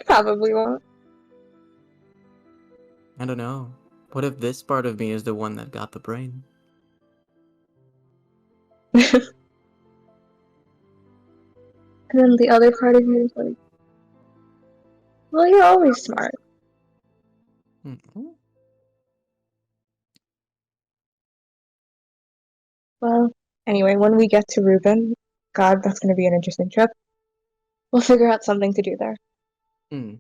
probably won't.
I don't know. What if this part of me is the one that got the brain?
And then the other part of me is like, well, you're always smart.
Mhm.
Well, anyway, when we get to Reuben, God, that's going to be an interesting trip. We'll figure out something to do there.
Hmm.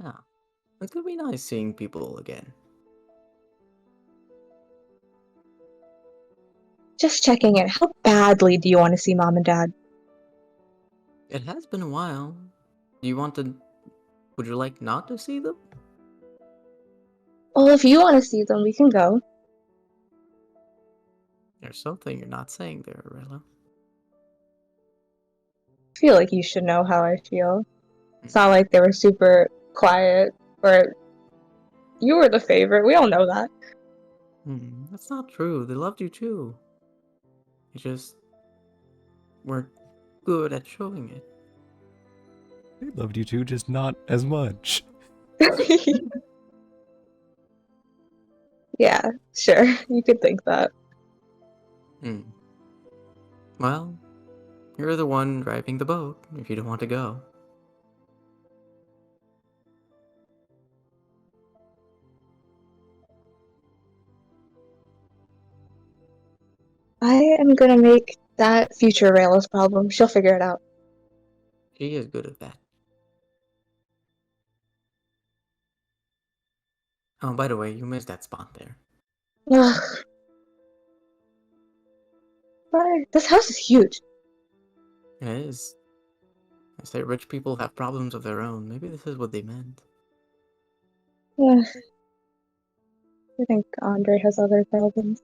Yeah. It could be nice seeing people again.
Just checking in. How badly do you want to see Mom and Dad?
It has been a while. Do you want to... Would you like not to see them?
Well, if you want to see them, we can go.
There's something you're not saying there, Arella.
I feel like you should know how I feel. It's not like they were super quiet, or you were the favorite. We all know that.
That's not true. They loved you too. You just weren't good at showing it.
They loved you too, just not as much.
Yeah, sure. You could think that.
Well, you're the one driving the boat if you don't want to go.
I am gonna make that future Rayla's problem. She'll figure it out.
She is good at that. Oh, by the way, you missed that spot there.
Ugh. But this house is huge.
It is. I say rich people have problems of their own. Maybe this is what they meant.
Ugh. I think Andre has other problems.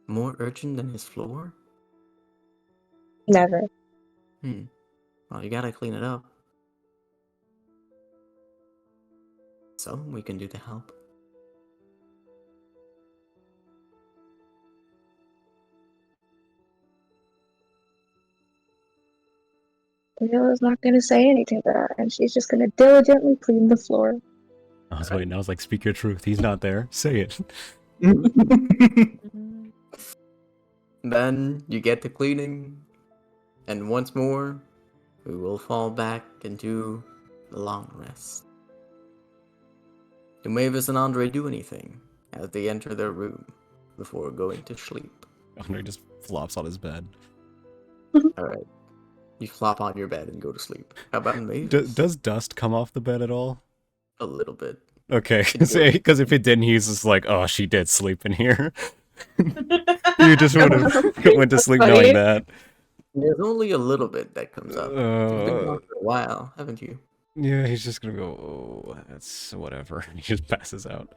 More urgent than his floor?
Never.
Well, you gotta clean it up. So, we can do to help.
Rayla's not gonna say anything to her, and she's just gonna diligently clean the floor.
I was waiting, I was like, speak your truth. He's not there. Say it.
Then you get to cleaning, and once more, we will fall back into the long rest. Do Mavis and Andre do anything as they enter their room before going to sleep?
Andre just flops on his bed.
Alright. You flop on your bed and go to sleep. How about Mavis?
Does dust come off the bed at all?
A little bit.
Okay,
It will.
because if it didn't, he's just like, oh, she did sleep in here. You just would have went to
That's
sleep
funny.
knowing that.
There's only a little bit that comes up. You've been gone for a while, haven't you?
Yeah, he's just gonna go, oh, that's whatever. And he just passes out.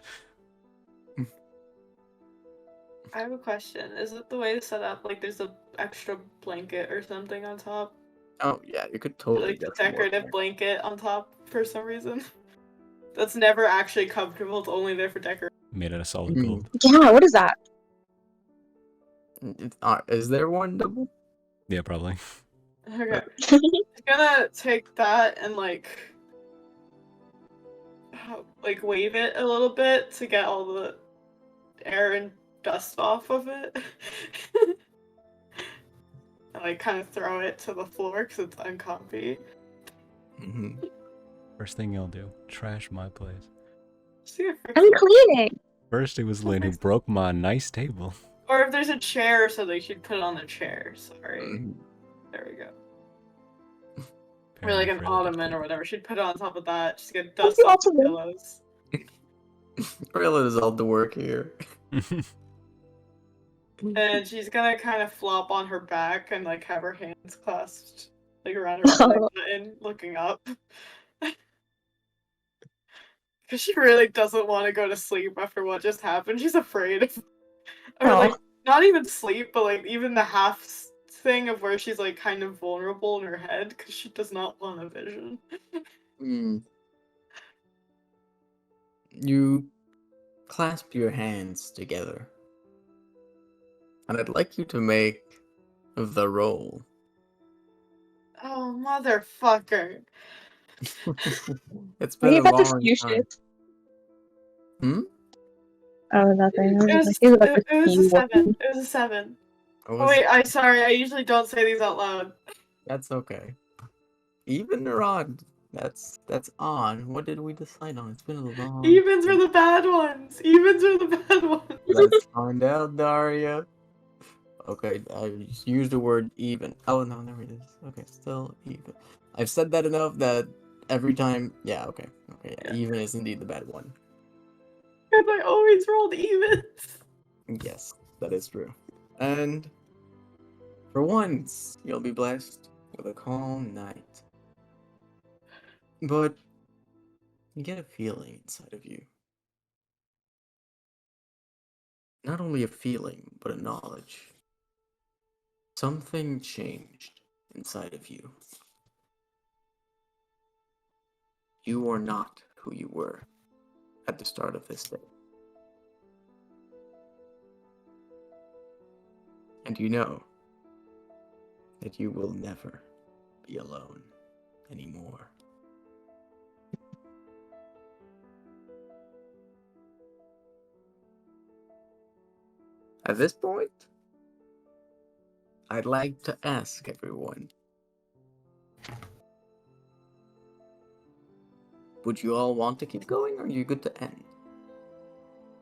I have a question. Is it the way to set up, like, there's a extra blanket or something on top?
Oh, yeah, you could totally
Like, the
get some more
decorative
there.
blanket on top for some reason? That's never actually comfortable, it's only there for decoration.
Made out of solid gold.
Yeah, what is that?
Is there one double?
Yeah, probably.
Okay. I'm gonna take that and, like, wave it a little bit to get all the air and dust off of it. And, like, kind of throw it to the floor because it's uncomfy.
First thing you'll do, trash my place.
See if
I'm cleaning.
First it was Lynn who broke my nice table.
Or if there's a chair, so they should put it on the chair. Sorry. There we go. Or like an ottoman or whatever. She'd put it on top of that. Just get dust
the
off the
ottoman?
pillows.
Rayla does all the work here.
And she's gonna kind of flop on her back and like have her hands clasped like around her belly button, looking up. Because she really doesn't want to go to sleep after what just happened. She's afraid of, or like not even sleep, but like even the half thing of where she's like kind of vulnerable in her head because she does not want a vision.
You clasp your hands together. And I'd like you to make the roll.
Oh, motherfucker.
It's
Are you
been a
about to
long
spew
time.
shit?
Hmm?
Oh, nothing. I
It
was
was,
like, he's about
it,
to
it was a
spew
7.
one.
It was a 7.
What
Oh,
was-
wait, sorry, I usually don't say these out loud.
That's okay. Even or odd? That's on. What did we decide on? It's been a long.
Evens are the bad ones. Evens are the bad ones.
Let's find out, Daria. Okay, I just used the word even. Oh no, there it is. Okay, still even. I've said that enough that every time. Yeah, okay, okay. Yeah,
Yeah.
even is indeed the bad one.
And I always rolled evens.
Yes, that is true. And for once, you'll be blessed with a calm night. But you get a feeling inside of you. Not only a feeling, but a knowledge. Something changed inside of you. You are not who you were at the start of this day. And you know that you will never be alone anymore. At this point, I'd like to ask everyone, would you all want to keep going, or are you good to end?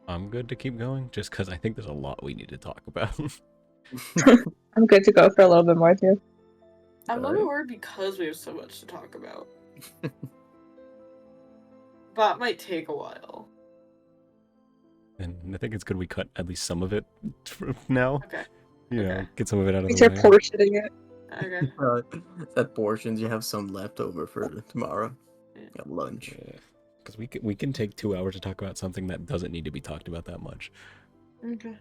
I'm good to keep going, just because I think there's a lot we need to talk about.
I'm good to go for a little bit more too.
I'm a little
Sorry?
worried because we have so much to talk about. That might take a while.
And I think it's good we cut at least some of it now.
Okay.
You know,
Okay.
get some of it out of
Thanks
the
for
way.
portioning it.
Okay.
That portions, you have some left over for tomorrow.
Yeah.
At lunch.
Because we can take 2 hours to talk about something that doesn't need to be talked about that much.
Okay.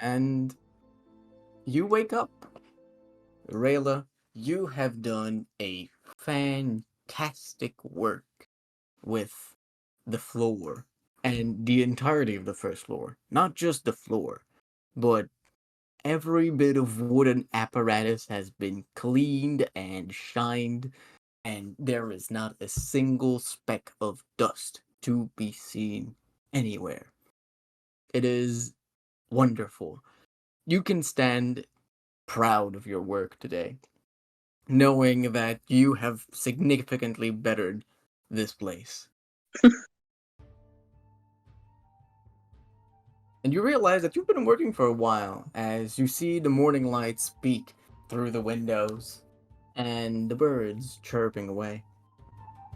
And you wake up. Rayla, you have done a fantastic work with the floor and the entirety of the first floor. Not just the floor, but every bit of wooden apparatus has been cleaned and shined, and there is not a single speck of dust to be seen anywhere. It is wonderful. You can stand proud of your work today, knowing that you have significantly bettered this place. And you realize that you've been working for a while as you see the morning lights peek through the windows and the birds chirping away.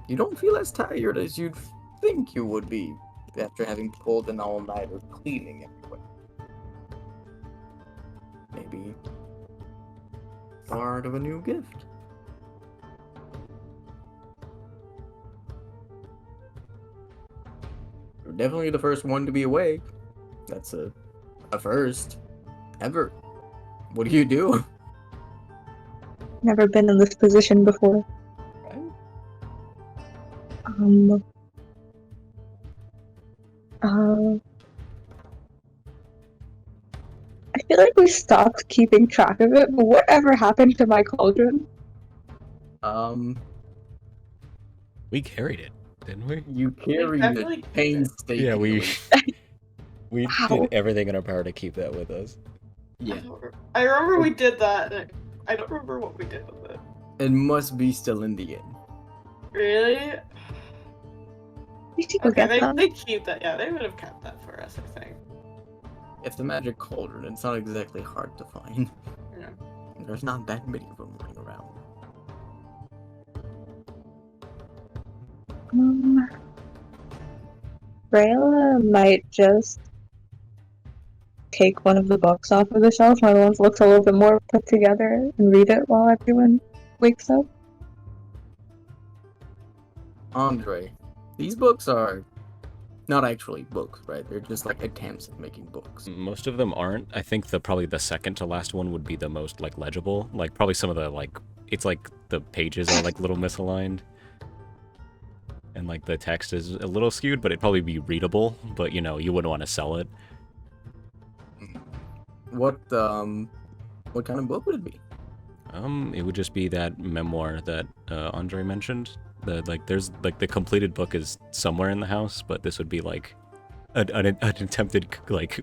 You don't feel as tired as you'd think you would be after having pulled an all-nighter cleaning everywhere. Maybe part of a new gift. You're definitely the first one to be awake. That's a first ever. What do you do?
Never been in this position before.
Right?
Uh, I feel like we stopped keeping track of it, but whatever happened to my cauldron?
We carried it, didn't we?
You carried
definitely
it
did it.
painstakingly.
Yeah, we
Wow.
did everything in our power to keep that with us.
Yeah.
I remember we did that, and I don't remember what we did with it.
It must be still in the inn.
Really?
These people
Okay,
get that.
they keep that. Yeah, they would have kept that for us, I think.
If the magic cauldron, it's not exactly hard to find.
Yeah.
There's not that many of them lying around.
Rayla might just take one of the books off of the shelf. One of the ones looks a little bit more put together and read it while everyone wakes up.
Andre, these books are not actually books, right? They're just like attempts at making books.
Most of them aren't. I think probably the second to last one would be the most like legible. Like probably some of the it's like the pages are like a little misaligned. And and like the text is a little skewed, but it'd probably be readable. But you know, you wouldn't want to sell it.
What kind of book would it be?
It would just be that memoir that Andre mentioned. There's like the completed book is somewhere in the house, but this would be like an attempted like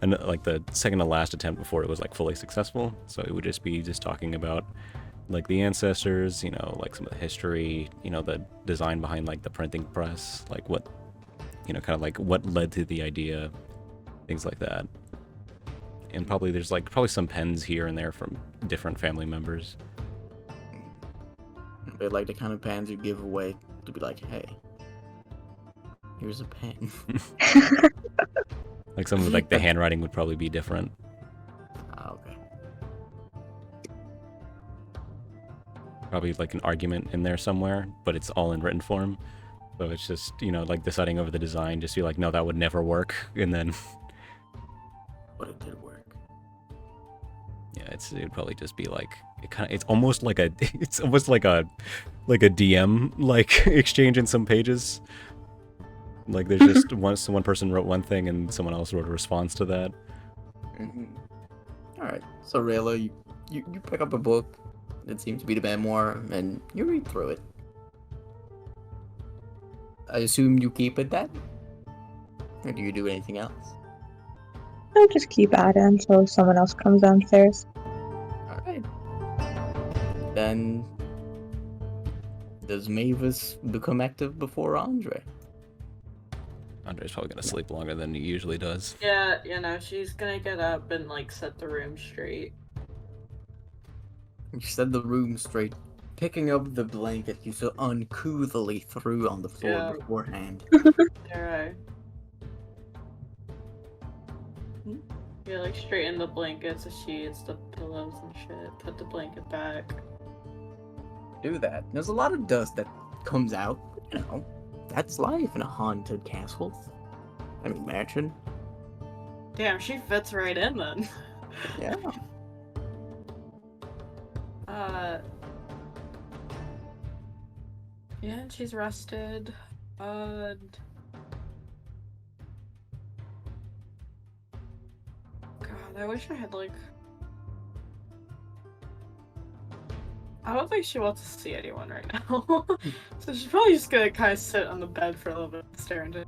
the second to last attempt before it was like fully successful. So it would just be talking about like the ancestors, you know, like some of the history, you know, the design behind like the printing press, like what, you know, kind of like what led to the idea, things like that. And probably there's like some pens here and there from different family members.
They're like the kind of pens you give away to be like, hey, here's a pen.
Like some of like the handwriting would probably be different.
Okay.
Probably like an argument in there somewhere, but it's all in written form. So it's just, you know, like deciding over the design, just be like, no, that would never work. And then
But it did work.
yeah, it'd probably just be like it's almost like a DM like exchange in some pages. Like there's just one person wrote one thing and someone else wrote a response to that.
Mm-hmm. All right. So Rayla, you pick up a book that seems to be the memoir and you read through it. I assume you keep it then, or do you do anything else?
I'll just keep at it until someone else comes downstairs.
All right. Then does Mavis become active before Andre?
Andre's probably gonna sleep longer than he usually does.
Yeah, you know, she's gonna get up and like set the room straight.
You set the room straight, picking up the blanket you so uncouthly threw on the floor
Yeah.
beforehand.
Alright. Yeah, like straighten the blankets, the sheets, the pillows and shit. Put the blanket back.
Do that. There's a lot of dust that comes out, you know. That's life in a haunted castle. I mean, mansion.
Damn, she fits right in then.
Yeah.
Yeah, and she's rested. God, I wish I had like. I don't think she wants to see anyone right now. So she's probably just gonna kind of sit on the bed for a little bit, staring into.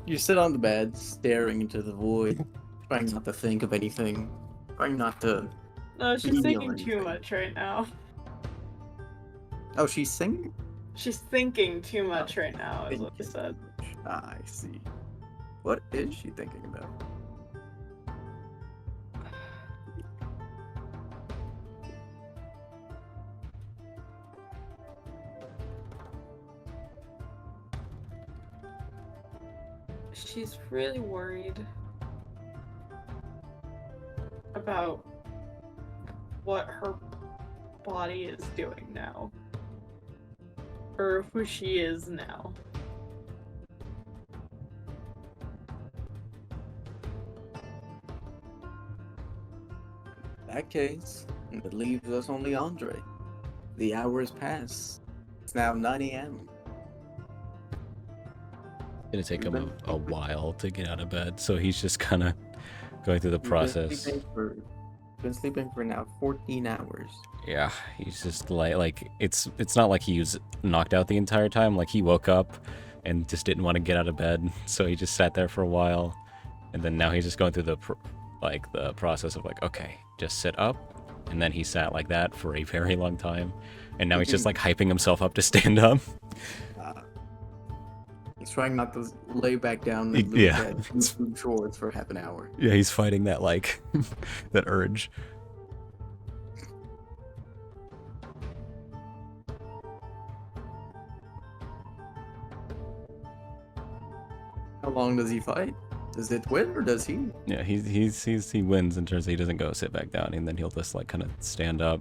You sit on the bed, staring into the void, trying not to think of anything, trying not to.
No, she's
Feel
thinking too
anything.
much right now.
Oh, she's singing.
She's thinking too much right now, is what I said.
I see. What is she thinking about?
She's really worried about what her body is doing now. Or who she is now.
In that case, it leaves us only Andre. The hours pass. It's now 9 a.m.
It's gonna take him a while to get out of bed, so he's just kind of going through the process.
Been sleeping for now 14 hours.
Yeah, he's just like it's not like he was knocked out the entire time. Like he woke up and just didn't want to get out of bed, so he just sat there for a while, and then now he's just going through the process of like, okay, just sit up, and then he sat like that for a very long time, and now he's just like hyping himself up to stand up.
He's trying not to lay back down and
Yeah.
food chores for half an hour.
Yeah, he's fighting that like that urge.
How long does he fight? Does it win or does he?
Yeah, he wins in terms of he doesn't go sit back down, and then he'll just like kind of stand up,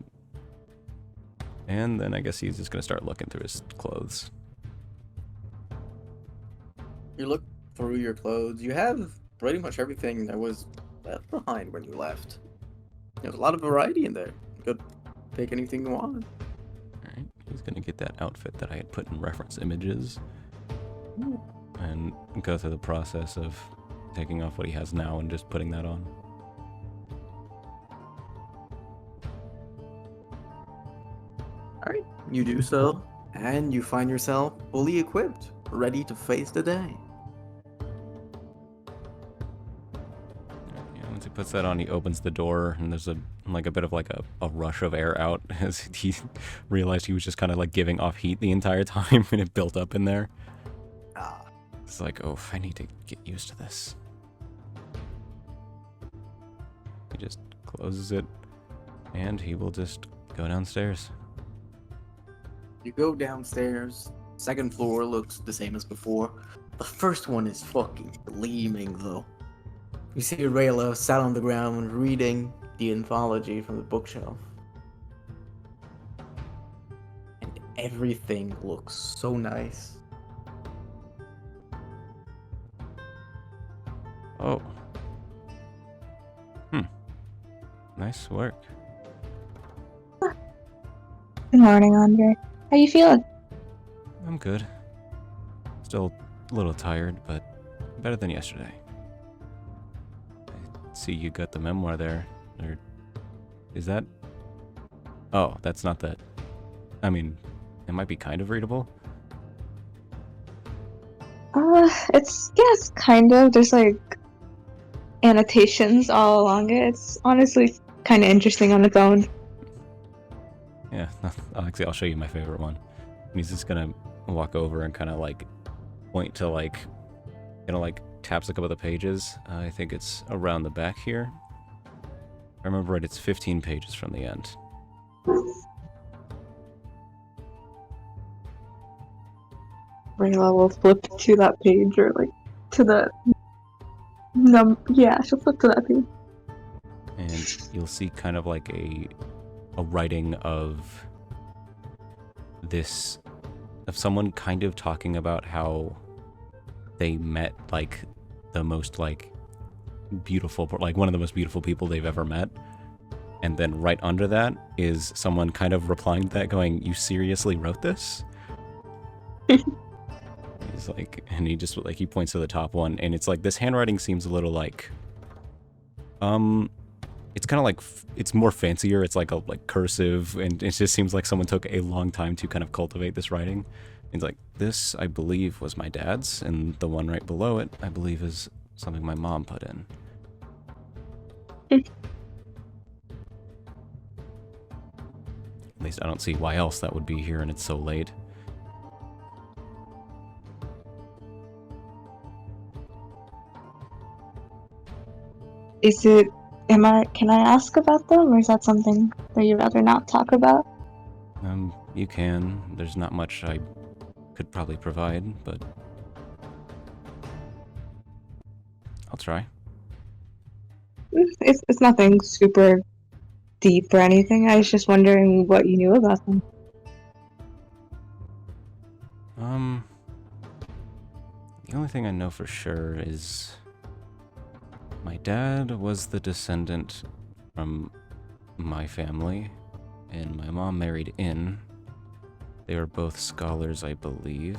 and then I guess he's just gonna start looking through his clothes.
You look through your clothes. You have pretty much everything that was left behind when you left. There's a lot of variety in there. You could pick anything you want.
All right, He's gonna get that outfit that I had put in reference images and go through the process of taking off what he has now and just putting that on.
Alright, you do so, and you find yourself fully equipped, ready to face the day.
Yeah, once he puts that on, he opens the door, and there's a bit of like a rush of air out as he realized he was just kind of like giving off heat the entire time, and it built up in there.
Ah.
It's like, oh, I need to get used to this. He just closes it, and he will just go downstairs.
You go downstairs. Second floor looks the same as before. The first one is fucking gleaming, though. You see Rayla sat on the ground reading the anthology from the bookshelf. And everything looks so nice.
Oh. Nice work.
Good morning, Andre. How you feeling?
I'm good. Still a little tired, but better than yesterday. I see you got the memoir there. Or is that? Oh, that's not that. I mean, it might be kind of readable.
It's kind of. There's like annotations all along it. It's honestly kind of interesting on its own.
Yeah, actually, I'll show you my favorite one. And he's just gonna walk over and kind of like point to like, like taps a couple of the pages. I think it's around the back here. If I remember right, it's 15 pages from the end.
Rayla will flip to that page or like to the yeah, she'll flip to that page.
And you'll see kind of like a writing of this, of someone kind of talking about how they met like the most like beautiful, like one of the most beautiful people they've ever met. And then right under that is someone kind of replying to that going, "You seriously wrote this?" He's like, and he just like, he points to the top one, and it's like, this handwriting seems a little like, it's kind of like, it's more fancier. It's like a cursive, and it just seems like someone took a long time to kind of cultivate this writing. It's like, this, I believe, was my dad's, and the one right below it, I believe, is something my mom put in. At least I don't see why else that would be here, and it's so late.
Can I ask about them, or is that something that you'd rather not talk about?
You can. There's not much I could probably provide, but I'll try.
It's nothing super deep or anything. I was just wondering what you knew about them.
The only thing I know for sure is my dad was the descendant from my family, and my mom married in. They were both scholars, I believe.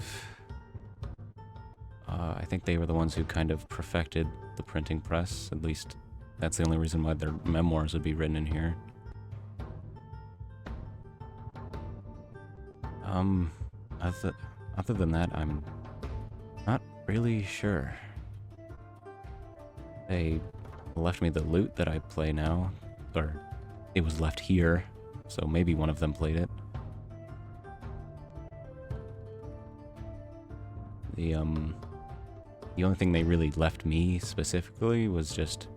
I think they were the ones who kind of perfected the printing press. At least that's the only reason why their memoirs would be written in here. Other than that, I'm not really sure. They left me the lute that I play now, or it was left here, so maybe one of them played it. The only thing they really left me specifically was just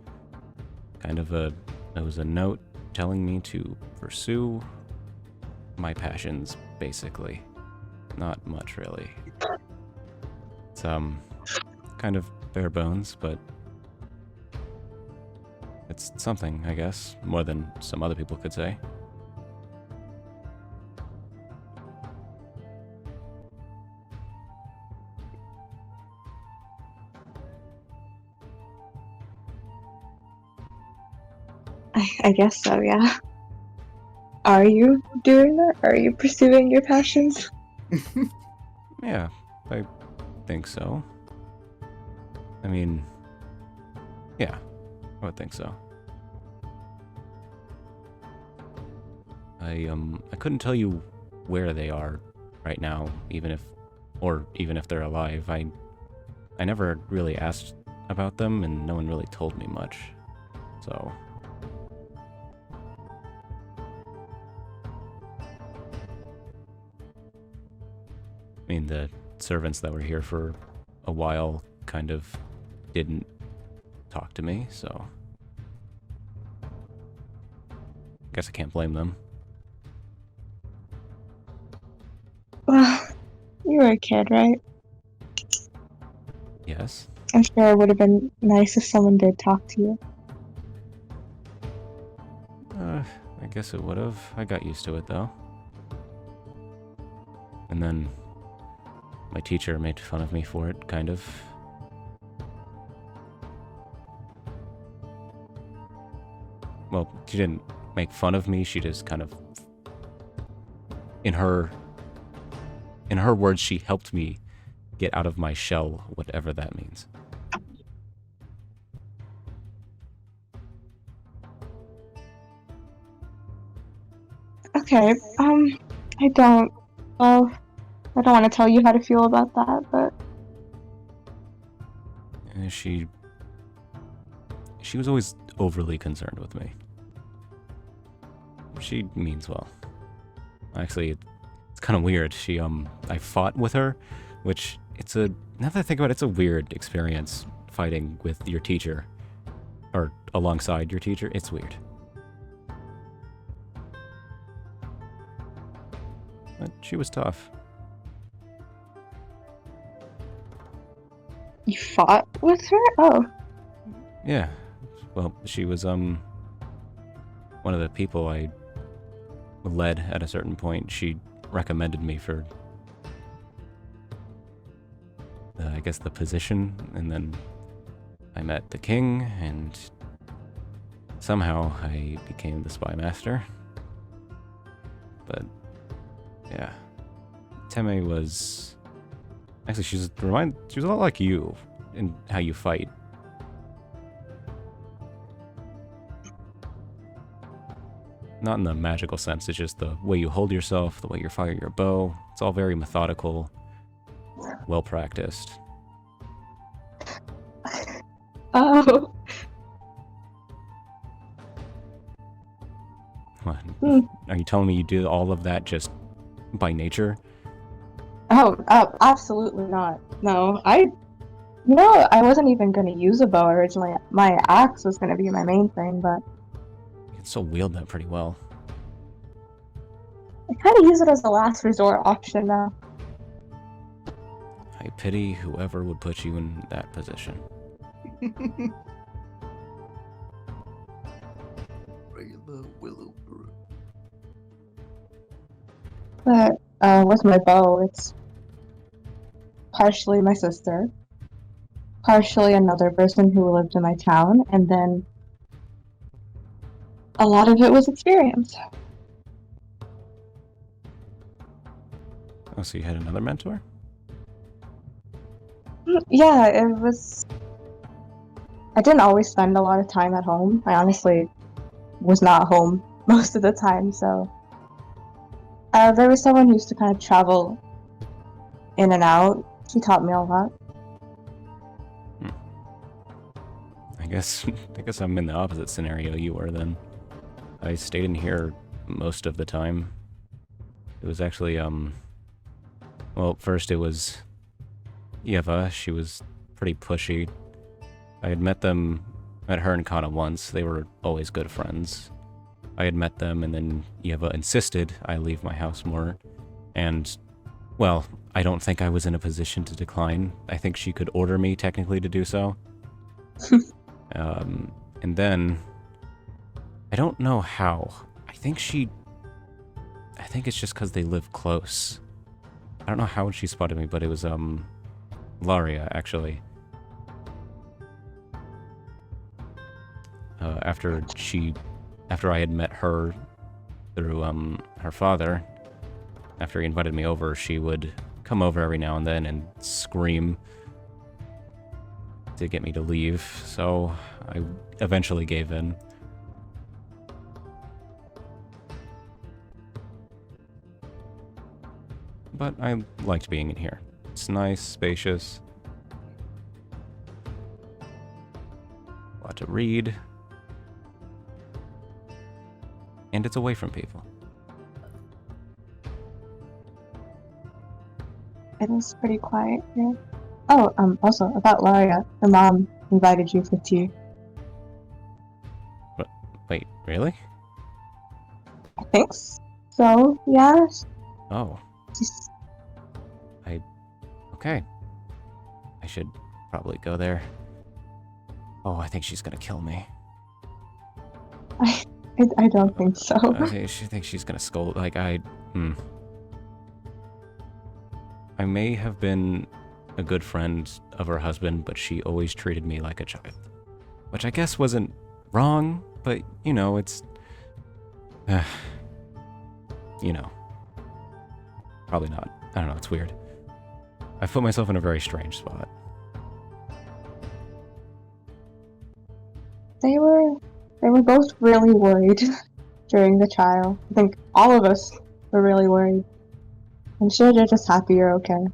kind of it was a note telling me to pursue my passions, basically. Not much, really. It's kind of bare bones, but it's something, I guess, more than some other people could say.
I guess so, yeah. Are you doing that? Are you pursuing your passions?
Yeah, I think so. I mean, yeah, I would think so. I couldn't tell you where they are right now, even if they're alive. I never really asked about them, and no one really told me much. So, I mean, the servants that were here for a while kind of didn't talk to me, so guess I can't blame them.
Well, you were a kid, right?
Yes.
I'm sure it would have been nice if someone did talk to you.
I guess it would have. I got used to it, though. And then my teacher made fun of me for it, kind of. Well, she didn't make fun of me, she just kind of... In her words, she helped me get out of my shell, whatever that means.
Okay, I don't, well, I don't want to tell you how to feel about that, but
She was always overly concerned with me. She means well. Actually, it's kind of weird. I fought with her, which now that I think about it, it's a weird experience fighting with your teacher, or alongside your teacher. It's weird. But she was tough.
you fought with her? Oh,
Yeah. Well, she was, one of the people I led at a certain point. She recommended me for, I guess, the position, and then I met the king, and somehow I became the spy master. But, yeah. Teme was... Actually, she was a lot like you in how you fight. Not in the magical sense, it's just the way you hold yourself, the way you fire your bow. It's all very methodical, well practiced.
oh,
What?
Hmm.
Are you telling me you did all of that just by nature?
oh, absolutely not. No, I wasn't even gonna use a bow originally. My axe was gonna be my main thing, but
You can still wield that pretty well.
I kind of use it as a last resort option now.
I pity whoever would put you in that position.
Regular Willowbrook.
But with my bow, it's partially my sister, partially another person who lived in my town, and then a lot of it was experience.
Oh, so you had another mentor?
Yeah, it was. I didn't always spend a lot of time at home. I honestly was not home most of the time, so there was someone who used to kind of travel in and out. She taught me a lot.
I guess I'm in the opposite scenario you were then. I stayed in here most of the time. It was actually, well, first it was Eva. She was pretty pushy. I had met her and Kana once. They were always good friends. I had met them, and then Eva insisted I leave my house more. And, well, I don't think I was in a position to decline. I think she could order me technically to do so. And then, I don't know how. I think it's just because they live close. I don't know how she spotted me, but it was, Laria, actually. After I had met her, through her father. After he invited me over, she would come over every now and then and scream to get me to leave, so I eventually gave in. But I liked being in here. It's nice, spacious. A lot to read. And it's away from people.
It is pretty quiet here. Oh, also, about Laria. Her mom invited you for tea.
What? Wait, really?
I think so, yeah.
Oh,
She's-
okay. I should probably go there. Oh, I think she's gonna kill me.
I don't think so.
She thinks she's gonna scold. Like, I may have been a good friend of her husband, but she always treated me like a child. Which I guess wasn't wrong, but, you know, it's... you know. Probably not. I don't know, it's weird. I put myself in a very strange spot.
They were both really worried during the trial. I think all of us were really worried. I'm sure they're just happy you're okay.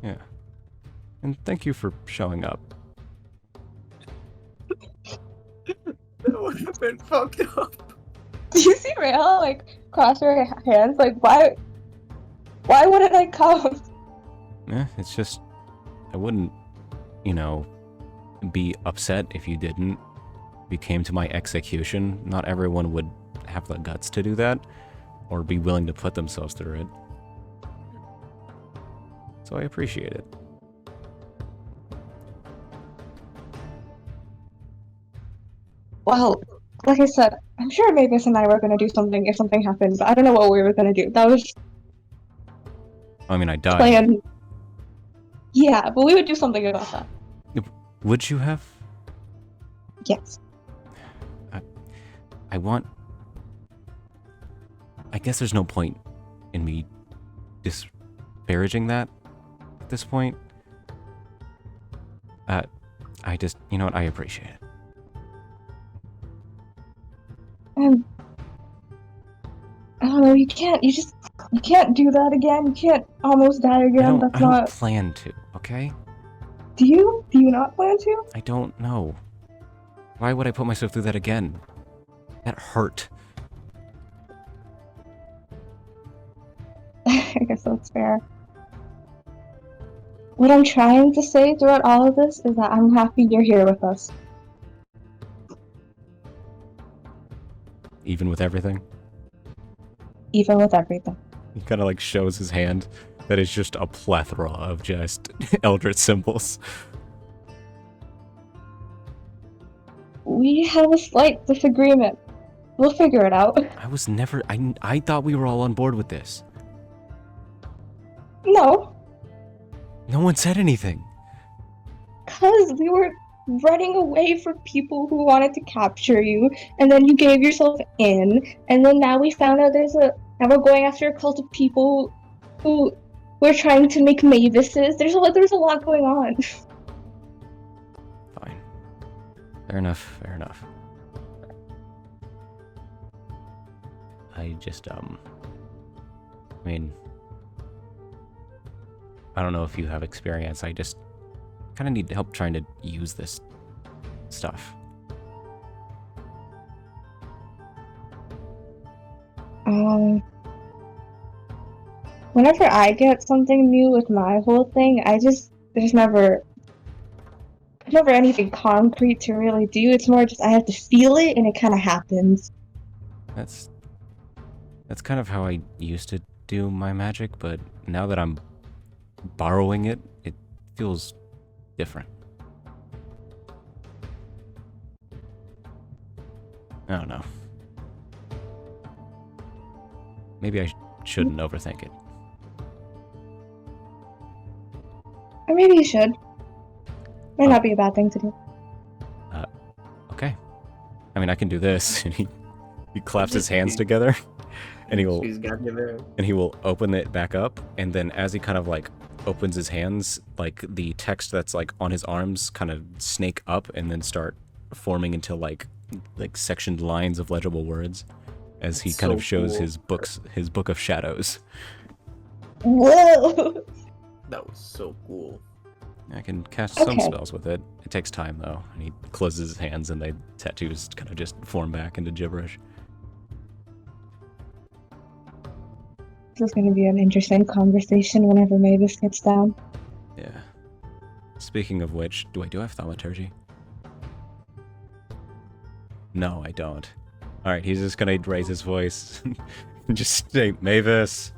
Yeah. And thank you for showing up.
That would have been fucked up.
Do you see Rael, like, cross her hands? Like, why wouldn't I come?
It's just... I wouldn't, you know, be upset if you didn't. If you came to my execution, not everyone would have the guts to do that, or be willing to put themselves through it. So I appreciate it.
Well, like I said, I'm sure Mavis and I were gonna do something if something happened, but I don't know what we were gonna do. That was
I mean, I died.
planned. Yeah, but we would do something about that.
Would you have?
Yes.
I want... I guess there's no point in me disparaging that at this point. I just... You know what? I appreciate it.
I don't know, you can't do that again. You can't almost die again.
I don't plan to, okay?
Do you not plan to?
I don't know. Why would I put myself through that again? That hurt.
I guess that's fair. What I'm trying to say throughout all of this is that I'm happy you're here with us.
Even with everything?
Even with everything.
He kind of like shows his hand that is just a plethora of just Eldritch symbols.
We have a slight disagreement. We'll figure it out.
I was never... I thought we were all on board with this.
No,
No one said anything.
because we were running away from people who wanted to capture you, and then you gave yourself in, and then now we found out now we're going after a cult of people who we're trying to make Mavises. There's a lot going on.
Fine. Fair enough, fair enough. I just, I mean... I don't know if you have experience, I just kind of need help trying to use this stuff.
Whenever I get something new with my whole thing, there's never anything concrete to really do. It's more just I have to feel it and it kind of happens.
That's kind of how I used to do my magic, but now that I'm borrowing it, it feels different. I don't know. Maybe I shouldn't overthink it.
Or maybe you should. Might not be a bad thing to do.
Okay. I mean, I can do this. And he He claps his hands together, and
She's got you there.
he will open it back up, and then as he kind of like opens his hands, like the text that's like on his arms kind of snake up and then start forming into like sectioned lines of legible words as he
That's
kind
so
of shows
cool.
his book of shadows.
Whoa!
That was so cool.
I can cast some
Okay.
spells with it. It takes time though, and he closes his hands and the tattoos kind of just form back into gibberish.
This is going to be an interesting conversation whenever Mavis gets down.
Yeah. Speaking of which, do I have thaumaturgy? No, I don't. Alright, he's just gonna raise his voice and just say, Mavis!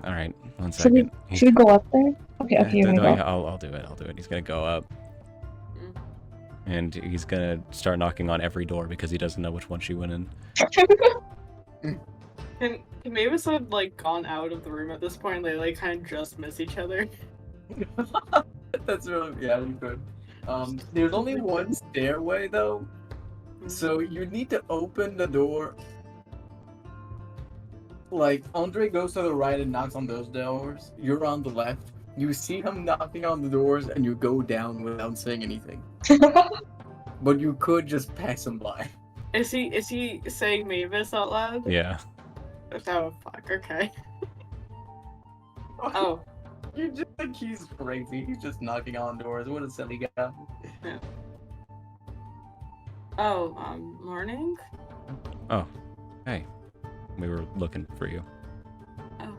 Alright, one
Should we,
second. He's-
should we go up there? Okay, okay, you're
no,
gonna
yeah,
go.
I'll do it. He's gonna go up.
Mm.
And he's gonna start knocking on every door because he doesn't know which one she went in.
Can Mavis have like gone out of the room at this point? They like kind of just miss each other.
That's really, yeah, you could. There's only one stairway though, so you need to open the door. Like, Andre goes to the right and knocks on those doors. You're on the left. You see him knocking on the doors, and you go down without saying anything. But you could just pass him by.
Is he saying Mavis out loud?
Yeah.
Oh fuck. Okay. Oh.
You just think he's crazy. He's just knocking on doors. What a silly guy.
Oh. Morning.
Oh. Hey. We were looking for you.
Oh.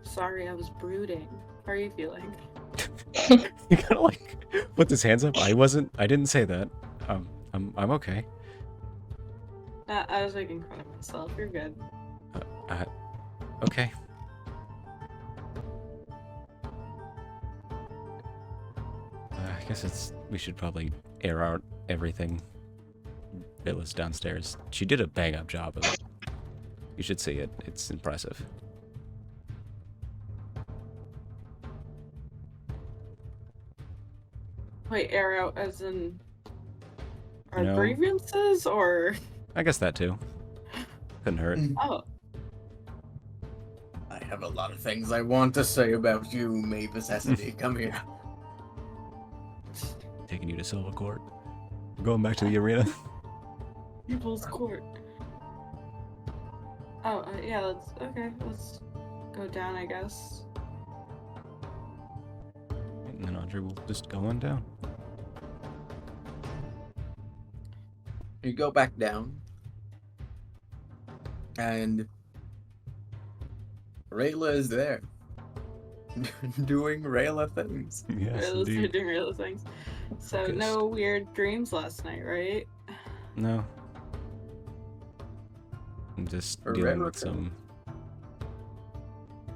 Sorry, I was brooding. How are you feeling?
He kind of like put his hands up. I didn't say that. I'm okay.
I was making fun of myself. You're good.
Okay. I guess we should probably air out everything. Rayla's downstairs. She did a bang up job of it. You should see it. It's impressive.
Wait, air out as in our
No.
grievances or?
I guess that too. Couldn't hurt.
Oh.
I have a lot of things I want to say about you, Mavis Cassidy. Come here.
Taking you to Silver Court. We're going back to the arena.
People's Court. Oh, yeah, let's go down, I guess.
And then Andre will just go on down.
You go back down. And Rayla is there. Doing Rayla things.
Yes,
Rayla's
indeed.
doing real things. So
Focused.
no weird dreams last night, right?
No. I'm just
Or
dealing
Rayla
with
too.
some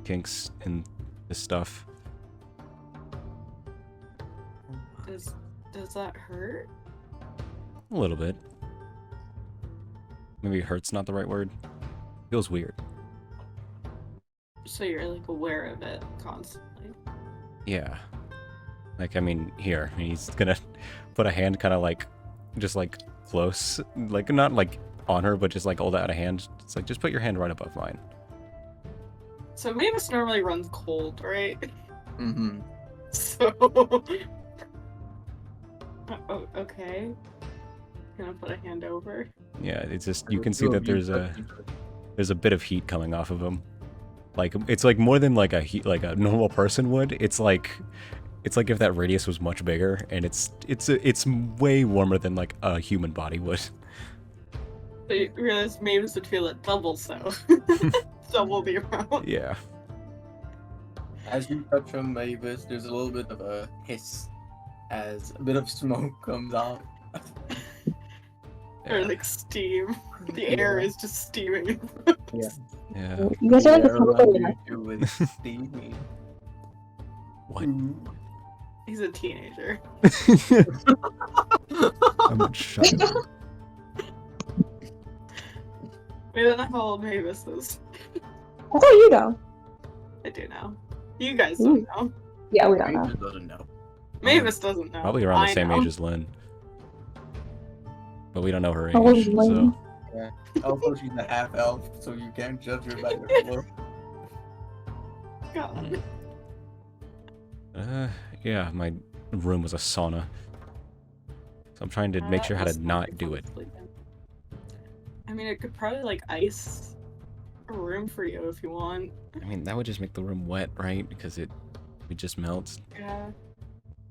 kinks in this stuff.
Does that hurt?
A little bit. Maybe hurt's not the right word. Feels weird.
So you're like aware of it constantly.
Yeah. Like, I mean, here. He's gonna put a hand kind of like, just like close. Like, not like on her, but just like hold out a hand. It's like, just put your hand right above mine.
So Mavis normally runs cold, right?
Mm-hmm.
So. Oh, okay. Gonna put a hand over.
Yeah, it's just, you can see that there's a bit of heat coming off of him. Like, it's like more than like a heat, like a normal person would. It's like if that radius was much bigger, and it's way warmer than like a human body would.
So you realize Mavis would feel it double so. Double the amount.
Yeah.
As you touch him, Mavis, there's a little bit of a hiss as a bit of smoke comes out.
Or
Yeah.
like steam. The air is just steaming.
Yeah.
Yeah.
You guys are like
The
a
air
couple
around
of
you is steamy.
What?
He's a teenager.
I'm shocked.
We don't know how old Mavis is.
Oh, you know.
I do know. You guys don't know.
Yeah, we don't know.
Mavis doesn't know.
Mavis doesn't know.
Probably around the
I
same
know.
age as Lynn. But we don't know her
How old
age,
is Lynn?
so...
Yeah. Also, she's a half elf, so you can't judge her by her look.
God.
Yeah, my room was a sauna. So I'm trying to make sure how to
That's
not do it.
sleeping. I mean, it could probably like ice a room for you if you want.
I mean, that would just make the room wet, right? Because it just melts.
Yeah.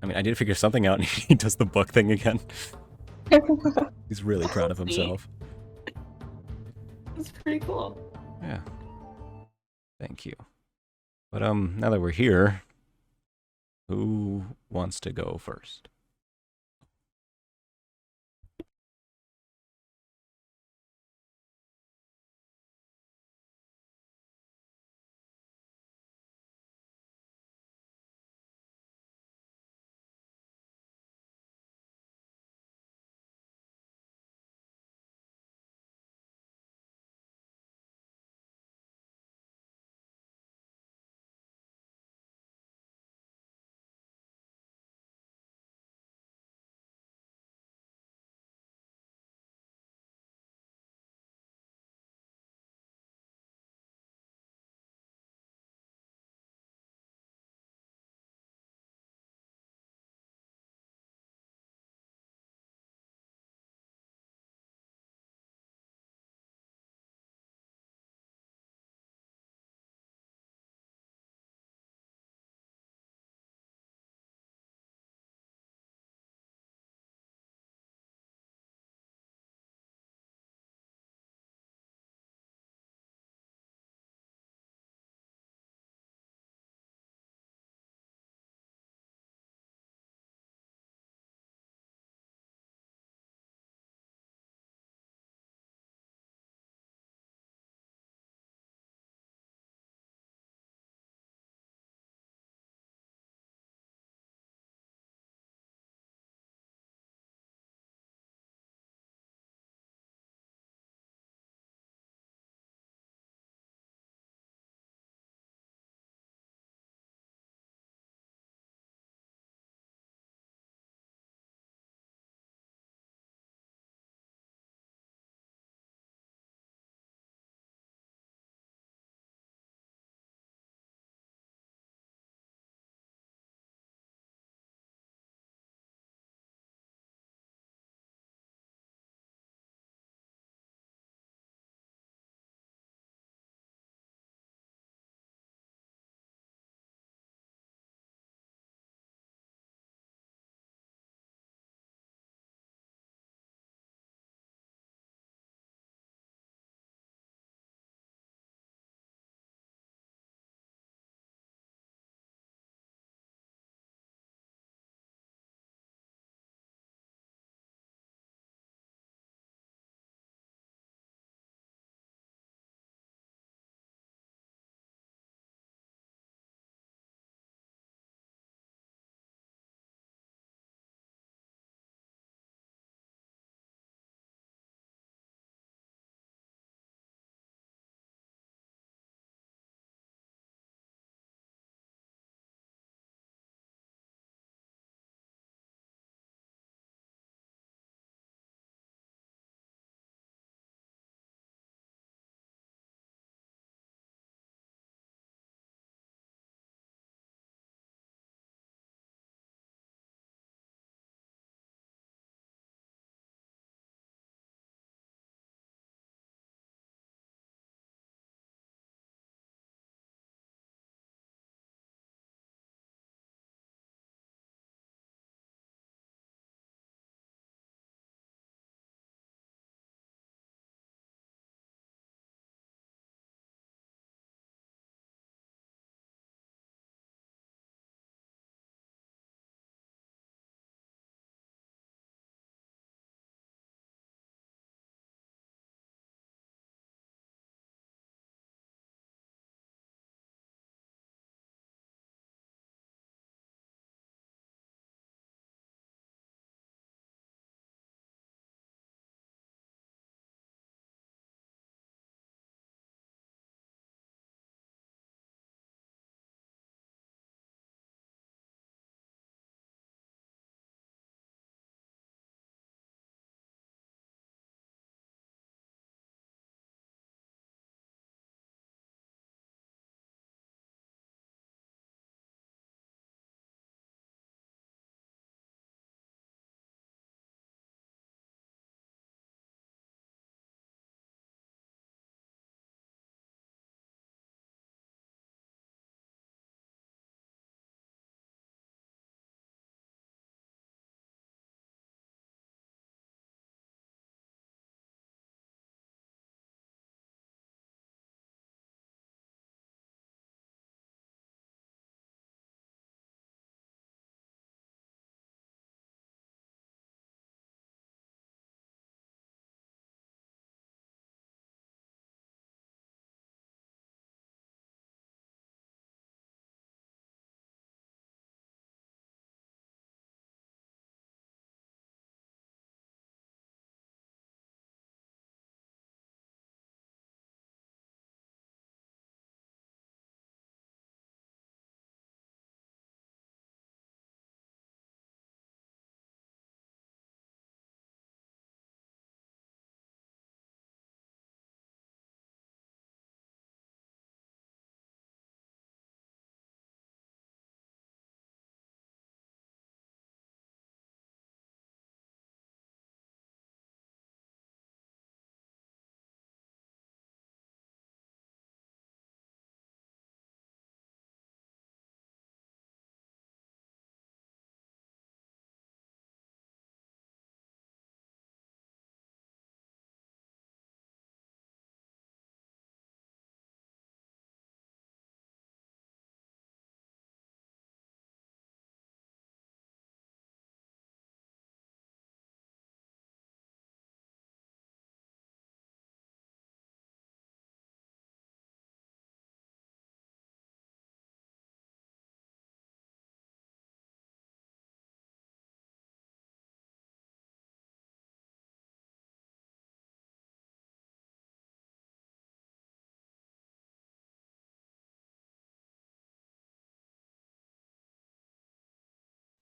I mean, I did figure something out, and he does the book thing again. He's really proud of
That's neat.
himself.
That's pretty cool.
Yeah. Thank you. But now that we're here, who wants to go first?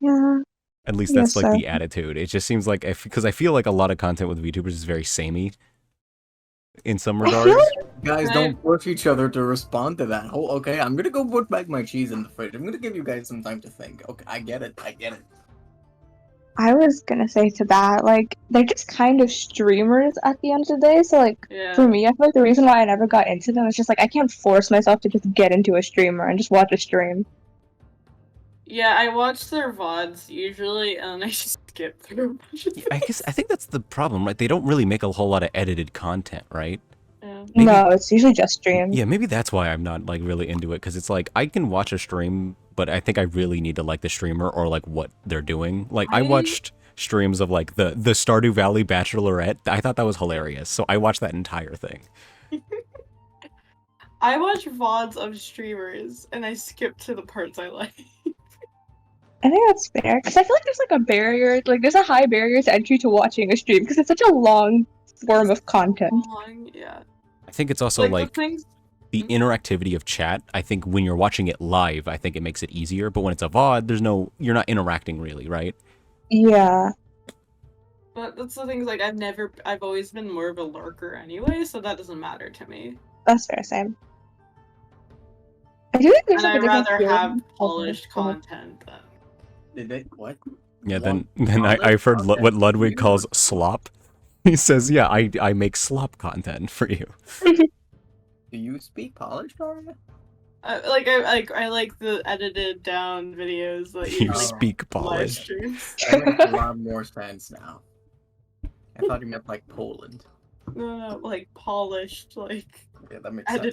Yeah.
At least
Yes,
that's like
sir.
the attitude. It just seems like because I feel like a lot of content with VTubers is very samey in some
I feel
regards.
Guys,
Right.
don't push each other to respond to that. Oh, okay, I'm gonna go put back my cheese in the fridge. I'm gonna give you guys some time to think. Okay, I get it.
I was gonna say to that, like, they're just kind of streamers at the end of the day. So, like,
Yeah.
for me, I feel like the reason why I never got into them is just like I can't force myself to just get into a streamer and just watch a stream.
Yeah, I watch their VODs usually, and I just skip through a bunch of
I think that's the problem, right? They don't really make a whole lot of edited content, right?
Yeah.
Maybe-
No, it's usually just streams.
Yeah, maybe that's why I'm not like really into it, because it's like I can watch a stream, but I think I really need to like the streamer or like what they're doing. Like I
I-
watched streams of like the Stardew Valley Bachelorette. I thought that was hilarious, so I watched that entire thing.
I watch VODs of streamers, and I skip to the parts I like.
I think that's fair because I feel like there's like a barrier, like there's a high barrier to entry to watching a stream because it's such a long form of content.
Long, yeah.
I think it's also like
the things.
the interactivity of chat. I think when you're watching it live, I think it makes it easier. But when it's a VOD, you're not interacting really, right?
Yeah.
But that's the things like I've always been more of a lurker anyway, so that doesn't matter to me.
That's fair, same. I do think there's
And
like a
I'd
difference
rather
here.
have polished content than.
Did they what?
Yeah. Then I've heard what Ludwig calls slop. He says, "Yeah, I make slop content for you."
Do you speak Polish, Daria?
I like the edited down videos that
You
you like
speak
live
Polish.
streams.
That makes a lot more sense now. I thought you meant like Poland.
No, like polished, like
Yeah, that makes sense.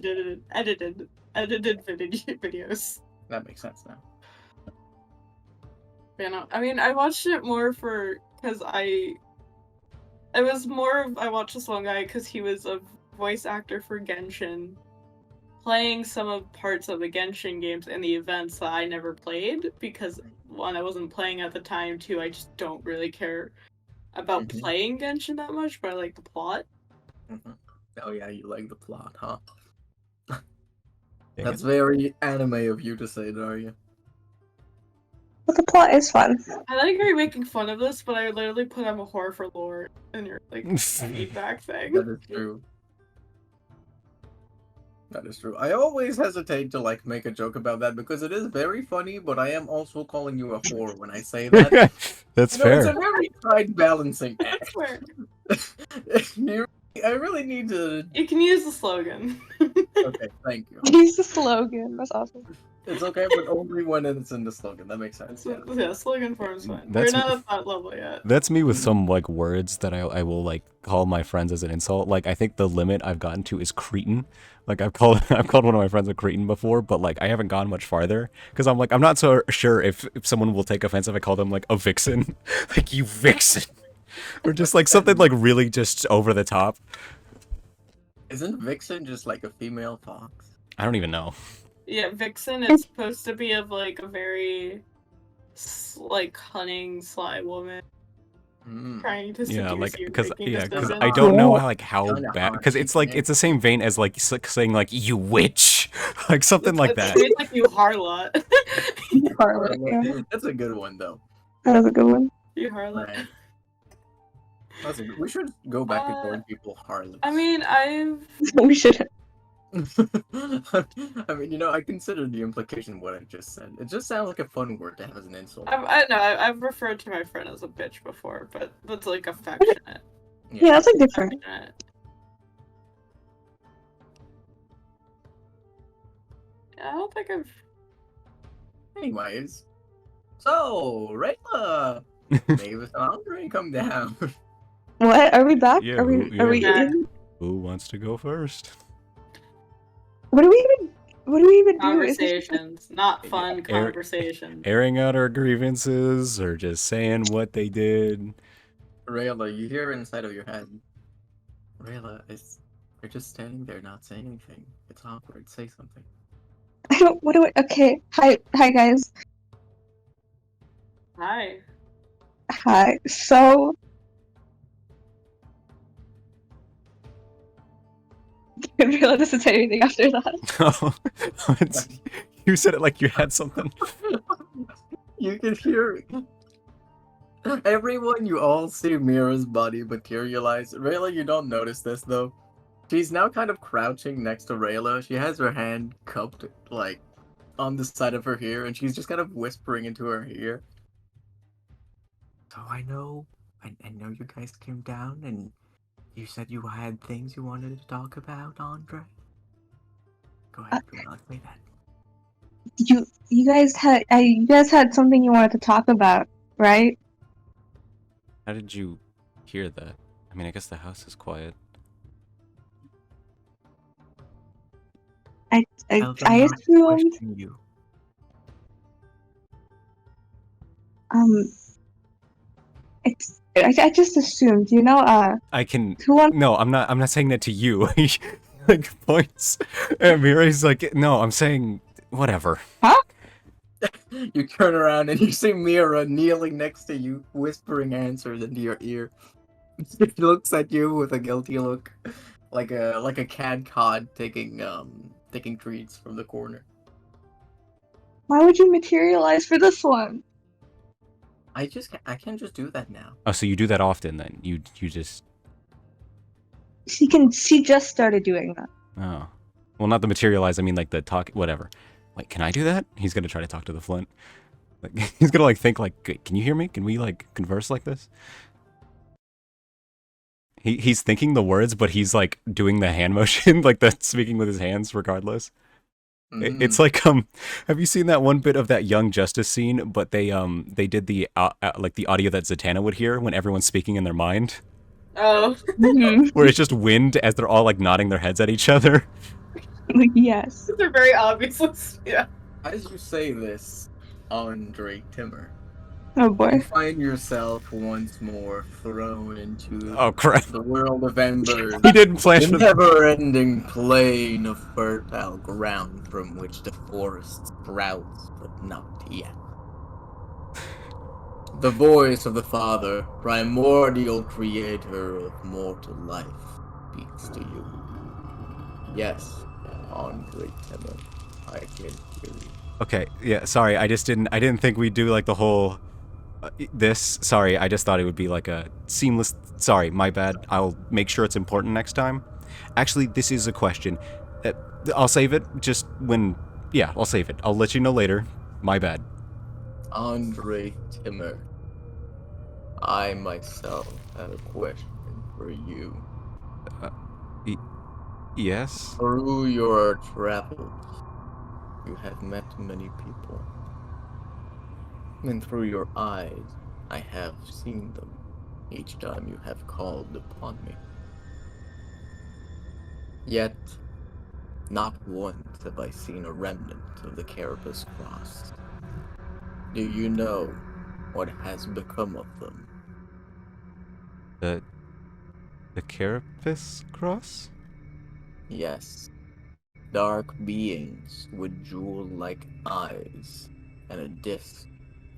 edited videos.
That makes sense now.
You know, I mean, I watched it more because I watched this one guy because he was a voice actor for Genshin, playing some of parts of the Genshin games in the events that I never played because one, I wasn't playing at the time, two, I just don't really care about playing Genshin that much, but I like the plot.
Oh yeah, you like the plot, huh?
Dang
That's
it.
very anime of you to say, Daria.
But the plot is fun.
I like how you're making fun of this, but I literally put I'm a whore for lore in your like feedback thing.
That is true. That is true. I always hesitate to like make a joke about that because it is very funny, but I am also calling you a whore when I say that.
That's
You know,
fair.
it's a very fine balancing
I
act.
swear.
I really need to.
You can use the slogan.
Okay, thank you.
Use the slogan. That's awesome.
It's okay, but only when it's in the slogan. That makes sense. Yeah.
Yeah, slogan form's fine.
That's-
We're not at that level yet.
That's me with some like words that I will like call my friends as an insult. Like I think the limit I've gotten to is cretin. Like I've called one of my friends a cretin before, but like I haven't gone much farther because I'm not so sure if someone will take offense if I call them like a vixen, like you vixen, or just like something like really just over the top.
Isn't Vixen just like a female fox?
I don't even know.
Yeah, Vixen is supposed to be of like a very like cunning, sly woman trying to seduce
Yeah, like
you,
because
making decisions.
I don't know
Yeah.
like how
Kinda
bad
hot,
because it's like
yeah.
it's the same vein as like saying like you witch, like something like that.
It's like you harlot.
Harlot, yeah.
That's a good one though.
That was a good one.
You harlot.
Right. We should go back to calling people harlots.
I mean,
We should.
I mean, you know, I consider the implication of what I just said. It just sounds like a fun word to have as an insult.
I've referred to my friend as a bitch before, but that's like affectionate.
Yeah, that's like different.
Affectionate. I don't think I've.
Anyways, so Rayla, Mavis and Andre, come down.
What? Are we back?
Yeah,
Are we?
who-
Are we
yeah.
in?
Who wants to go first?
What do we even? What do we even do? Is this just-
Conversations, not fun conversations.
Airing out our grievances or just saying what they did?
Rayla, you hear inside of your head. Rayla, you're just standing there not saying anything. It's awkward. Say something.
I don't. What do I? Okay. Hi, guys.
Hi.
Hi. So. I didn't realize this to say anything after that.
You said it like you had something.
You can hear everyone. You all see Mira's body materialize. Rayla, you don't notice this though. She's now kind of crouching next to Rayla. She has her hand cupped like on the side of her ear, and she's just kind of whispering into her ear. So I know you guys came down, and you said you had things you wanted to talk about, Andre. Go ahead, Rayla, say that.
You guys had something you wanted to talk about, right?
How did you hear that? I mean, I guess the house is quiet.
I
Tell them
I
not to
assumed
question you.
um I just assumed,
I can.
who wants
No, I'm not. I'm not saying that to you. Like points. And Mirai's like, no, I'm saying whatever.
You turn around and you see Mira kneeling next to you, whispering answers into your ear. She looks at you with a guilty look, like a cad cod taking treats from the corner.
why would you materialize for this one?
I can't just do that now.
Oh, so you do that often then? You just.
She just started doing that.
Oh, well, not the materialize. I mean, like the talk. Whatever. Wait, can I do that? He's gonna try to talk to the Flint. Like he's gonna like think like, can you hear me? Can we like converse like this? He's thinking the words, but he's like doing the hand motion, like that, speaking with his hands, regardless. It's like have you seen that one bit of that Young Justice scene? But they did the like the audio that Zatanna would hear when everyone's speaking in their mind,
Oh.
Mhm.
where it's just wind as they're all like nodding their heads at each other.
Yes.
They're very obvious. Yeah.
As you say this, Andre Timmer,
Oh
you
boy.
find yourself once more thrown into
Oh crap!
the world of embers.
He didn't plan
The
for that.
never-ending plain of fertile ground from which the forest sprouts, but not yet. The voice of the Father, primordial creator of mortal life, speaks to you. Yes, Andre Timmer, I can hear you.
Okay, yeah, sorry, I didn't think we'd do like the whole this. Sorry, I just thought it would be like a seamless. Sorry, my bad. I'll make sure it's important next time. Actually, this is a question. I'll save it just when. Yeah, I'll save it. I'll let you know later. My bad.
Andre Timmer, I myself have a question for you.
Yes.
Through your travels, you have met many people. And through your eyes, I have seen them each time you have called upon me. Yet, not once have I seen a remnant of the Carapace Cross. Do you know what has become of them?
The Carapace Cross?
Yes, dark beings with jewel-like eyes and a disk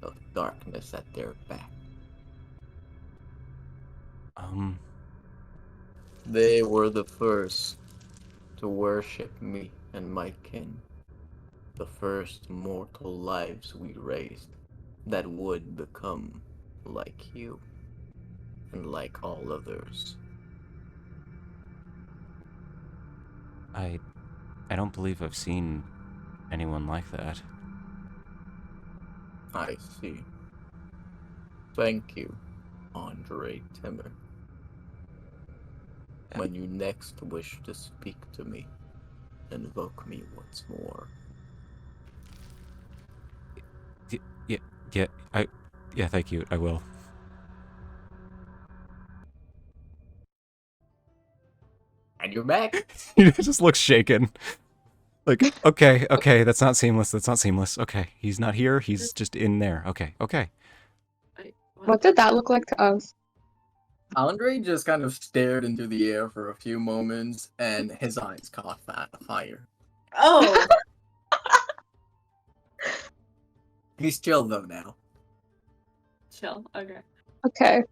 of darkness at their back. They were the first to worship me and my kin. The first mortal lives we raised that would become like you and like all others.
I don't believe I've seen anyone like that.
I see. Thank you, Andre Timmer. When you next wish to speak to me, invoke me once more.
Yeah, yeah, yeah, thank you. I will.
And you're back.
He just looks shaken. Like, okay, that's not seamless. That's not seamless. Okay, he's not here. He's just in there. Okay.
What did that look like to us?
Andre just kind of stared into the air for a few moments, and his eyes caught fire.
Oh.
He's chill though now.
Chill. Okay.
Okay.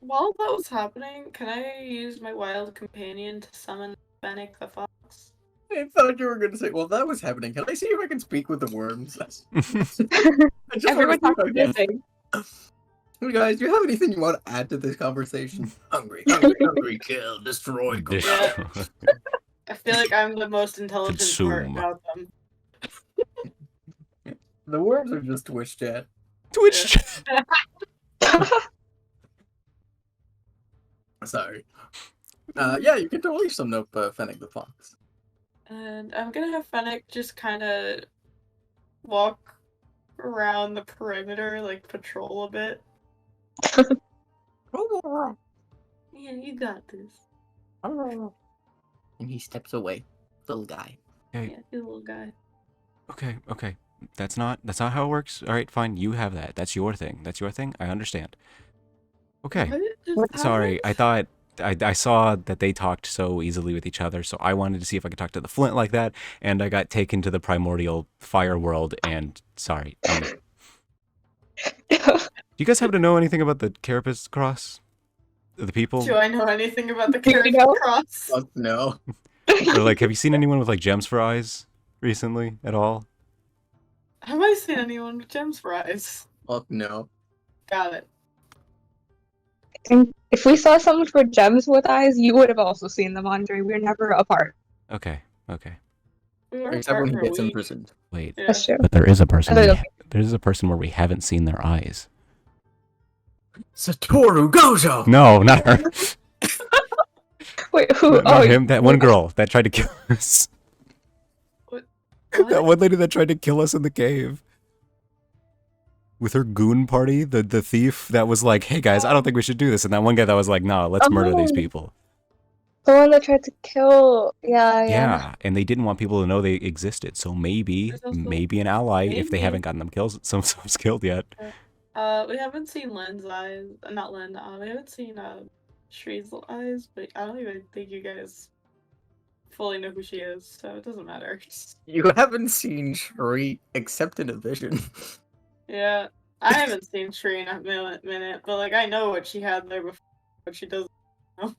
While that was happening, can I use my wild companion to summon Fennec the fox?
I thought you were going to say, well, that was happening. Can I see if I can speak with the worms? I just
Everyone
want
talks
to
to
see
thing.
Hey guys, do you have anything you want to add to this conversation? Hungry, hungry, hungry, kill, destroy, corrupt.
Yeah. I feel like I'm the most intelligent part
Consume.
about them.
The worms are just Twitch chat.
Twitch.
Sorry. Yeah, you can totally sum up Fennec the Fox.
And I'm gonna have Fennec just kind of walk around the perimeter, like patrol a bit. Yeah, you got this.
And he steps away. Little guy.
Okay.
Yeah, you little guy.
Okay. That's not how it works. All right, fine. You have that. That's your thing. I understand. Okay.
What just
Sorry. I
happened?
thought I saw that they talked so easily with each other, so I wanted to see if I could talk to the Flint like that, and I got taken to the primordial fire world. And sorry. Do you guys happen to know anything about the Carapace Cross? The people?
Do I know anything about the
Do you
Caribbean
know?
Cross?
Fuck no.
Or like, have you seen anyone with like gems for eyes recently at all?
Have I seen anyone with gems for eyes?
Fuck no.
Got it.
And if we saw someone with gems with eyes, you would have also seen them, Andre. We're never apart.
Okay.
We were
Except when he
for a
gets
week.
imprisoned.
Wait.
Yeah.
That's true.
But there is a person.
Okay.
There's a person where we haven't seen their eyes.
Satoru Gojo!
No, not her.
Wait, who?
Not him. That one girl that tried to kill us.
What?
That one lady that tried to kill us in the cave. With her goon party, the thief that was like, hey guys, I don't think we should do this. And that one guy that was like, no, let's murder these
Oh.
people.
The one that tried to kill. Yeah.
Yeah, and they didn't want people to know they existed. So maybe
There's also-
an ally if they
maybe.
haven't gotten them themselves killed yet.
We haven't seen Len's eyes. Not Len. We haven't seen Shree's eyes, but I don't even think you guys fully know who she is, so it doesn't matter.
You haven't seen Shri except in a vision.
Yeah, I haven't seen Shree in a minute, but like I know what she had there before, what she does. Now.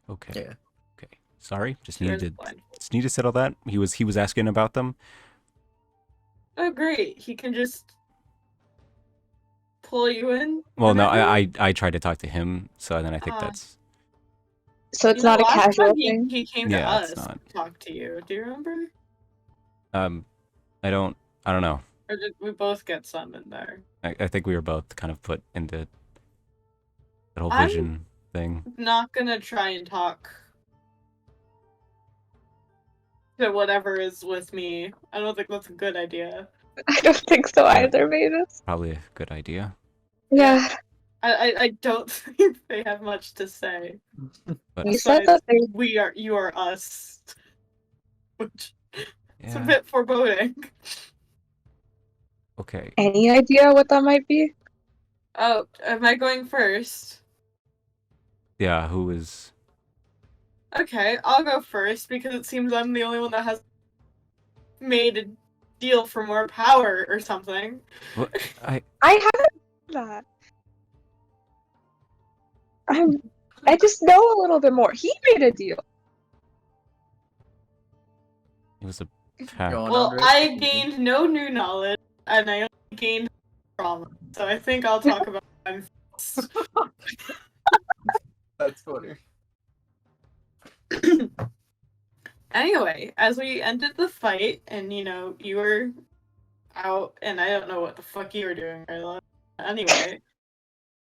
Okay.
Yeah.
Okay. Sorry, just
She wears
need
blind.
to settle that. He was asking about them.
Oh great, he can just pull you in.
Well, no,
whenever?
I tried to talk to him, so then I think
Ah.
that's
So it's
You know,
not a
last
casual
time
thing.
He came to
Yeah, it's
us
not.
to talk to you. Do you remember?
I don't know.
Or did we both get summoned there?
I think we were both kind of put into that whole
I'm-
vision thing.
Not gonna try and talk to whatever is with me. I don't think that's a good idea.
I don't think so either, Mavis.
Probably a good idea.
Yeah.
I don't think they have much to say.
But
You said that they.
You are us. Which it's a
yeah,
bit foreboding.
okay.
Any idea what that might be?
Oh, am I going first?
Yeah, who is?
Okay, I'll go first because it seems I'm the only one that has made a deal for more power or something.
What?
I haven't that. I just know a little bit more. He made a deal.
It was a pact.
Go on,
Well,
Andre.
I gained no new knowledge, and I only gained trauma. So I think I'll talk about them first.
That's funny.
Anyway, as we ended the fight, and you were out, and I don't know what the fuck you were doing, Ryla. Anyway,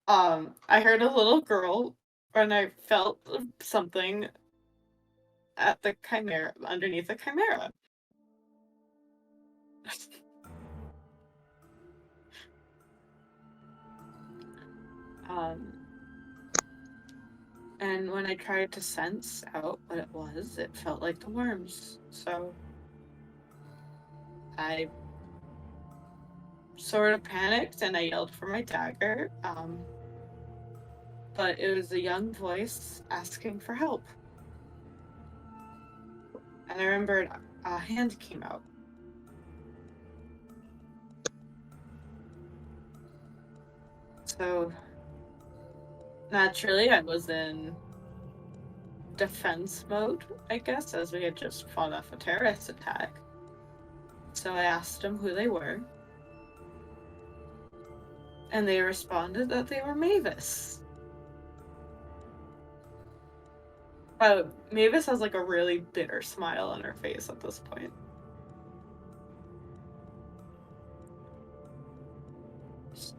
I heard a little girl, and I felt something at the chimera, underneath the chimera. And when I tried to sense out what it was, it felt like the worms. So I sort of panicked and I yelled for my dagger. But it was a young voice asking for help. And I remembered a hand came out. So naturally, I was in defense mode, I guess, as we had just fought off a terrorist attack. So I asked them who they were. And they responded that they were Mavis. Mavis has like a really bitter smile on her face at this point.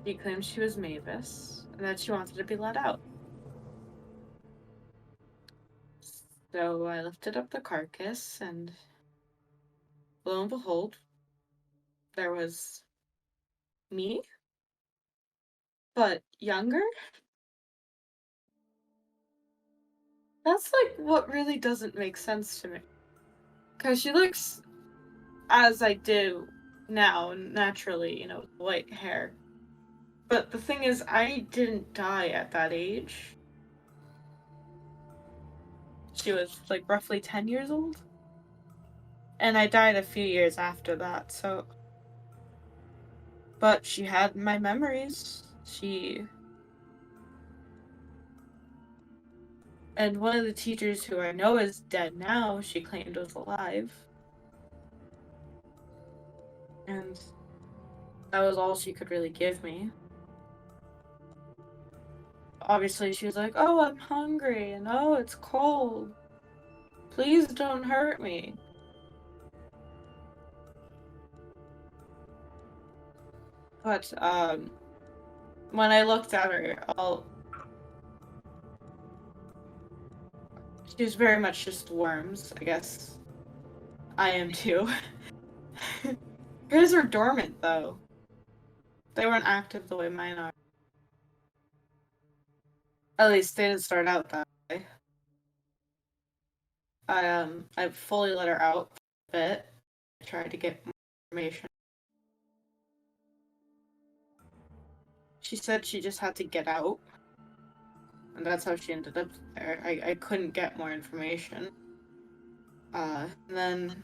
She claimed she was Mavis and that she wanted to be let out. So I lifted up the carcass, and lo and behold, there was me, but younger. That's like what really doesn't make sense to me. Because she looks as I do now, naturally, you know, with white hair. But the thing is, I didn't die at that age. She was like roughly 10 years old. And I died a few years after that, so. But she had my memories. And one of the teachers who I know is dead now, she claimed was alive. And that was all she could really give me. Obviously, she was like, oh, I'm hungry, and oh, it's cold. Please don't hurt me. But, when I looked at her, she was very much just worms, I guess. I am too. Hers were dormant, though. They weren't active the way mine are. At least they didn't start out that way. I fully let her out a bit. I tried to get more information. She said she just had to get out. And that's how she ended up there. I couldn't get more information. And then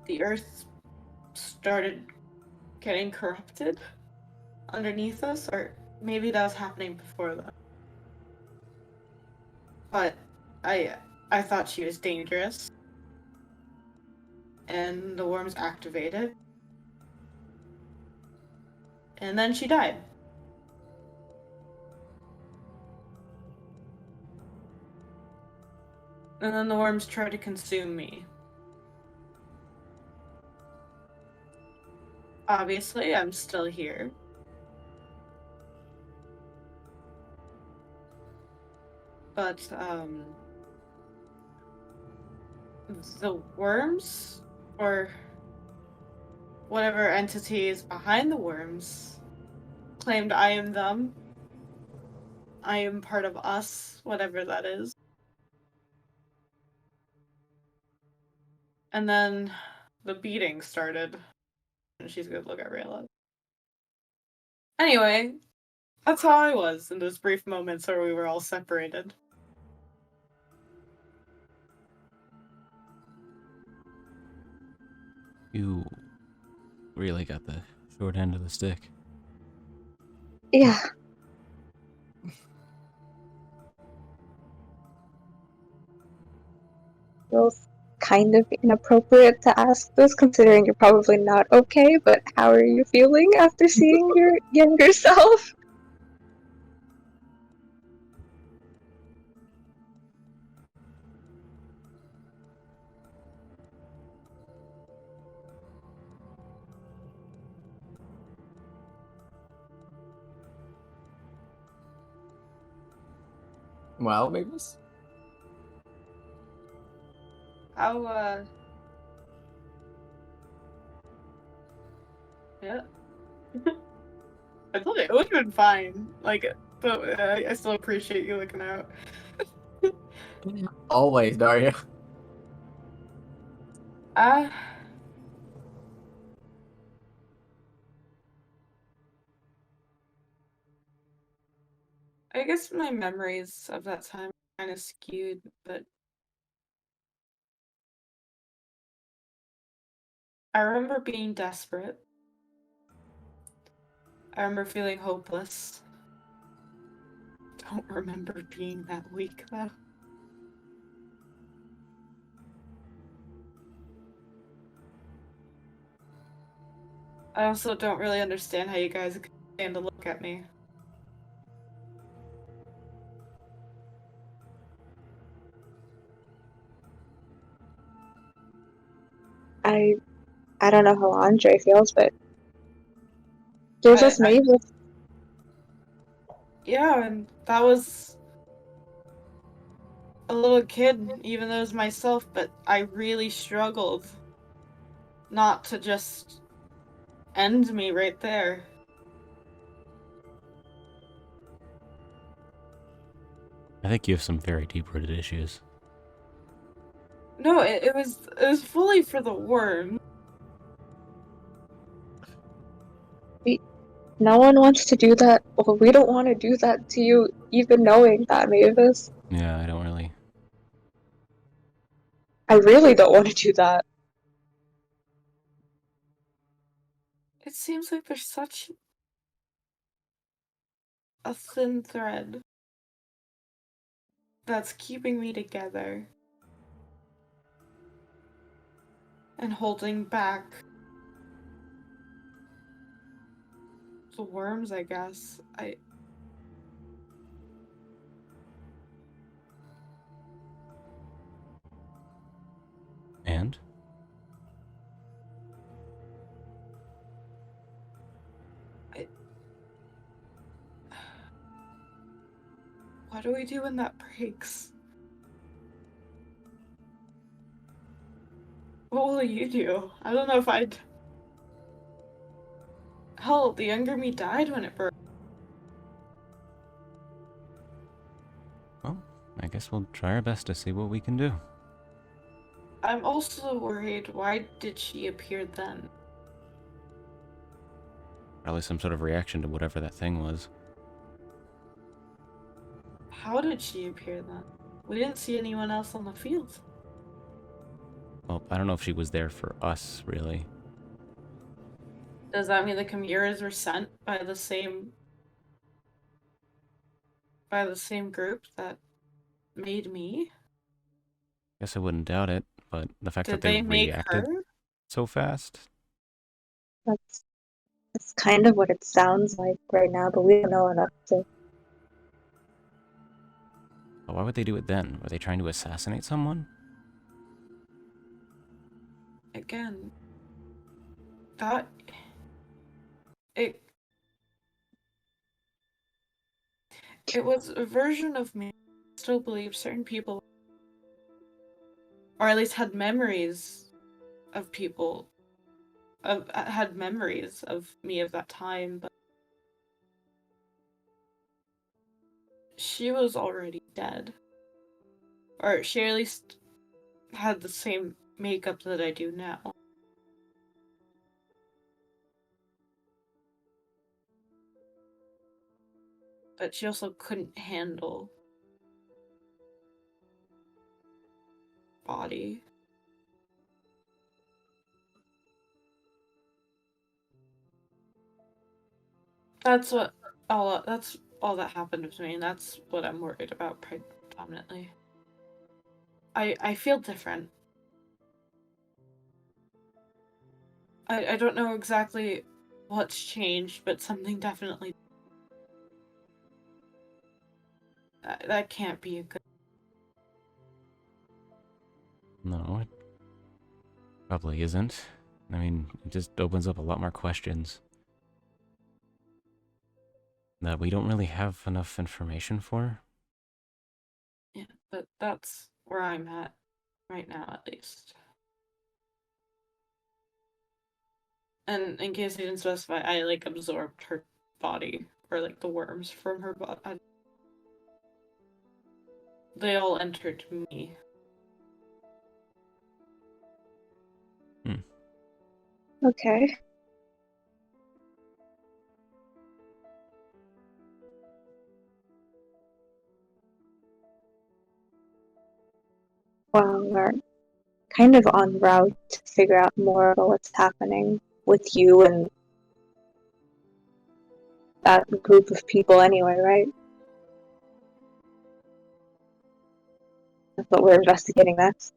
the earth started getting corrupted underneath us, or maybe that was happening before that. But I thought she was dangerous. And the worms activated. And then she died. And then the worms tried to consume me. Obviously, I'm still here. But, the worms, or whatever entity is behind the worms, claimed I am them. I am part of us, whatever that is. And then the beating started. And she's gonna look at Rayla. Anyway, that's how I was in those brief moments where we were all separated.
You really got the short end of the stick.
Yeah. Feels kind of inappropriate to ask this, considering you're probably not okay, but how are you feeling after seeing your younger self?
Well, Mavis?
How, yeah. I told you, it would have been fine. Like, but I still appreciate you looking out.
Always, Daria.
Uh, I guess my memories of that time are kind of skewed, but I remember being desperate. I remember feeling hopeless. don't remember being that weak, though. I also don't really understand how you guys can stand to look at me.
I don't know how Andre feels, but you're just made with.
Yeah, and that was a little kid, even though it was myself, but I really struggled not to just end me right there.
I think you have some very deep-rooted issues.
No, it was fully for the worm.
No one wants to do that. Well, we don't want to do that to you, even knowing that, Mavis.
Yeah, I don't really.
I really don't want to do that.
It seems like there's such a thin thread that's keeping me together and holding back the worms, I guess.
And?
What do we do when that breaks? What will you do? I don't know if I'd... Hell, the younger me died when it broke.
Well, I guess we'll try our best to see what we can do.
I'm also worried, why did she appear then?
Probably some sort of reaction to whatever that thing was.
How did she appear then? We didn't see anyone else on the field.
Well, I don't know if she was there for us, really.
Does that mean the Chimeras were sent by the same group that made me?
Guess I wouldn't doubt it, but the fact that
Did
they
they make
reacted
her?
so fast.
That's kind of what it sounds like right now, but we don't know enough to.
But why would they do it then? Were they trying to assassinate someone?
Again, that... It was a version of me. I still believe certain people, or at least had memories of people, had memories of me of that time, but she was already dead. Or she at least had the same makeup that I do now. But she also couldn't handle body. That's all that happened to me, and that's what I'm worried about predominantly. I feel different. I don't know exactly what's changed, but something definitely... That can't be a good...
No, it probably isn't. I mean, it just opens up a lot more questions that we don't really have enough information for.
Yeah, but that's where I'm at right now, at least. And in case I didn't specify, I absorbed her body, or the worms from her body. They all entered me.
Okay. Well, we're kind of en route to figure out more about what's happening with you and that group of people anyway, right? That's what we're investigating next.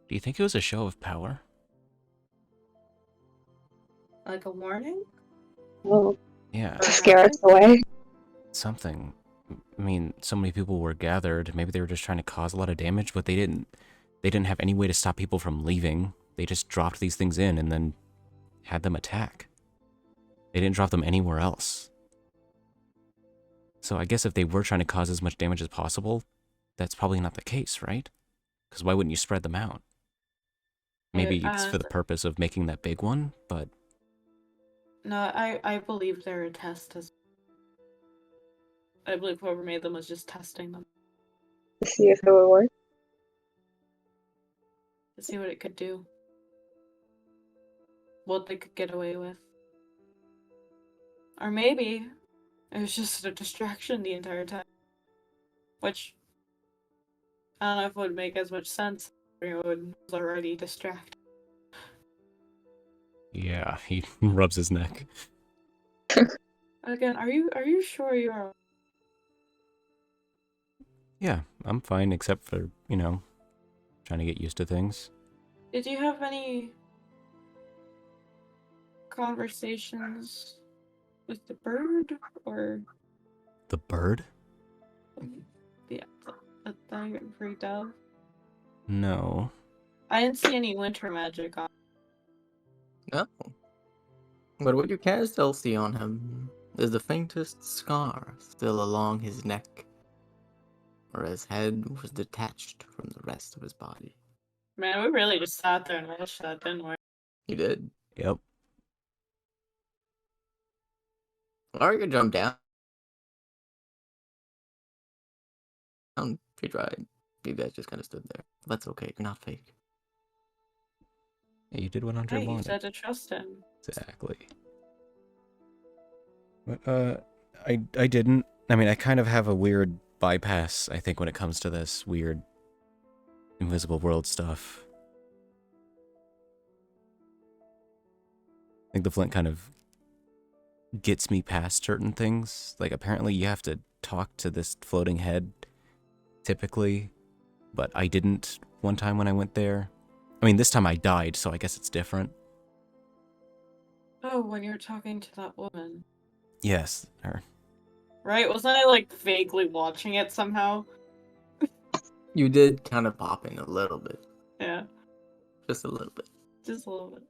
Do you think it was a show of power?
Like a warning?
Oh,
Yeah,
Or
scare us
nothing?
away.
something. I mean, so many people were gathered. Maybe they were just trying to cause a lot of damage, but they didn't. They didn't have any way to stop people from leaving. They just dropped these things in and then had them attack. They didn't drop them anywhere else. So I guess if they were trying to cause as much damage as possible, that's probably not the case, right? Because why wouldn't you spread them out? Maybe it's for the purpose of making that big one, but
No, I believe they're a test. I believe whoever made them was just testing them
To see if it would work.
to see what it could do. What they could get away with. Or maybe it was just a distraction the entire time. Which, I don't know if it would make as much sense. Everyone was already distracted.
yeah, he rubs his neck.
Again, are you sure you're...
Yeah, I'm fine, except for, you know, trying to get used to things.
Did you have any conversations with the bird? Or...
The bird?
Yeah, that I got freaked out.
No.
I didn't see any winter magic on.
No. But what you can still see on him is the faintest scar still along his neck, where his head was detached from the rest of his body.
Man, we really just sat there and watched that, didn't we?
He did.
Yep.
Or you could jump down. He tried. You guys just kind of stood there. That's okay. You're not fake.
Yeah, you did what Andre
Hey, you
wanted.
said to trust him.
Exactly. But, I didn't. I mean, I kind of have a weird bypass, I think, when it comes to this weird invisible world stuff. I think the Flint kind of gets me past certain things. Like, apparently you have to talk to this floating head, typically, but I didn't one time when I went there. I mean, this time I died, so I guess it's different.
Oh, when you were talking to that woman.
Yes, her.
Right? Wasn't I, like, vaguely watching it somehow?
You did kind of pop in a little bit.
Yeah,
Just a little bit.
just a little bit.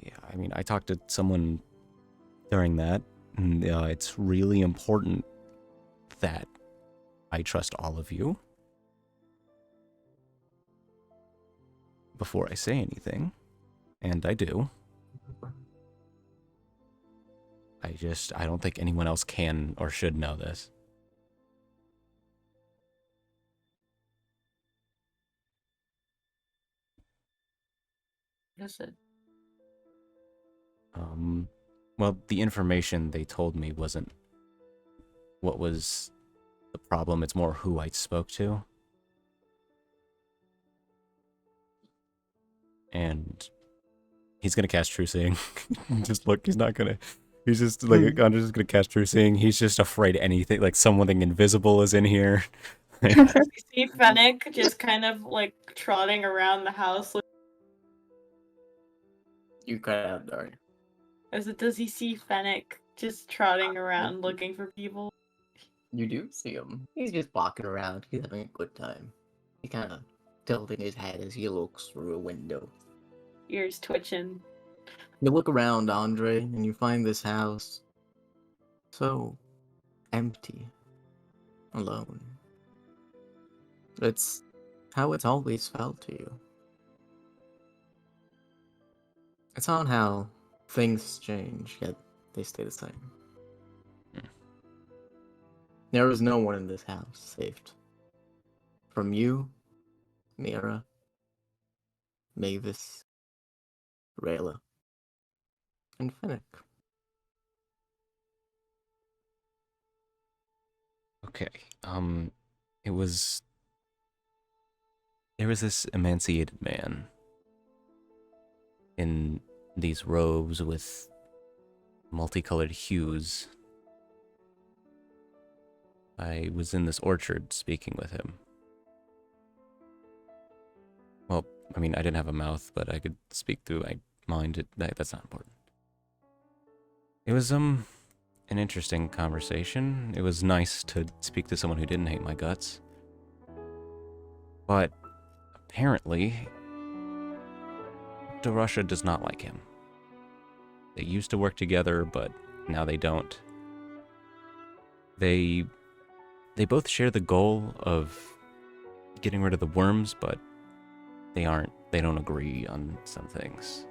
Yeah, I mean, I talked to someone during that, and it's really important that I trust all of you before I say anything, and I do. I don't think anyone else can or should know this.
What is it?
Well, the information they told me wasn't what was the problem. It's more who I spoke to. And he's gonna cast True Seeing. Just look, he's not gonna. He's just like, I'm just gonna cast True Seeing. He's just afraid anything, like something invisible is in here.
You see Fennec just kind of, like, trotting around the house.
You cut out, Dari.
Does he see Fennec just trotting around looking for people?
You do see him. He's just walking around. He's having a good time. He kind of tilting his head as he looks through a window.
Ears twitching.
You look around, Andre, and you find this house so empty, alone. It's how it's always felt to you. It's on how things change, yet they stay the same. There is no one in this house saved from you, Mira, Mavis, Rayla, and Finnick.
Okay. It was. There was this emaciated man in these robes with multicolored hues. I was in this orchard speaking with him. Well, I mean, I didn't have a mouth, but I could speak through my mind. That's not important. It was, an interesting conversation. It was nice to speak to someone who didn't hate my guts. But apparently, Russia does not like him. They used to work together, but now they don't. They both share the goal of getting rid of the worms, but they don't agree on some things.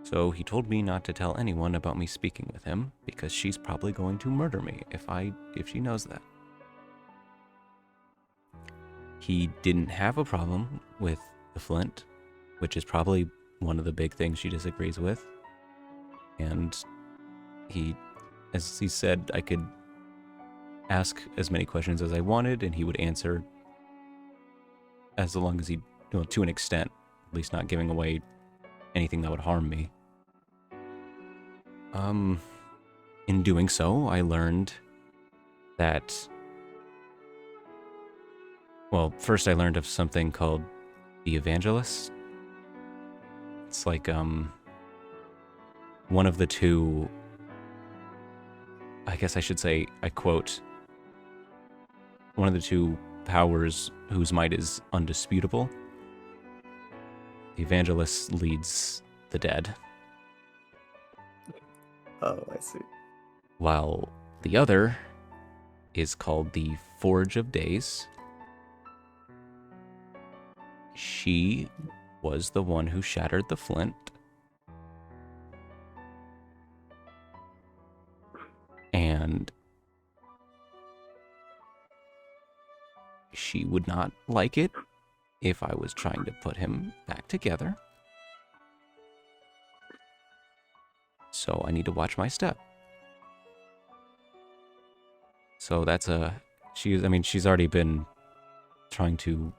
So he told me not to tell anyone about me speaking with him, because she's probably going to murder me if she knows that. He didn't have a problem with the flint, which is probably one of the big things she disagrees with. And as he said, I could ask as many questions as I wanted, and he would answer as long as he, to an extent, at least not giving away anything that would harm me. In doing so, I learned that, well, first I learned of something called the Evangelist. It's like, one of the two, I guess I should say, I quote, one of the two powers whose might is undisputable. The Evangelist leads the dead,
Oh, I see.
while the other is called the Forge of Days. She was the one who shattered the flint. And she would not like it if I was trying to put him back together. So I need to watch my step. So she's already been trying to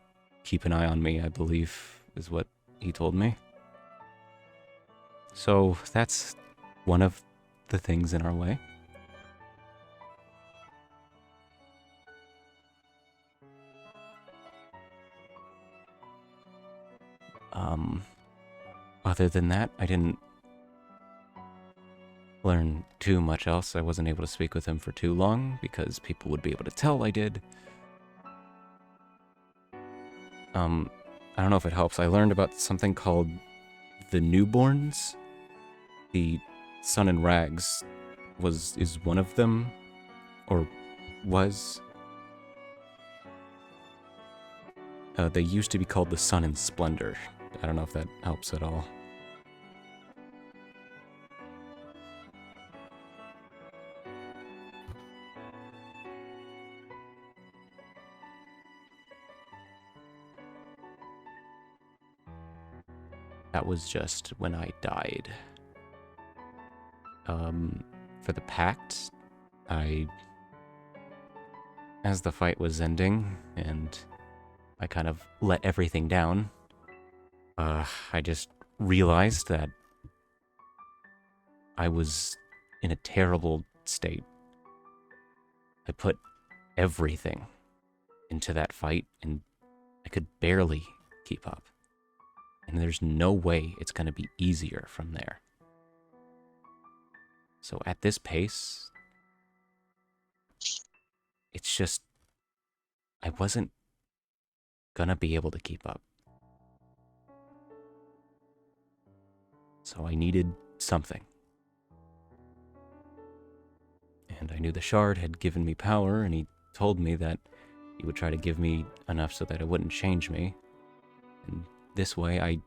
keep an eye on me, I believe, is what he told me. So that's one of the things in our way. Other than that, I didn't learn too much else. I wasn't able to speak with him for too long because people would be able to tell I did. I don't know if it helps. I learned about something called the newborns. The Sun in Rags is one of them, or was. They used to be called the Sun in Splendor. I don't know if that helps at all. That was just when I died. For the pact, as the fight was ending and I kind of let everything down, I just realized that I was in a terrible state. I put everything into that fight and I could barely keep up. And there's no way it's going to be easier from there. So at this pace, it's just, I wasn't going to be able to keep up. So I needed something. And I knew the shard had given me power, and he told me that he would try to give me enough so that it wouldn't change me. And this way, I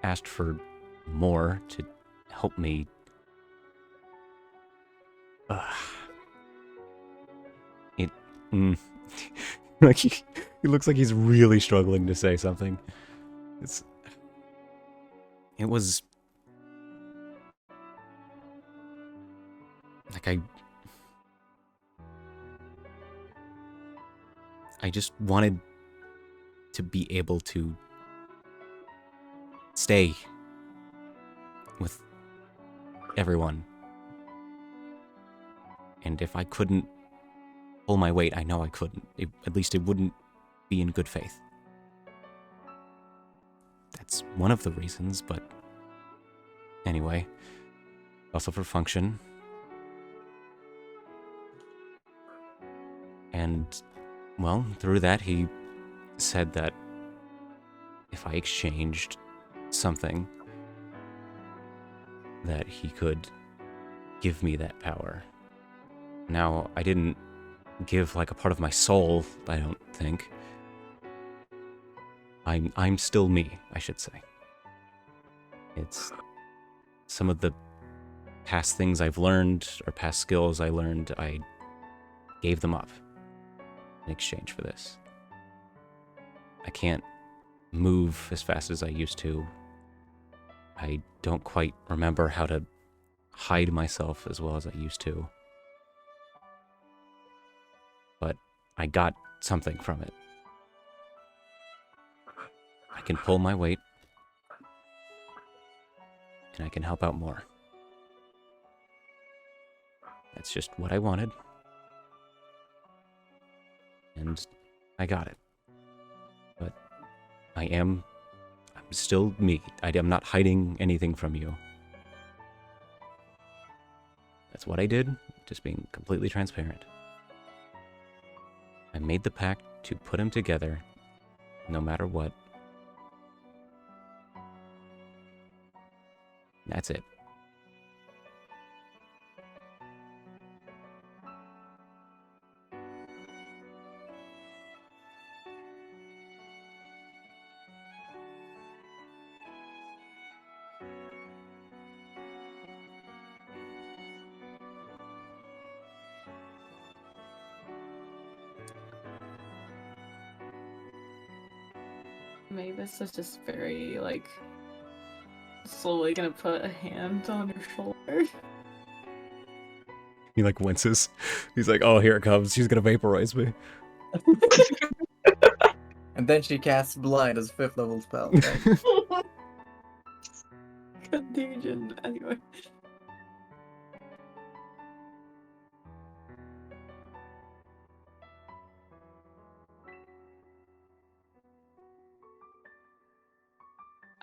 asked for more to help me. Like he looks like he's really struggling to say something. It was like I just wanted to be able to stay with everyone. And if I couldn't pull my weight, I know I couldn't. At least it wouldn't be in good faith. That's one of the reasons, but anyway, also for function. And, well, through that, he said that if I exchanged something, that he could give me that power. Now, I didn't give like a part of my soul, I don't think. I'm still me, I should say. It's some of the past things I've learned, or past skills I learned, I gave them up in exchange for this. I can't move as fast as I used to. I don't quite remember how to hide myself as well as I used to. But I got something from it. I can pull my weight, and I can help out more. That's just what I wanted. And I got it. But I'm still me. I'm not hiding anything from you. That's what I did, just being completely transparent. I made the pact to put him together, no matter what. That's it.
Mavis is just very, like, slowly gonna put a hand on her shoulder.
He like winces. He's like, oh, here it comes. She's gonna vaporize me.
And then she casts Blind as a 5th level spell. Right?
Contagion, anyway.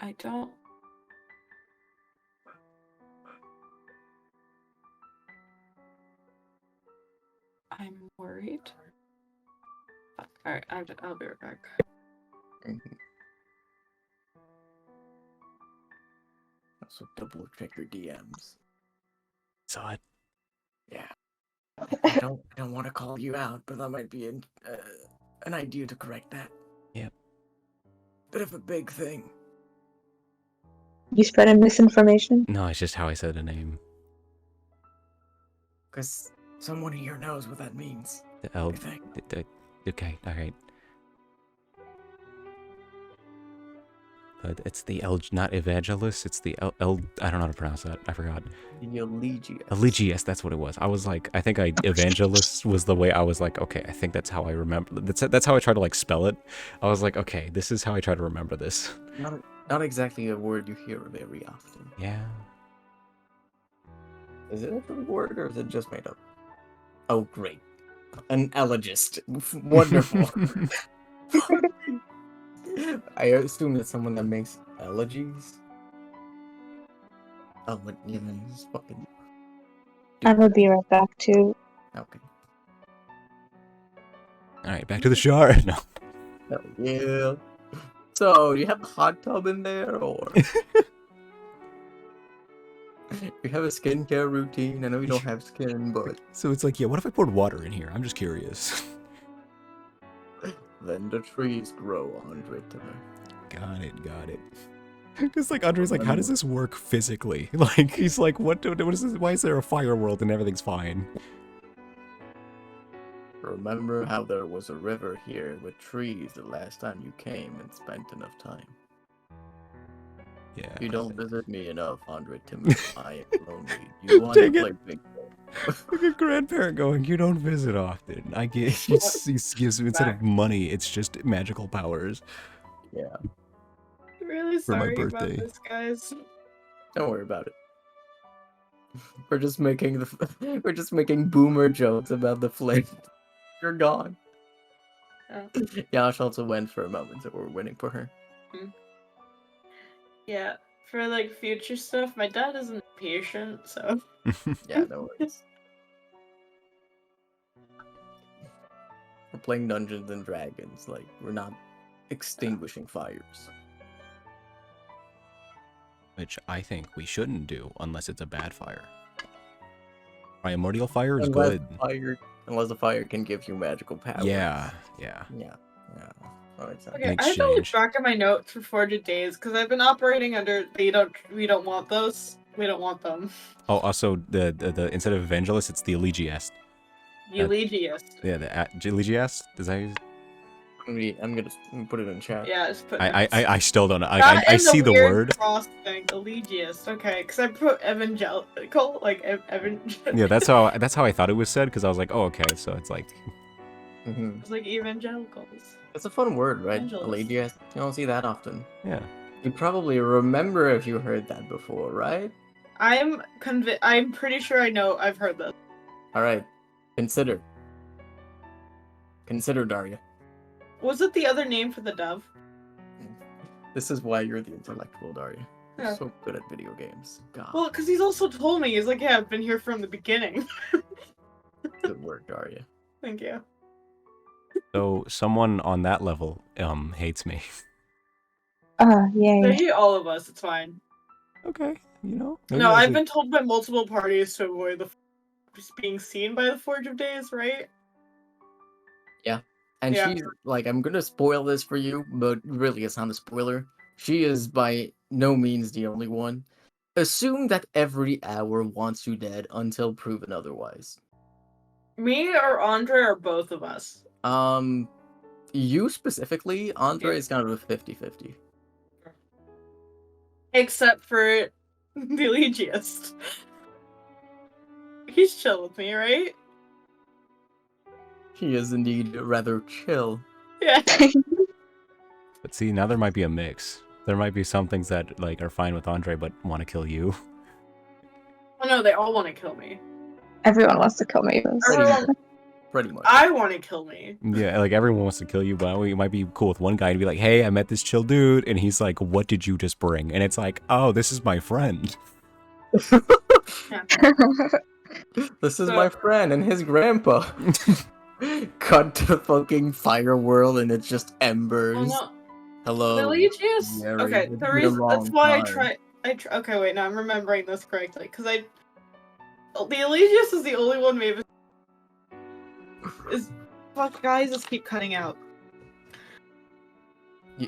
I don't... I'm worried. Alright, I'll be right back.
Mhm. Also, double check your DMs.
Saw it.
Yeah. I don't want to call you out, but that might be an idea to correct that.
Yep.
Bit of a big thing.
You spreading misinformation?
No, it's just how I said a name.
Because someone here knows what that means.
The L.
I think.
Okay, alright. But it's the L, not Evangelist, it's the L, I don't know how to pronounce that. I forgot.
The Elegius.
Elegius, that's what it was. I was like, I think Evangelist was the way I was like, okay, I think that's how I remember. That's how I try to like spell it. I was like, okay, this is how I try to remember this.
Not exactly a word you hear very often.
Yeah.
Is it a true word or is it just made up? Oh, great. An elegist. Wonderful. I assume it's someone that makes elegies. Oh, but yeah, it's fucking.
I will be right back too.
Okay.
Alright, back to the shower. No.
Oh, yeah. So, do you have a hot tub in there, or you have a skincare routine? I know you don't have skin, but
So it's like, yeah, what if I poured water in here? I'm just curious.
then the trees grow, Andre.
Got it. Because like Andre's like, how does this work physically? Like he's like, what is this? Why is there a fire world and everything's fine?
Remember how there was a river here with trees the last time you came and spent enough time?
Yeah.
You don't visit me enough, Andre Timothy. I am lonely. You want to
Dang it.
play big boy.
Like a grandparent going, you don't visit often. I get he gives me instead of money, it's just magical powers.
Yeah.
I'm really
For my
sorry about
birthday.
this, guys.
Don't worry about it. We're just making we're just making boomer jokes about the flame. You're gone.
Oh.
Yash also went for a moment, so we're waiting for her.
Yeah, for like future stuff, my dad isn't patient, so.
Yeah, no worries. We're playing Dungeons and Dragons, like, we're not extinguishing fires.
Which I think we shouldn't do unless it's a bad fire. Primordial fire is
Unless
good.
Unless the fire can give you magical powers.
Yeah.
Yeah. That makes sense.
Okay,
In
I have to look
exchange.
back at my notes for 400 days because I've been operating under we don't want those. We don't want them.
Oh, also the instead of evangelist, it's the elegiast.
Elegiast.
Yeah, the elegiast. Does that?
I'm gonna put it in chat.
Yeah, just put.
I still don't know.
That
I
and
see the
weird
word.
cross thing, elegiast. Okay, because I put evangelical, like
Yeah, that's how I thought it was said because I was like, oh, okay, so it's like.
It's like evangelicals.
It's a fun word, right?
Evangelist.
Elegiast. You don't see that often.
Yeah.
You probably remember if you heard that before, right?
I'm pretty sure I know. I've heard this.
All right. Consider, Daria.
Was it the other name for the dove?
This is why you're the intellectual, Daria. You're
Yeah.
so good at video games. God,
Well, because he's also told me he's like, yeah, I've been here from the beginning.
good work, Daria.
Thank you.
So someone on that level hates me.
Yay.
They hate all of us. It's fine.
Okay, you know.
No, I've been told by multiple parties to avoid just being seen by the Forge of Days, right?
And
Yeah.
she's like, I'm gonna spoil this for you, but really it's not a spoiler. She is by no means the only one. Assume that every hour wants you dead until proven otherwise.
Me or Andre or both of us?
You specifically, Andre
Yeah.
is kind of a 50-50.
Except for the Elegiast. He's chill with me, right?
He is indeed rather chill.
Yeah.
But see, now there might be a mix. There might be some things that like are fine with Andre, but want to kill you.
Oh no, they all want to kill me.
Everyone wants to kill Mavis.
Pretty much.
I want to kill me.
Yeah, like everyone wants to kill you, but we might be cool with one guy and be like, "Hey, I met this chill dude," and he's like, "What did you just bring?" And it's like, "Oh, this is my friend."
This is my friend and his grandpa. Cut to fucking fire world and it's just embers.
Oh no.
Hello.
The Elegiast?
Mary,
Okay,
it's
the
been a
reason that's
long
why
time.
okay, wait, now I'm remembering this correctly. Because the Elegiast is the only one Mavis is. Fuck, guys, just keep cutting out.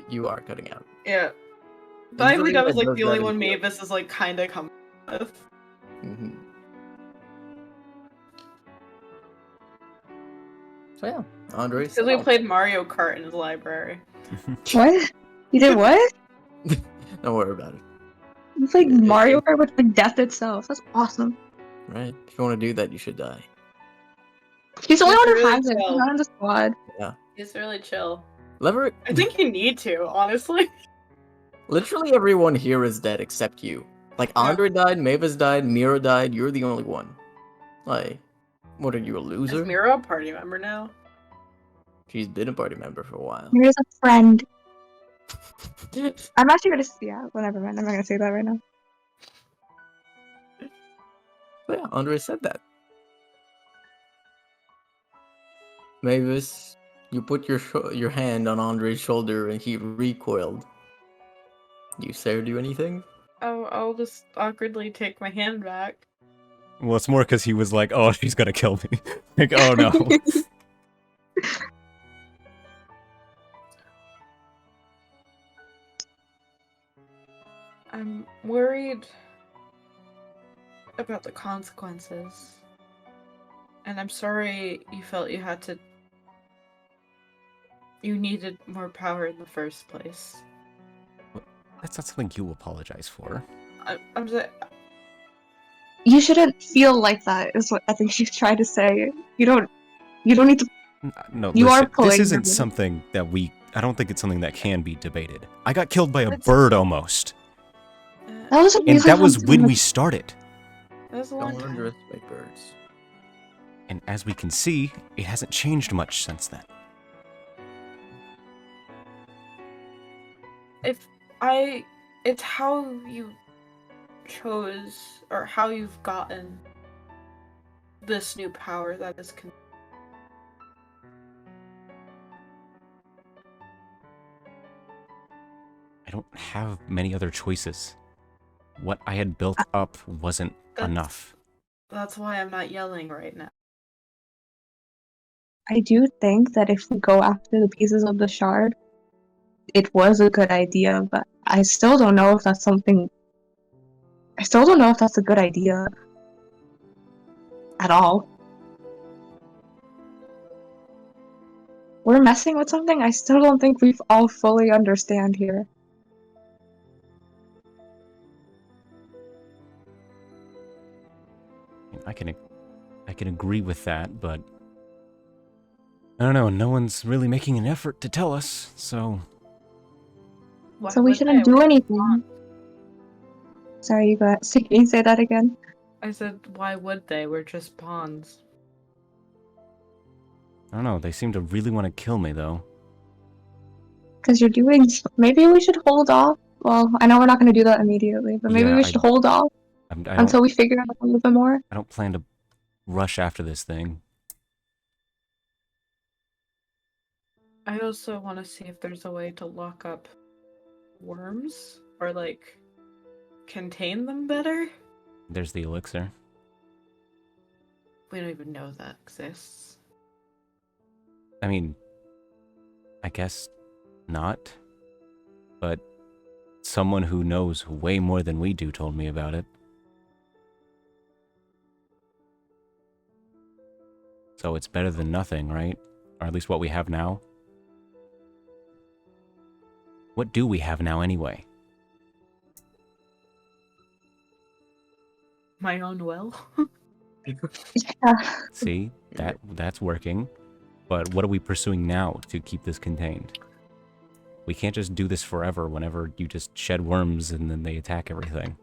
You are cutting out.
Yeah. But I
Usually
think that was
it
like
does
the only
that
one
in the-
Mavis is like kinda coming with.
Mm-hmm. So yeah, Andre.
Because we played Mario Kart in his library.
What? You did what?
Don't worry about it.
You played Mario Kart with like death itself. That's awesome.
Right? If you want to do that, you should die.
He's the only one who
really
has it. He's
chill.
not in the squad.
He's really chill.
Lever.
I think you need to, honestly.
Literally everyone here is dead except you. Like Andre died, Mavis died, Mira died. You're the only one. Like, what are you, a loser?
Is Mira a party member now?
She's been a party member for a while.
Here's a friend. I'm actually gonna yeah, whatever man. I'm not gonna say that right now.
But yeah, Andre said that. Mavis, you put your hand on Andre's shoulder and he recoiled. You say or do anything?
Oh, I'll just awkwardly take my hand back.
Well, it's more because he was like, "Oh, she's gonna kill me." Like, oh no.
I'm worried about the consequences. And I'm sorry you felt you had to. You needed more power in the first place.
That's not something you apologize for.
I'm saying.
You shouldn't feel like that. Is what I think she's trying to say. You don't need to.
No,
You
listen,
are pulling
this
your
isn't
weight.
something that I don't think it's something that can be debated. I got killed by a
It's-
bird almost.
That was a
And
really
that was
long
when
time
we
ago.
started.
That was a long
Don't
time.
underestimate birds.
And as we can see, it hasn't changed much since then.
It's how you chose, or how you've gotten this new power that is
I don't have many other choices. What I had built up wasn't enough.
That's why I'm not yelling right now.
I do think that if we go after the pieces of the shard, it was a good idea, but I still don't know if that's something. I still don't know if that's a good idea at all. We're messing with something I still don't think we all fully understand here.
I can agree with that, but I don't know, no one's really making an effort to tell us, so
Why
So we
would
shouldn't
they?
do anything. Sorry, you got. Can you say that again?
I said, why would they? We're just pawns.
I don't know, they seem to really want to kill me though.
Because you're doing. Maybe we should hold off. Well, I know we're not going to do that immediately, but maybe
Yeah,
we should hold off until we figure out a little bit more.
I don't plan to rush after this thing.
I also want to see if there's a way to lock up worms, or like contain them better.
There's the elixir.
We don't even know that exists.
I mean, I guess not. But someone who knows way more than we do told me about it. So it's better than nothing, right? Or at least what we have now. What do we have now anyway?
My own will.
Yeah.
See, that's working. But what are we pursuing now to keep this contained? We can't just do this forever whenever you just shed worms and then they attack everything.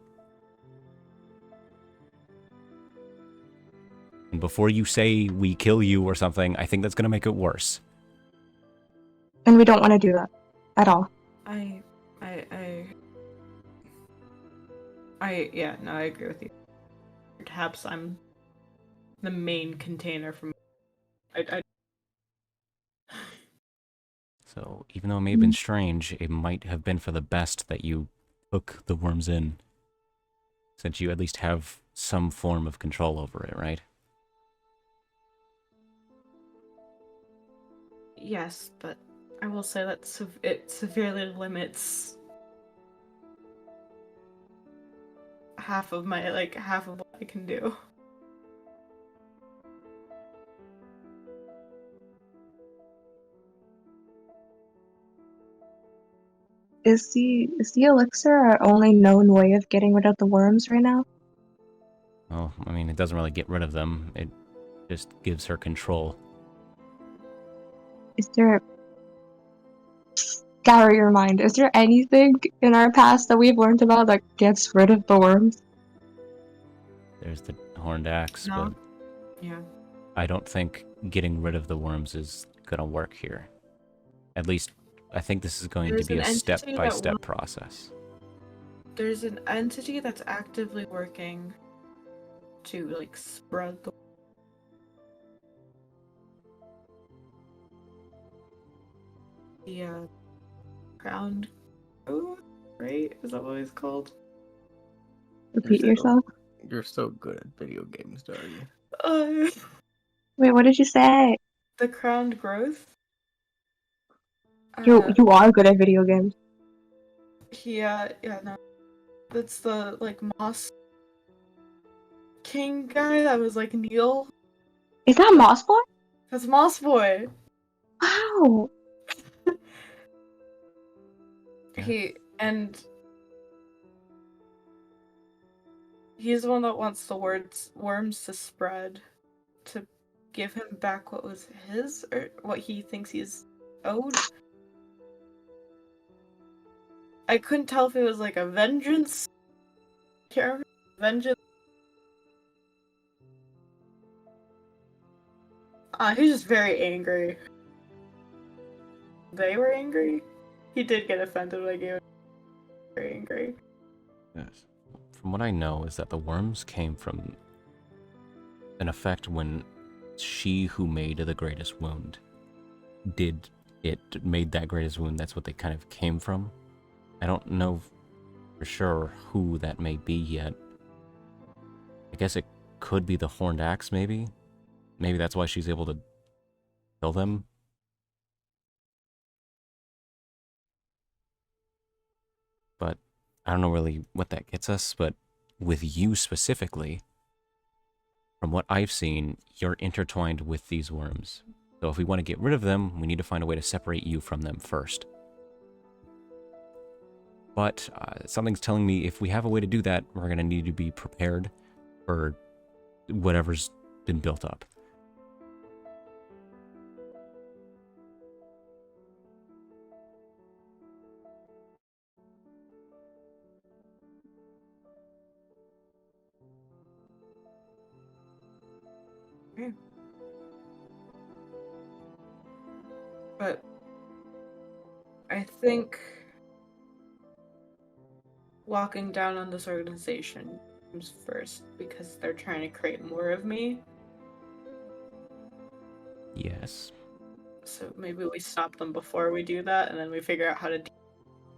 And before you say we kill you or something, I think that's gonna make it worse.
And we don't want to do that at all.
Yeah, no, I agree with you. Perhaps I'm the main container from.
So even though it may have been strange, it might have been for the best that you took the worms in. Since you at least have some form of control over it, right?
Yes, but I will say that it severely limits half of what I can do.
Is the elixir our only known way of getting rid of the worms right now?
Well, I mean, it doesn't really get rid of them. It just gives her control.
Is there... Gather your mind. Is there anything in our past that we've learned about that gets rid of the worms?
There's the horned axe,
No.
but
Yeah.
I don't think getting rid of the worms is gonna work here. At least, I think this is going
There's
to be
an
a
entity
step-by-step process.
There's an entity that's actively working to like spread the crowned growth, right? Is that what it's called?
Repeat yourself.
You're so good at video games, Darby.
Wait, what did you say?
The crowned growth.
You are good at video games.
Yeah, no. That's the like Moss King guy that was like Neil.
Is that Moss Boy?
That's Moss Boy.
Wow.
Yeah.
He's the one that wants the worms to spread, to give him back what was his, or what he thinks he's owed. I couldn't tell if it was like a vengeance can't remember. Vengeance. He's just very angry. They were angry. He did get offended when I gave him. Very angry.
Yes. From what I know is that the worms came from an effect when she who made the greatest wound made that greatest wound. That's what they kind of came from. I don't know for sure who that may be yet. I guess it could be the horned axe, maybe? Maybe that's why she's able to kill them? But I don't know really what that gets us, but with you specifically, from what I've seen, you're intertwined with these worms. So if we want to get rid of them, we need to find a way to separate you from them first. But something's telling me if we have a way to do that, we're going to need to be prepared for whatever's been built up.
But I think locking down on this organization comes first because they're trying to create more of me.
Yes.
So maybe we stop them before we do that, and then we figure out how to.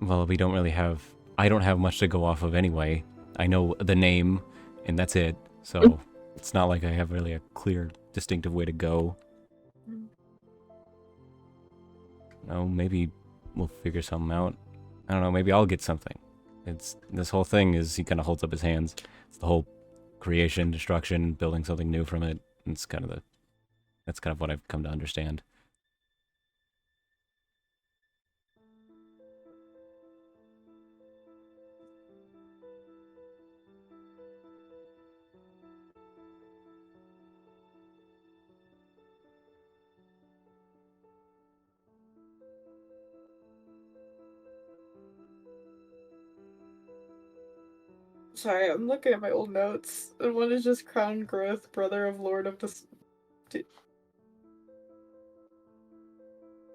Well, we don't really have... I don't have much to go off of anyway. I know the name, and that's it. So it's not like I have really a clear, distinctive way to go. No, maybe we'll figure something out. I don't know, maybe I'll get something. It's this whole thing is he kind of holds up his hands. It's the whole creation, destruction, building something new from it. It's kind of that's kind of what I've come to understand.
Sorry, I'm looking at my old notes, and one is just Crown Growth, brother of Lord of the.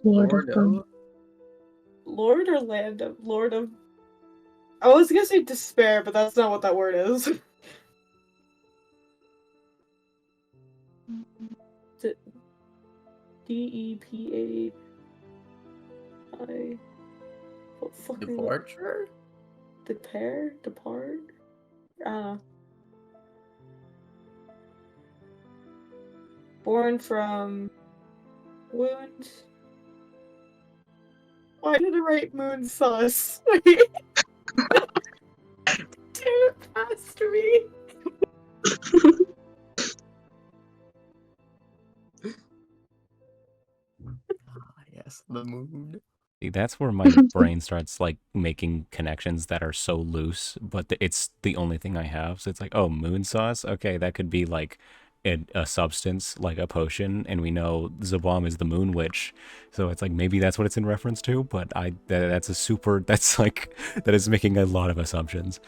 Lord of them.
Lord or Land of Lord of. I was gonna say despair, but that's not what that word is. DEPAI. What fucking
Departure?
Depart? Born from wound. Why did I write moon sauce? Wait. Damn it past me.
Yes, the mood.
See, that's where my brain starts like making connections that are so loose, but it's the only thing I have. So it's like, oh, moon sauce. Okay, that could be like a substance, like a potion, and we know Zabam is the moon witch, so it's like maybe that's what it's in reference to. But that's a super. That's like that is making a lot of assumptions.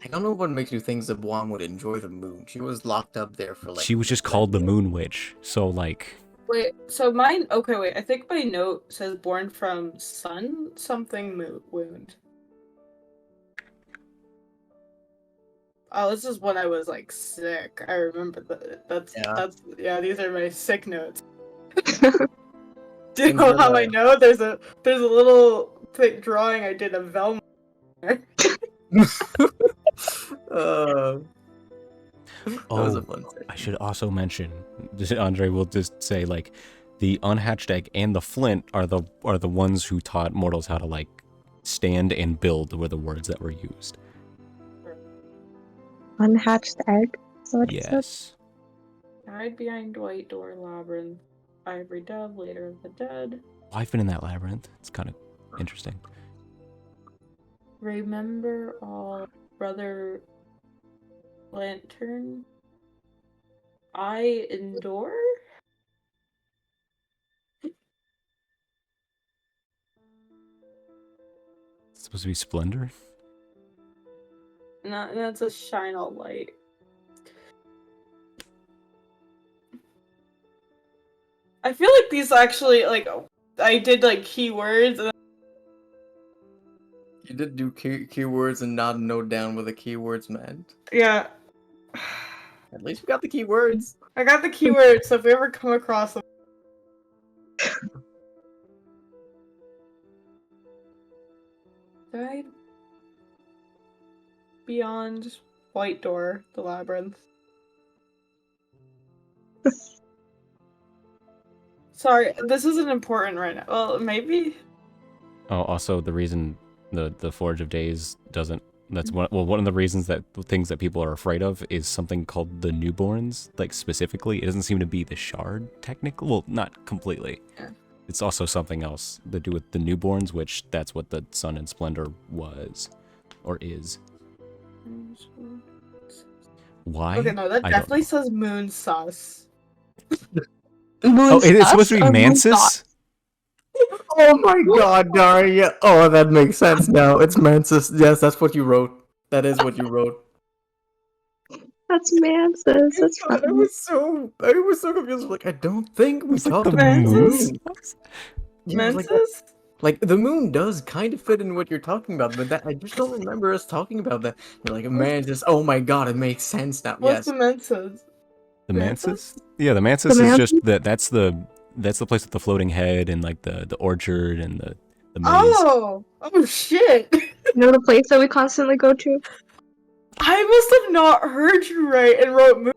I don't know what makes you think Zabuan would enjoy the moon. She was locked up there for like.
She was just called the moon witch, so like.
Wait, so mine. Okay, wait. I think my note says born from sun something wound. Oh, this is when I was like sick. I remember that. That's yeah. These are my sick notes. Do you know how I know? There's a little drawing I did of Velma.
That was a fun thing.
I should also mention, Andre will just say like, the unhatched egg and the flint are the ones who taught mortals how to like stand and build were the words that were used.
Unhatched egg?
Yes.
Hide behind white door labyrinth. Ivory dove, later of the dead.
I've been in that labyrinth. It's kind of interesting.
Remember all, brother lantern. I endure.
It's supposed to be splendor.
That's a shine all light. I feel like these actually, like, I did, like, keywords, and
You did do keywords and not note down what the keywords meant.
yeah.
At least we got the keywords.
I got the keywords, so if we ever come across them. Died beyond White Door, the labyrinth. Sorry, this isn't important right now. Well, maybe.
Oh, also the reason the Forge of Days doesn't. That's one of the reasons that things that people are afraid of is something called the newborns. Like specifically, it doesn't seem to be the shard technically. Well, not completely.
Yeah.
It's also something else to do with the newborns, which that's what the Sun and Splendor was, or is. Why?
Okay, no, that
I don't
definitely
know.
says moon sus.
Oh, it's supposed to be Mansus?
Oh my god, Daria. Oh, that makes sense now. It's Mansus. Yes, that's what you wrote. That is what you wrote.
That's Mansus. That's
God, I
fine.
was so confused. Like, I don't think we
It's like
talked
the
about the
moon.
moon. Yeah, I was
Menses?
like the moon does kind of fit in what you're talking about, but that I just don't remember us talking about that. You're like, man, just oh my god, it makes sense now.
What's
Yes.
the menses?
The
Mansus?
Mansus? Yeah, the Mansus
The
is
Mansus?
just that's the place with the floating head and like the orchard and the maze.
Oh shit!
You know the place that we constantly go to?
I must have not heard you right and wrote moon.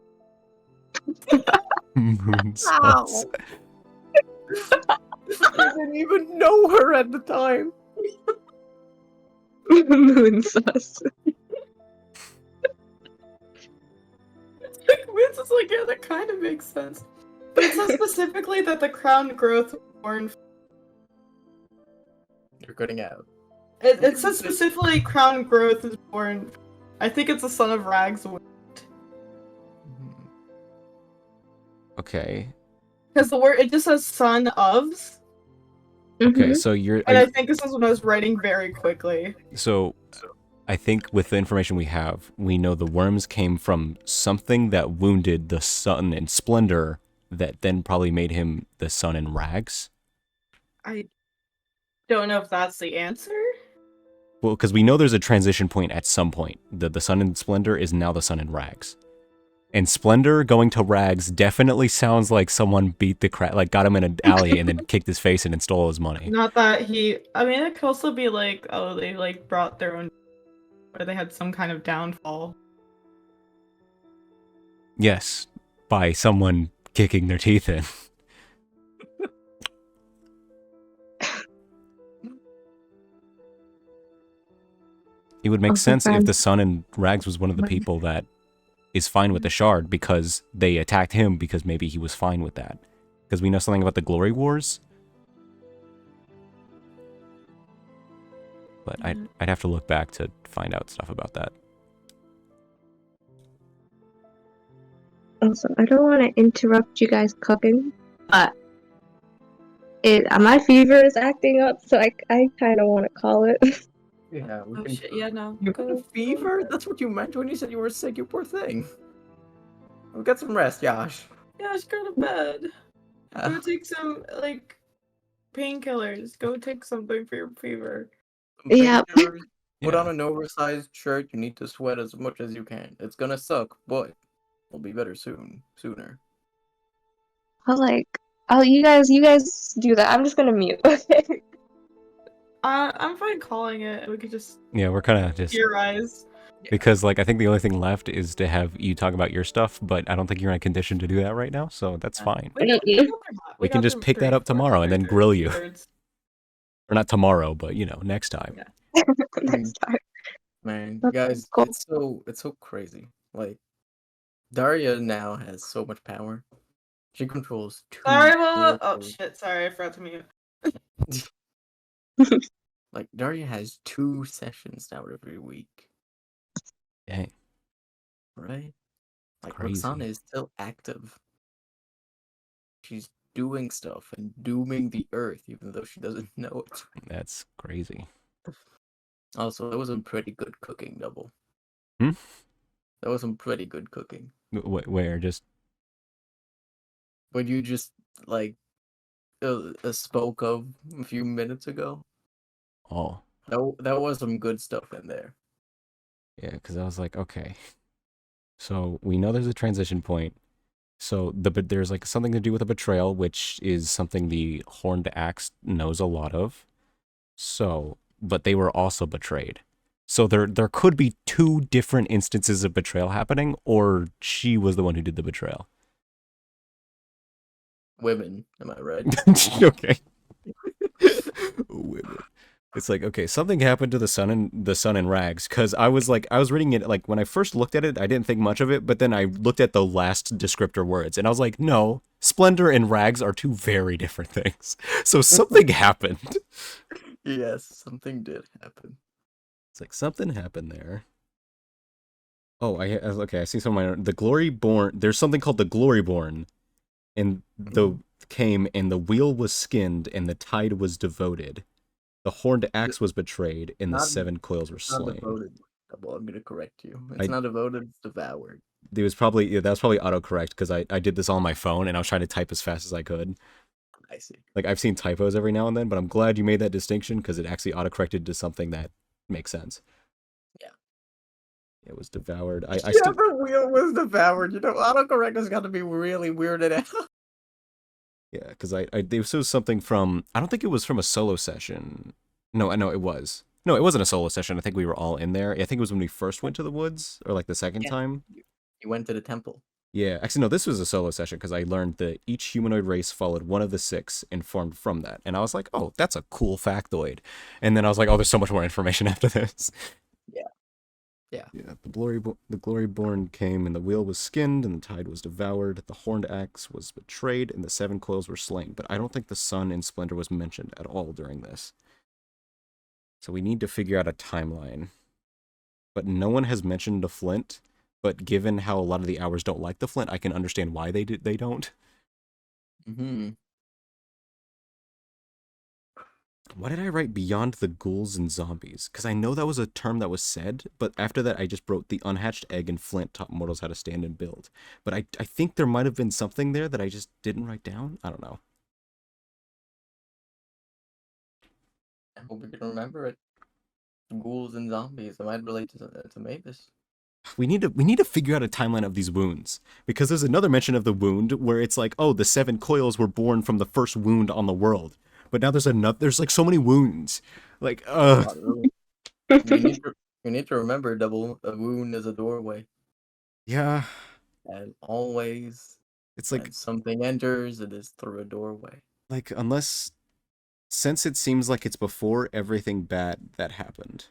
Moon
Ow.
sauce.
I didn't even know her at the time.
Moon sus.
Like, Vince is like, yeah, that kind of makes sense. But it says specifically that the crown growth was born.
You're cutting out.
It says specifically crown growth is born. I think it's the son of Rag's wind.
Okay.
Because the word, it just says son ofs.
Okay, so you're
And I think this is when I was writing very quickly.
so I think with the information we have, we know the worms came from something that wounded the Sun in Splendor that then probably made him the Sun in Rags.
I don't know if that's the answer.
Well, because we know there's a transition point at some point. The Sun in Splendor is now the Sun in Rags. And Splendor going to Rags definitely sounds like someone beat the crap, like got him in an alley and then kicked his face in and stole his money.
Not that he. I mean, it could also be like, oh, they like brought their own, or they had some kind of downfall.
Yes, by someone kicking their teeth in. It would make sense if the Sun in Rags was one of the people that is fine with the shard because they attacked him because maybe he was fine with that. Because we know something about the Glory Wars. But I'd have to look back to find out stuff about that.
Also, I don't want to interrupt you guys cooking, but my fever is acting up, so I kind of want to call it.
Yeah.
Oh shit! Yeah, no.
You got a fever? That's what you meant when you said you were sick, you poor thing. Well, get some rest, Josh.
Yeah, just go to bed. Go take some like painkillers. Go take something for your fever.
Yeah.
Put on an oversized shirt. You need to sweat as much as you can. It's gonna suck, but it'll be better sooner.
You guys do that. I'm just gonna mute. Okay.
I'm fine calling it. We could just
Yeah, we're kind of just
theorize.
because like I think the only thing left is to have you talk about your stuff, but I don't think you're in a condition to do that right now, so that's fine. We can just pick that up tomorrow and then grill you. Or not tomorrow, but you know, next time.
Yeah.
Next time.
Man,
Okay,
guys,
cool.
it's so crazy. Like, Daria now has so much power. She controls two.
Sorry, Mama. Oh shit! Sorry, I forgot to mute.
Like, Daria has 2 sessions now every week.
Dang.
Right? Like,
Crazy.
Roxana is still active. She's doing stuff and dooming the earth, even though she doesn't know it.
That's crazy.
Also, that was a pretty good cooking double.
Hmm?
That was some pretty good cooking.
Where? Just
What you just like spoke of a few minutes ago.
all.
That was some good stuff in there.
Yeah, because I was like, okay. So we know there's a transition point. So there's like something to do with a betrayal, which is something the Horned Axe knows a lot of. So, but they were also betrayed. So there could be two different instances of betrayal happening, or she was the one who did the betrayal.
Women, am I right?
Okay. Women. It's like, okay, something happened to the sun in rags, because I was reading it, like, when I first looked at it, I didn't think much of it, but then I looked at the last descriptor words, and I was like, no, splendor and rags are two very different things. So something happened.
Yes, something did happen.
It's like, something happened there. Oh, okay, I see some of my, the Gloryborn, there's something called the Gloryborn, and came, and the wheel was skinned, and the tide was devoted. The Horned Axe was betrayed, and the
Not,
7 coils were
not
slain.
devoted. Well, I'm gonna correct you. It's not devoted, it's devoured.
It was probably, yeah, that was probably autocorrect, because I did this on my phone, and I was trying to type as fast as I could.
I see.
Like, I've seen typos every now and then, but I'm glad you made that distinction, because it actually autocorrected to something that makes sense.
Yeah.
It was devoured. I
Yeah,
still...
the wheel was devoured. You know, autocorrect has got to be really weirded out.
Yeah, because this was something from, I don't think it was from a solo session. No, it was. No, it wasn't a solo session. I think we were all in there. I think it was when we first went to the woods, or like the second time.
You went to the temple.
Yeah, actually, no, this was a solo session because I learned that each humanoid race followed one of the 6 and formed from that. And I was like, oh, that's a cool factoid. And then I was like, oh, there's so much more information after this.
Yeah.
Yeah, the Gloryborn came, and the wheel was skinned, and the tide was devoured. The Horned Axe was betrayed, and the 7 coils were slain. But I don't think the sun in splendor was mentioned at all during this. So we need to figure out a timeline. But no one has mentioned the flint. But given how a lot of the hours don't like the flint, I can understand why they don't.
Mm-hmm.
Why did I write beyond the ghouls and zombies? Because I know that was a term that was said, but after that I just wrote the unhatched egg and flint taught mortals how to stand and build. But I think there might have been something there that I just didn't write down. I don't know.
I hope we can remember it. Ghouls and zombies. It might relate to Mavis.
We need to figure out a timeline of these wounds, because there's another mention of the wound where it's like, oh, the 7 coils were born from the first wound on the world. But now there's like so many wounds. Like,
You need to remember, double, a wound is a doorway.
Yeah.
And always,
It's like,
when something enters, it is through a doorway.
like, since it seems like it's before everything bad that happened.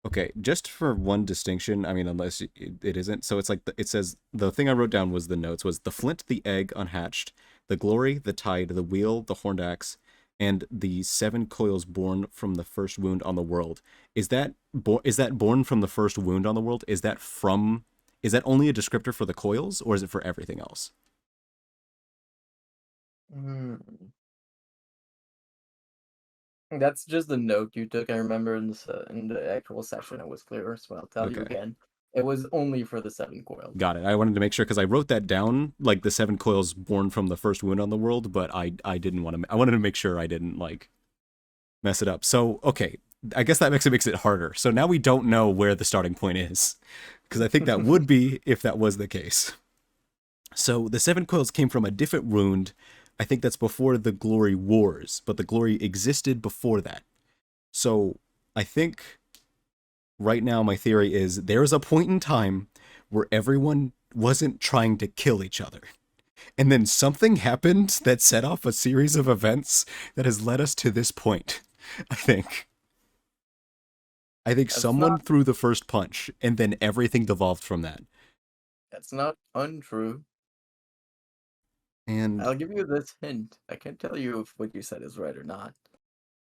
Okay, just for one distinction, I mean, unless it isn't. So it's like, it says, the thing I wrote down was the notes, was the flint, the egg, unhatched, the glory, the tide, the wheel, the horned axe, and the 7 coils born from the first wound on the world. Is that born from the first wound on the world? Is that only a descriptor for the coils, or is it for everything else?
That's just the note you took. I remember in the actual session it was clearer, so I'll tell you
Okay.
again. It was only for the 7 coils.
Got it. I wanted to make sure, because I wrote that down, like the 7 coils born from the first wound on the world, but I didn't want to. I wanted to make sure I didn't like mess it up. So okay, I guess that makes it harder. So now we don't know where the starting point is, because I think that would be if that was the case. So the 7 coils came from a different wound. I think that's before the Glory Wars, but the Glory existed before that. So I think right now my theory is there's a point in time where everyone wasn't trying to kill each other. And then something happened that set off a series of events that has led us to this point, I think. Someone threw the first punch, and then everything devolved from that.
That's not untrue.
And
I'll give you this hint. I can't tell you if what you said is right or not.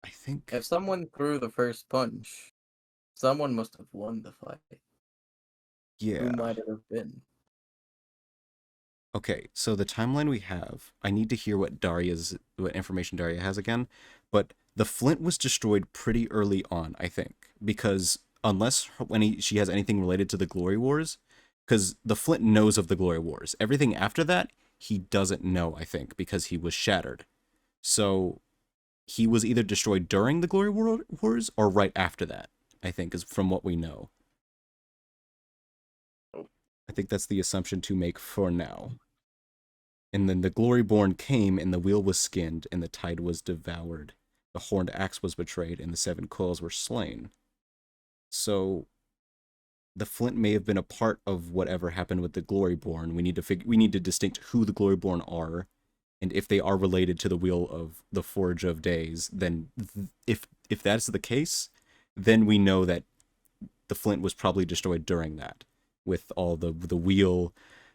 I think
If someone threw the first punch, someone must have won the fight.
yeah.
Who might it have been?
Okay, so the timeline we have, I need to hear what information Daria has again, but the flint was destroyed pretty early on, I think, because unless she has anything related to the Glory Wars, because the flint knows of the Glory Wars. Everything after that, he doesn't know, I think, because he was shattered. So he was either destroyed during the Glory Wars or right after that, I think, is from what we know. I think that's the assumption to make for now. And then the Gloryborn came, and the wheel was skinned, and the tide was devoured. The horned axe was betrayed, and the 7 coils were slain. So the flint may have been a part of whatever happened with the Gloryborn. We need to distinct who the Gloryborn are, and if they are related to the wheel of the Forge of Days. Then, if that's the case, then we know that the flint was probably destroyed during that, with all the wheel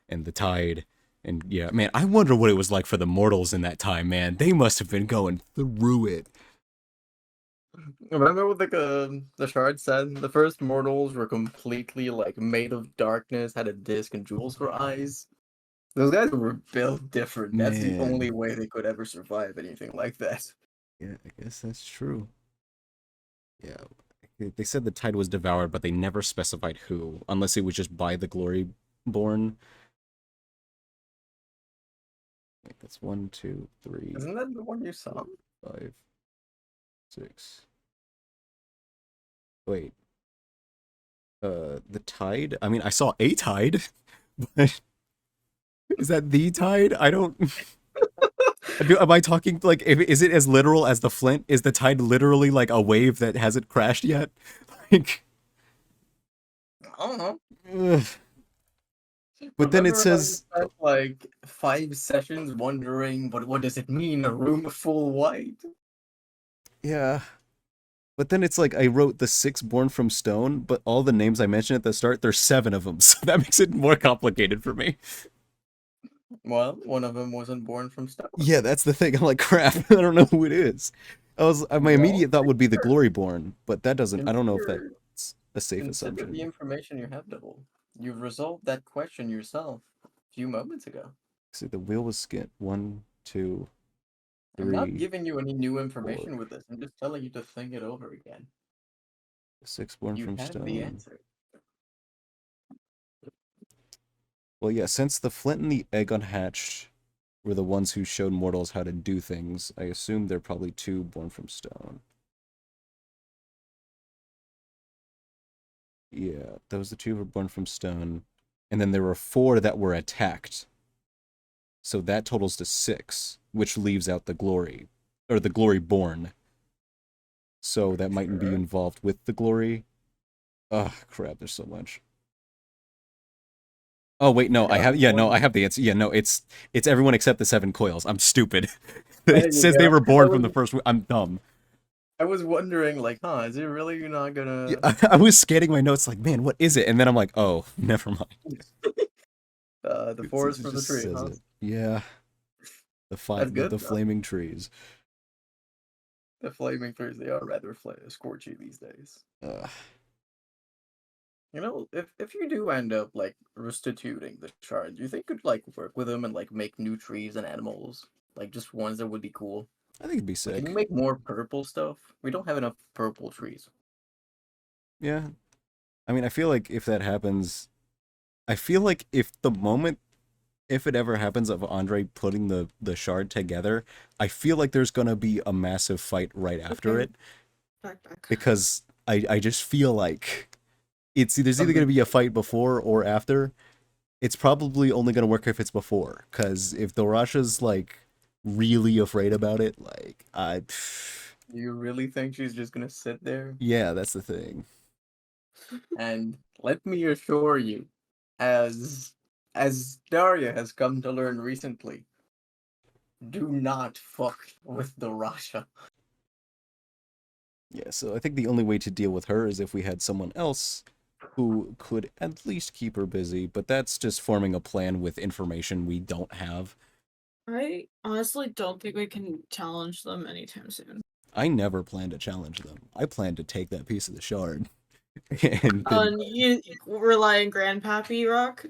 and the tide. And yeah, man, I wonder what it was like for the mortals in that time, man. They must have been going through it.
Remember what the shard said? The first mortals were completely like made of darkness, had a disc and jewels for eyes. Those guys were built different. That's the
Man.
only way they could ever survive anything like that.
Yeah, I guess that's true. Yeah, they said the tide was devoured, but they never specified who, unless it was just by the Gloryborn. Wait, that's 1, 2, 3,
Isn't that the one you saw?
5, 6. Wait. The tide? I mean, I saw a tide, but is that the tide? I don't. Am I talking like? Is it as literal as the flint? Is the tide literally like a wave that hasn't crashed yet? Like,
I don't know.
ugh. But then it
Remember how
says,
you spent like 5 sessions wondering, but what does it mean? A room full white?
yeah. But then it's like I wrote the 6 born from stone, but all the names I mentioned at the start, there's 7 of them, so that makes it more complicated for me.
Well, one of them wasn't born from stone.
Yeah, that's the thing. I'm like, crap, I don't know who it is. My
Well,
immediate thought would be the
consider-
Gloryborn, but that doesn't. I don't know if
Consider,
that's a safe
consider the
assumption.
information you have, Double. You've resolved that question yourself a few moments ago.
See, the wheel was skinned. 1, 2,
I'm not
3,
giving you any new information with this. I'm just telling you to think it over again.
6 born
You
from
have
stone.
the answer.
Well, yeah, since the flint and the egg unhatched were the ones who showed mortals how to do things, I assume they're probably 2 born from stone. Yeah, those the 2 were born from stone. And then there were 4 that were attacked. So that totals to 6, which leaves out the glory, or the glory born. So that mightn't be
Sure.
involved with the glory. Ugh, crap, there's so much. Oh wait, no, I have the answer. Yeah, no, it's everyone except the 7 coils. I'm stupid.
There
It
you
says they
go.
were born from the first. I'm dumb.
I was wondering, like, is it really not gonna?
Yeah, I was scanning my notes, like, man, what is it? And then I'm like, oh, never mind.
The forest
It
for the
just
tree,
says
huh?
it. Yeah,
That's good.
the
Though.
flaming trees.
The flaming trees, they are rather scorchy these days.
Ugh.
You know, if you do end up like restituting the shard, do you think you'd like work with them and like make new trees and animals, like just ones that would be cool?
I think it'd be
Like, can you
sick.
make more purple stuff? We don't have enough purple trees.
Yeah, I mean, I feel like if that happens, I feel like if it ever happens of Andre putting the shard together, I feel like there's gonna be a massive fight right after
Okay.
it,
Back.
because I just feel like there's either gonna be a fight before or after. It's probably only gonna work if it's before, because if the Rasha's like really afraid about it, like
You really think she's just gonna sit there?
yeah, that's the thing.
And let me assure you, as Daria has come to learn recently, do not fuck with the Rasha.
Yeah, so I think the only way to deal with her is if we had someone else who could at least keep her busy, but that's just forming a plan with information we don't have.
I honestly don't think we can challenge them anytime soon.
I never plan to challenge them. I plan to take that piece of the shard. And then,
You rely on Grandpappy Rock